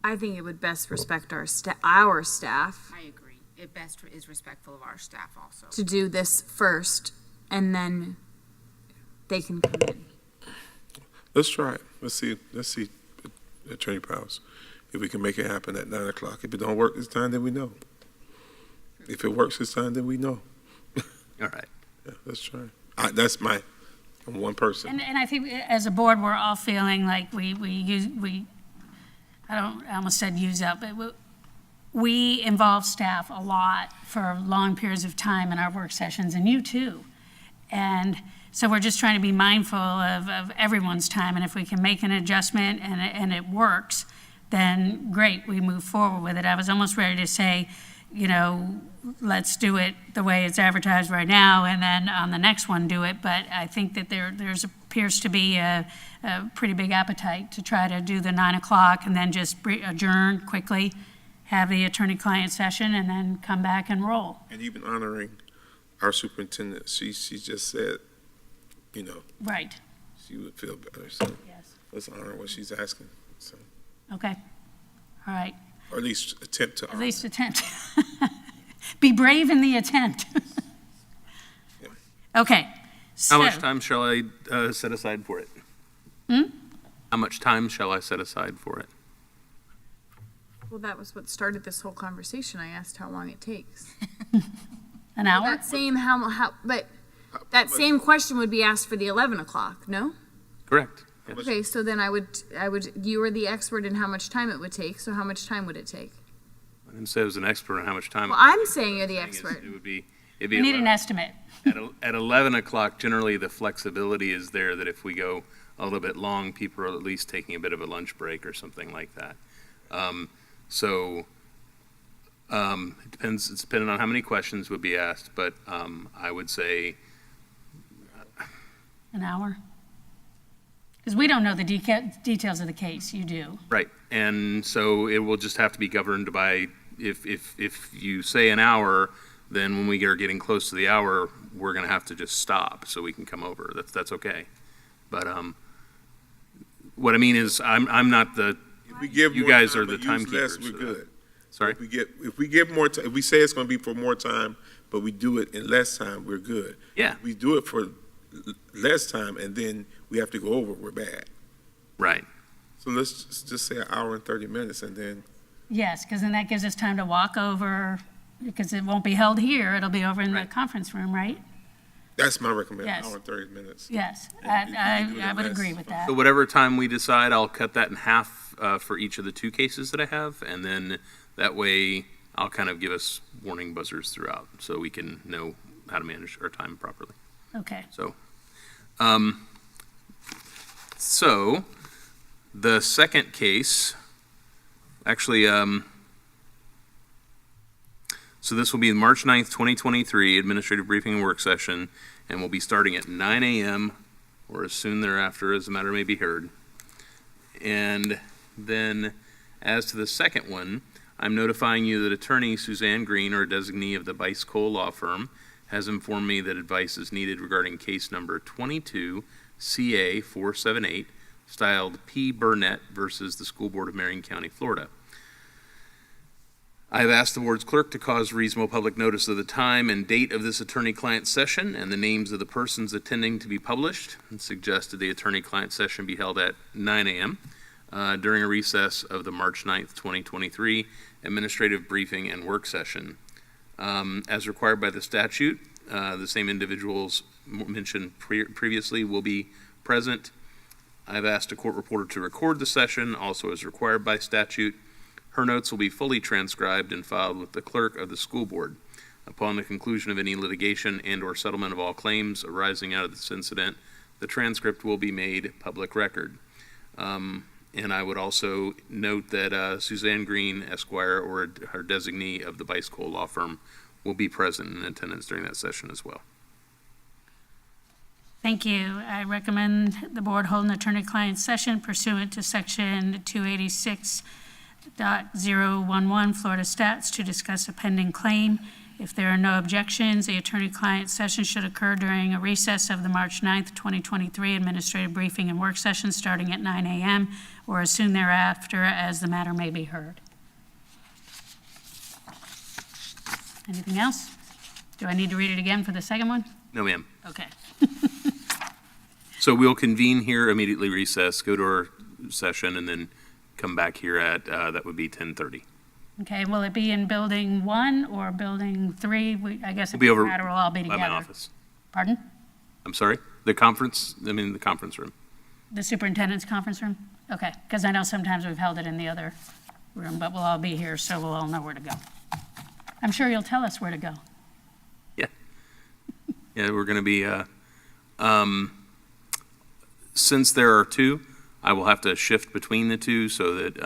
Speaker 3: I think it would best respect our staff
Speaker 6: I agree. It best is respectful of our staff also.
Speaker 3: to do this first, and then they can come in.
Speaker 5: Let's try it. Let's see, Attorney Powers, if we can make it happen at 9 o'clock. If it don't work this time, then we know. If it works this time, then we know.
Speaker 10: All right.
Speaker 5: Yeah, let's try. I'm one person.
Speaker 2: And I think as a board, we're all feeling like I almost said use up, but we involve staff a lot for long periods of time in our work sessions, and you too. And so we're just trying to be mindful of everyone's time, and if we can make an adjustment and it works, then great, we move forward with it. I was almost ready to say, let's do it the way it's advertised right now, and then on the next one do it, but I think that there's appears to be a pretty big appetite to try to do the 9 o'clock and then just adjourn quickly, have the attorney-client session, and then come back and roll.
Speaker 5: And even honoring our superintendent, she just said,
Speaker 2: Right,
Speaker 5: she would feel better. So
Speaker 2: yes,
Speaker 5: let's honor what she's asking. So,
Speaker 2: okay, all right,
Speaker 5: or at least attempt to
Speaker 2: at
Speaker 5: honor.
Speaker 2: least attempt. Be brave in the attempt.
Speaker 5: Yeah.
Speaker 2: Okay.
Speaker 10: How much
Speaker 2: so-
Speaker 10: time shall I set aside for it? How much time shall I set aside for it?
Speaker 3: Well, that was what started this whole conversation. I asked how long it takes.
Speaker 2: An hour?
Speaker 3: That same that same question would be asked for the 11 o'clock, no?
Speaker 10: Correct. Yes.
Speaker 3: Okay, so then I would, you were the expert in how much time it would take, so how much time would it take?
Speaker 10: I didn't say I was an expert on how much time.
Speaker 3: Well, I'm saying you're the expert.
Speaker 10: It'd be
Speaker 2: We need an
Speaker 10: 11
Speaker 2: estimate.
Speaker 10: at 11 o'clock, generally the flexibility is there that if we go a little bit long, people are at least taking a bit of a lunch break or something like that. It depends, it's dependent on how many questions would be asked, but I would say,
Speaker 2: An hour? Because we don't know the details of the case, you do.
Speaker 10: right, and so it will just have to be governed by, if you say an hour, then when we are getting close to the hour, we're gonna have to just stop so we can come over. That's okay. But what I mean is, I'm not the,
Speaker 5: If we give
Speaker 10: you
Speaker 5: more
Speaker 10: guys
Speaker 5: time,
Speaker 10: are the
Speaker 5: but use
Speaker 10: timekeepers.
Speaker 5: less, we're good.
Speaker 10: Sorry?
Speaker 5: If we give more time, if we say it's going to be for more time, but we do it in less time, we're good.
Speaker 10: Yeah.
Speaker 5: If we do it for less time and then we have to go over, we're bad.
Speaker 10: Right.
Speaker 5: So let's just say an hour and 30 minutes and then,
Speaker 2: Yes, because then that gives us time to walk over, because it won't be held here, it'll be over in the
Speaker 10: Right.
Speaker 2: conference room, right?
Speaker 5: that's my recommendation,
Speaker 2: Yes.
Speaker 5: hour and 30 minutes.
Speaker 2: Yes,
Speaker 5: And if
Speaker 2: I
Speaker 5: you do it
Speaker 2: I
Speaker 5: in
Speaker 2: would
Speaker 5: less-
Speaker 2: agree with that.
Speaker 10: So whatever time we decide, I'll cut that in half for each of the two cases that I have, and then that way I'll kind of give us warning buzzers throughout, so we can know how to manage our time properly.
Speaker 2: Okay,
Speaker 10: So the second case, actually, so this will be March 9th, 2023, administrative briefing and work session, and we'll be starting at 9 a.m. or as soon thereafter as the matter may be heard. And then, as to the second one, I'm notifying you that attorney Suzanne Green, or designee of the Bice Cole Law Firm, has informed me that advice is needed regarding case number 22 CA 478, styled P. Burnett versus the School Board of Marion County, Florida. I have asked the board's clerk to cause reasonable public notice of the time and date of this attorney-client session and the names of the persons attending to be published, and suggested the attorney-client session be held at 9 a.m. during a recess of the March 9th, 2023 administrative briefing and work session. As required by the statute, the same individuals mentioned previously will be present. I've asked a court reporter to record the session, also as required by statute. Her notes will be fully transcribed and filed with the clerk of the school board. Upon the conclusion of any litigation and/or settlement of all claims arising out of this incident, the transcript will be made public record. And I would also note that Suzanne Green, Esquire, or her designee of the Bice Cole Law Firm will be present in attendance during that session as well.
Speaker 2: Thank you. I recommend the board hold an attorney-client session pursuant to section 286.011 Florida Stats to discuss a pending claim. If there are no objections, the attorney-client session should occur during a recess of the March 9th, 2023 administrative briefing and work session starting at 9 a.m. or as soon thereafter as the matter may be heard. Anything else? Do I need to read it again for the second one?
Speaker 10: No, ma'am.
Speaker 2: Okay.
Speaker 10: So we'll convene here, immediately recess, go to our session, and then come back here at, that would be 10:30.
Speaker 2: Okay, will it be in building 1 or building 3? I guess
Speaker 10: We'll
Speaker 2: it
Speaker 10: be over
Speaker 2: doesn't matter, we'll all be
Speaker 10: by
Speaker 2: together.
Speaker 10: my office.
Speaker 2: Pardon?
Speaker 10: I'm sorry? The conference room.
Speaker 2: The superintendent's conference room? Okay, because I know sometimes we've held it in the other room, but we'll all be here, so we'll all know where to go. I'm sure you'll tell us where to go.
Speaker 10: Yeah, we're going to be, since there are two, I will have to shift between the two so that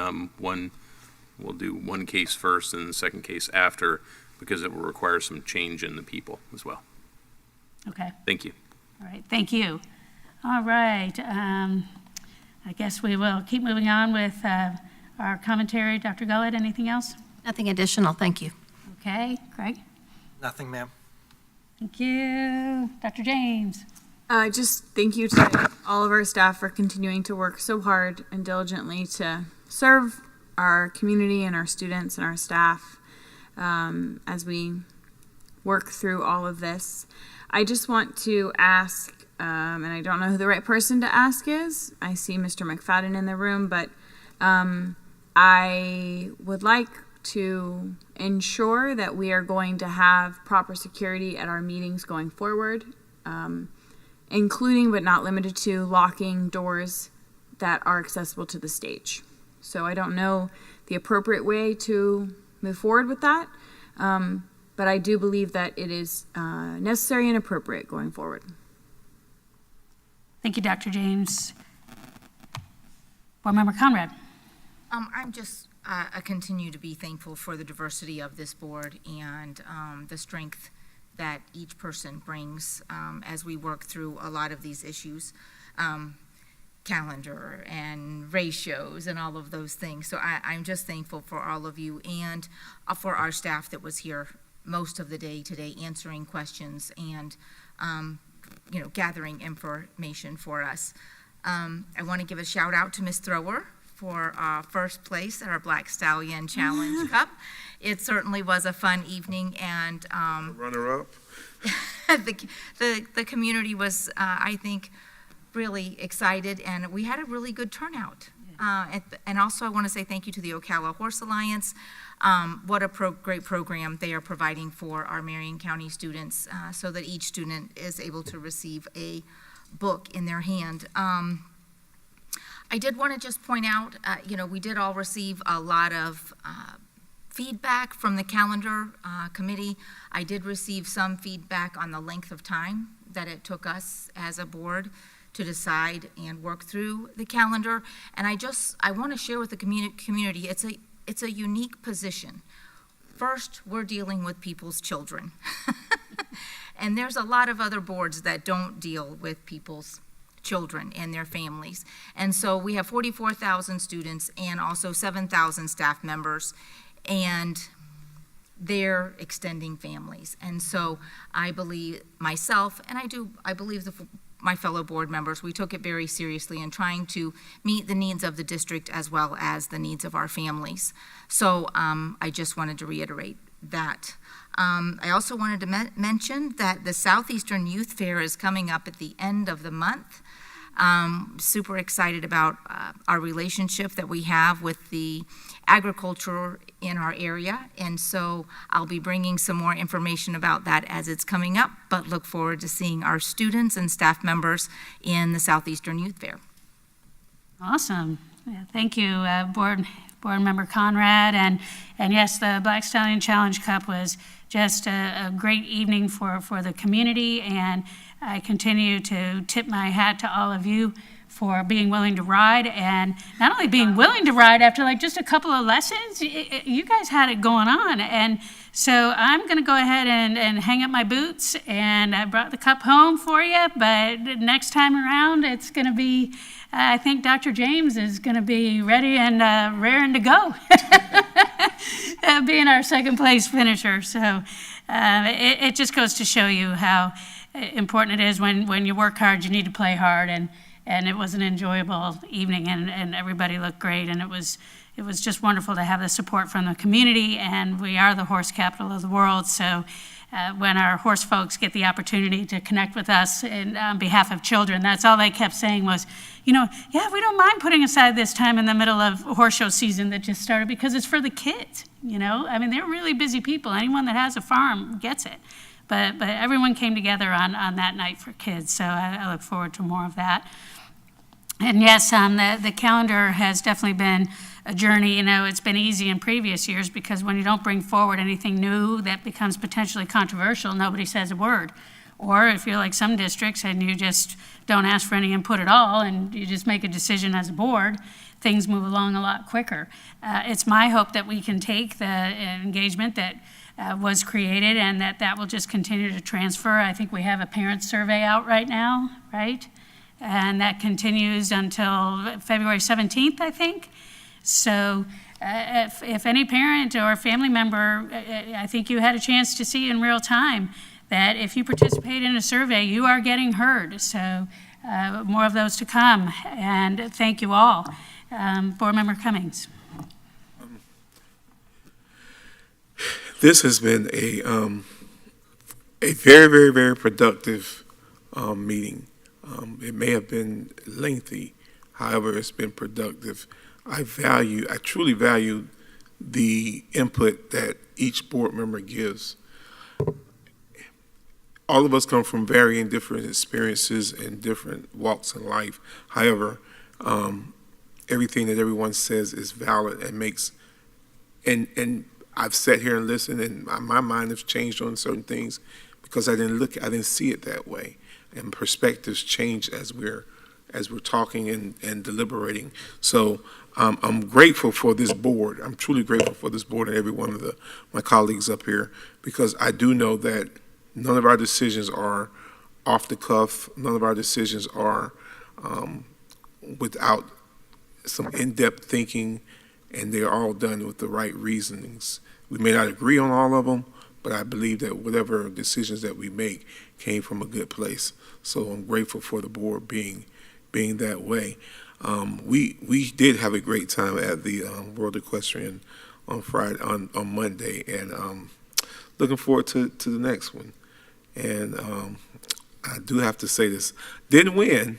Speaker 10: we'll do one case first and the second case after, because it will require some change in the people as well.
Speaker 2: Okay,
Speaker 10: Thank you.
Speaker 2: all right, thank you. All right, I guess we will keep moving on with our commentary. Dr. Gullett, anything else?
Speaker 1: Nothing additional, thank you.
Speaker 2: Okay, Greg?
Speaker 11: Nothing, ma'am.
Speaker 2: Thank you. Dr. James?
Speaker 3: Just thank you to all of our staff for continuing to work so hard and diligently to serve our community and our students and our staff as we work through all of this. I just want to ask, and I don't know who the right person to ask is. I see Mr. McFadden in the room, but I would like to ensure that we are going to have proper security at our meetings going forward, including but not limited to locking doors that are accessible to the stage. So I don't know the appropriate way to move forward with that, but I do believe that it is necessary and appropriate going forward.
Speaker 2: Thank you, Dr. James. Board Member Conrad?
Speaker 6: I continue to be thankful for the diversity of this board and the strength that each person brings as we work through a lot of these issues, calendar and ratios and all of those things. So I'm just thankful for all of you and for our staff that was here most of the day today answering questions and gathering information for us. I want to give a shout out to Ms. Thrower for first place at our Black Stallion Challenge Cup. It certainly was a fun evening, and
Speaker 5: Runner-up.
Speaker 6: the community was, I think, really excited, and we had a really good turnout. And also, I want to say thank you to the Ocala Horse Alliance. What a great program they are providing for our Marion County students, so that each student is able to receive a book in their hand. I did want to just point out, we did all receive a lot of feedback from the calendar committee. I did receive some feedback on the length of time that it took us as a board to decide and work through the calendar. And I want to share with the community, it's a unique position. First, we're dealing with people's children. And there's a lot of other boards that don't deal with people's children and their families. And so we have 44,000 students and also 7,000 staff members, and they're extending families. And so I believe myself, and I believe my fellow board members, we took it very seriously in trying to meet the needs of the district as well as the needs of our families. So I just wanted to reiterate that. I also wanted to mention that the Southeastern Youth Fair is coming up at the end of the month. Super excited about our relationship that we have with the agriculture in our area, and so I'll be bringing some more information about that as it's coming up, but look forward to seeing our students and staff members in the Southeastern Youth Fair.
Speaker 2: Awesome. Yeah, thank you, Board Member Conrad. And yes, the Black Stallion Challenge Cup was just a great evening for the community, and I continue to tip my hat to all of you for being willing to ride, and not only being willing to ride after like just a couple of lessons, you guys had it going on. And so I'm going to go ahead and hang up my boots, and I brought the cup home for you, but next time around it's going to be, I think Dr. James is going to be ready and raring to go, being our second place finisher. So it just goes to show you how important it is when you work hard, you need to play hard, and it was an enjoyable evening, and everybody looked great, and it was just wonderful to have the support from the community, and we are the horse capital of the world, so when our horse folks get the opportunity to connect with us and on behalf of children, that's all they kept saying was, yeah, we don't mind putting aside this time in the middle of horse show season that just started because it's for the kids, I mean, they're really busy people. Anyone that has a farm gets it. But everyone came together on that night for kids, so I look forward to more of that. And yes, the calendar has definitely been a journey. It's been easy in previous years because when you don't bring forward anything new that becomes potentially controversial, nobody says a word. Or if you're like some districts and you just don't ask for any input at all and you just make a decision as a board, things move along a lot quicker. It's my hope that we can take the engagement that was created and that will just continue to transfer. I think we have a parent survey out right now, right? And that continues until February 17th, I think. So if any parent or family member, I think you had a chance to see in real time that if you participate in a survey, you are getting heard. So more of those to come. And thank you all. Board Member Cummings.
Speaker 5: This has been a very, very, very productive meeting. It may have been lengthy, however, it's been productive. I truly value the input that each board member gives. All of us come from varying different experiences and different walks in life. However, everything that everyone says is valid and makes, and I've sat here and listened, and my mind has changed on certain things because I didn't see it that way. And perspectives change as we're talking and deliberating. So I'm grateful for this board. I'm truly grateful for this board and every one of my colleagues up here, because I do know that none of our decisions are off the cuff. None of our decisions are without some in-depth thinking, and they're all done with the right reasonings. We may not agree on all of them, but I believe that whatever decisions that we make came from a good place. So I'm grateful for the board being that way. We did have a great time at the World Equestrian on Monday, and looking forward to the next one. And I do have to say this: didn't win,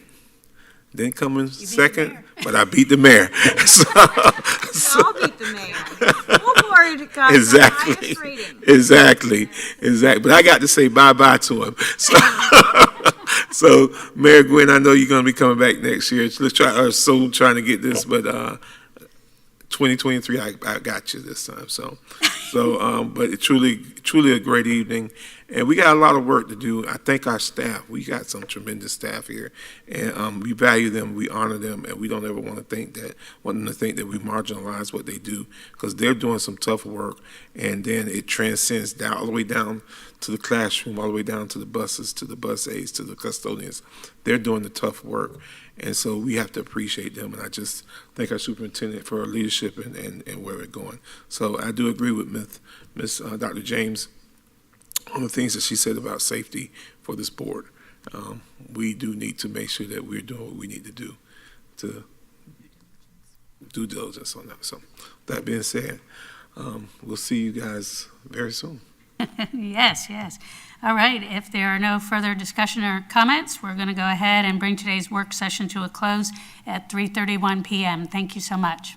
Speaker 5: didn't come in second, but I beat the mayor.
Speaker 3: So I'll beat the mayor. School board got
Speaker 5: exactly,
Speaker 3: the highest rating.
Speaker 5: Exactly. But I got to say bye-bye to him. So Mayor Gwen, I know you're going to be coming back next year. Let's trying to get this, but 2023, I got you this time. So, but it truly a great evening, and we got a lot of work to do. I thank our staff. We got some tremendous staff here, and we value them, we honor them, and we don't ever want them to think that we marginalize what they do, because they're doing some tough work, and then it transcends down all the way down to the classroom, all the way down to the buses, to the bus aides, to the custodians. They're doing the tough work, and so we have to appreciate them. And I just thank our superintendent for her leadership and where we're going. So I do agree with Miss Dr. James on the things that she said about safety for this board. We do need to make sure that we're doing what we need to do to due diligence on that. So that being said, we'll see you guys very soon.
Speaker 2: Yes, yes. All right, if there are no further discussion or comments, we're going to go ahead and bring today's work session to a close at 3:31 p.m. Thank you so much.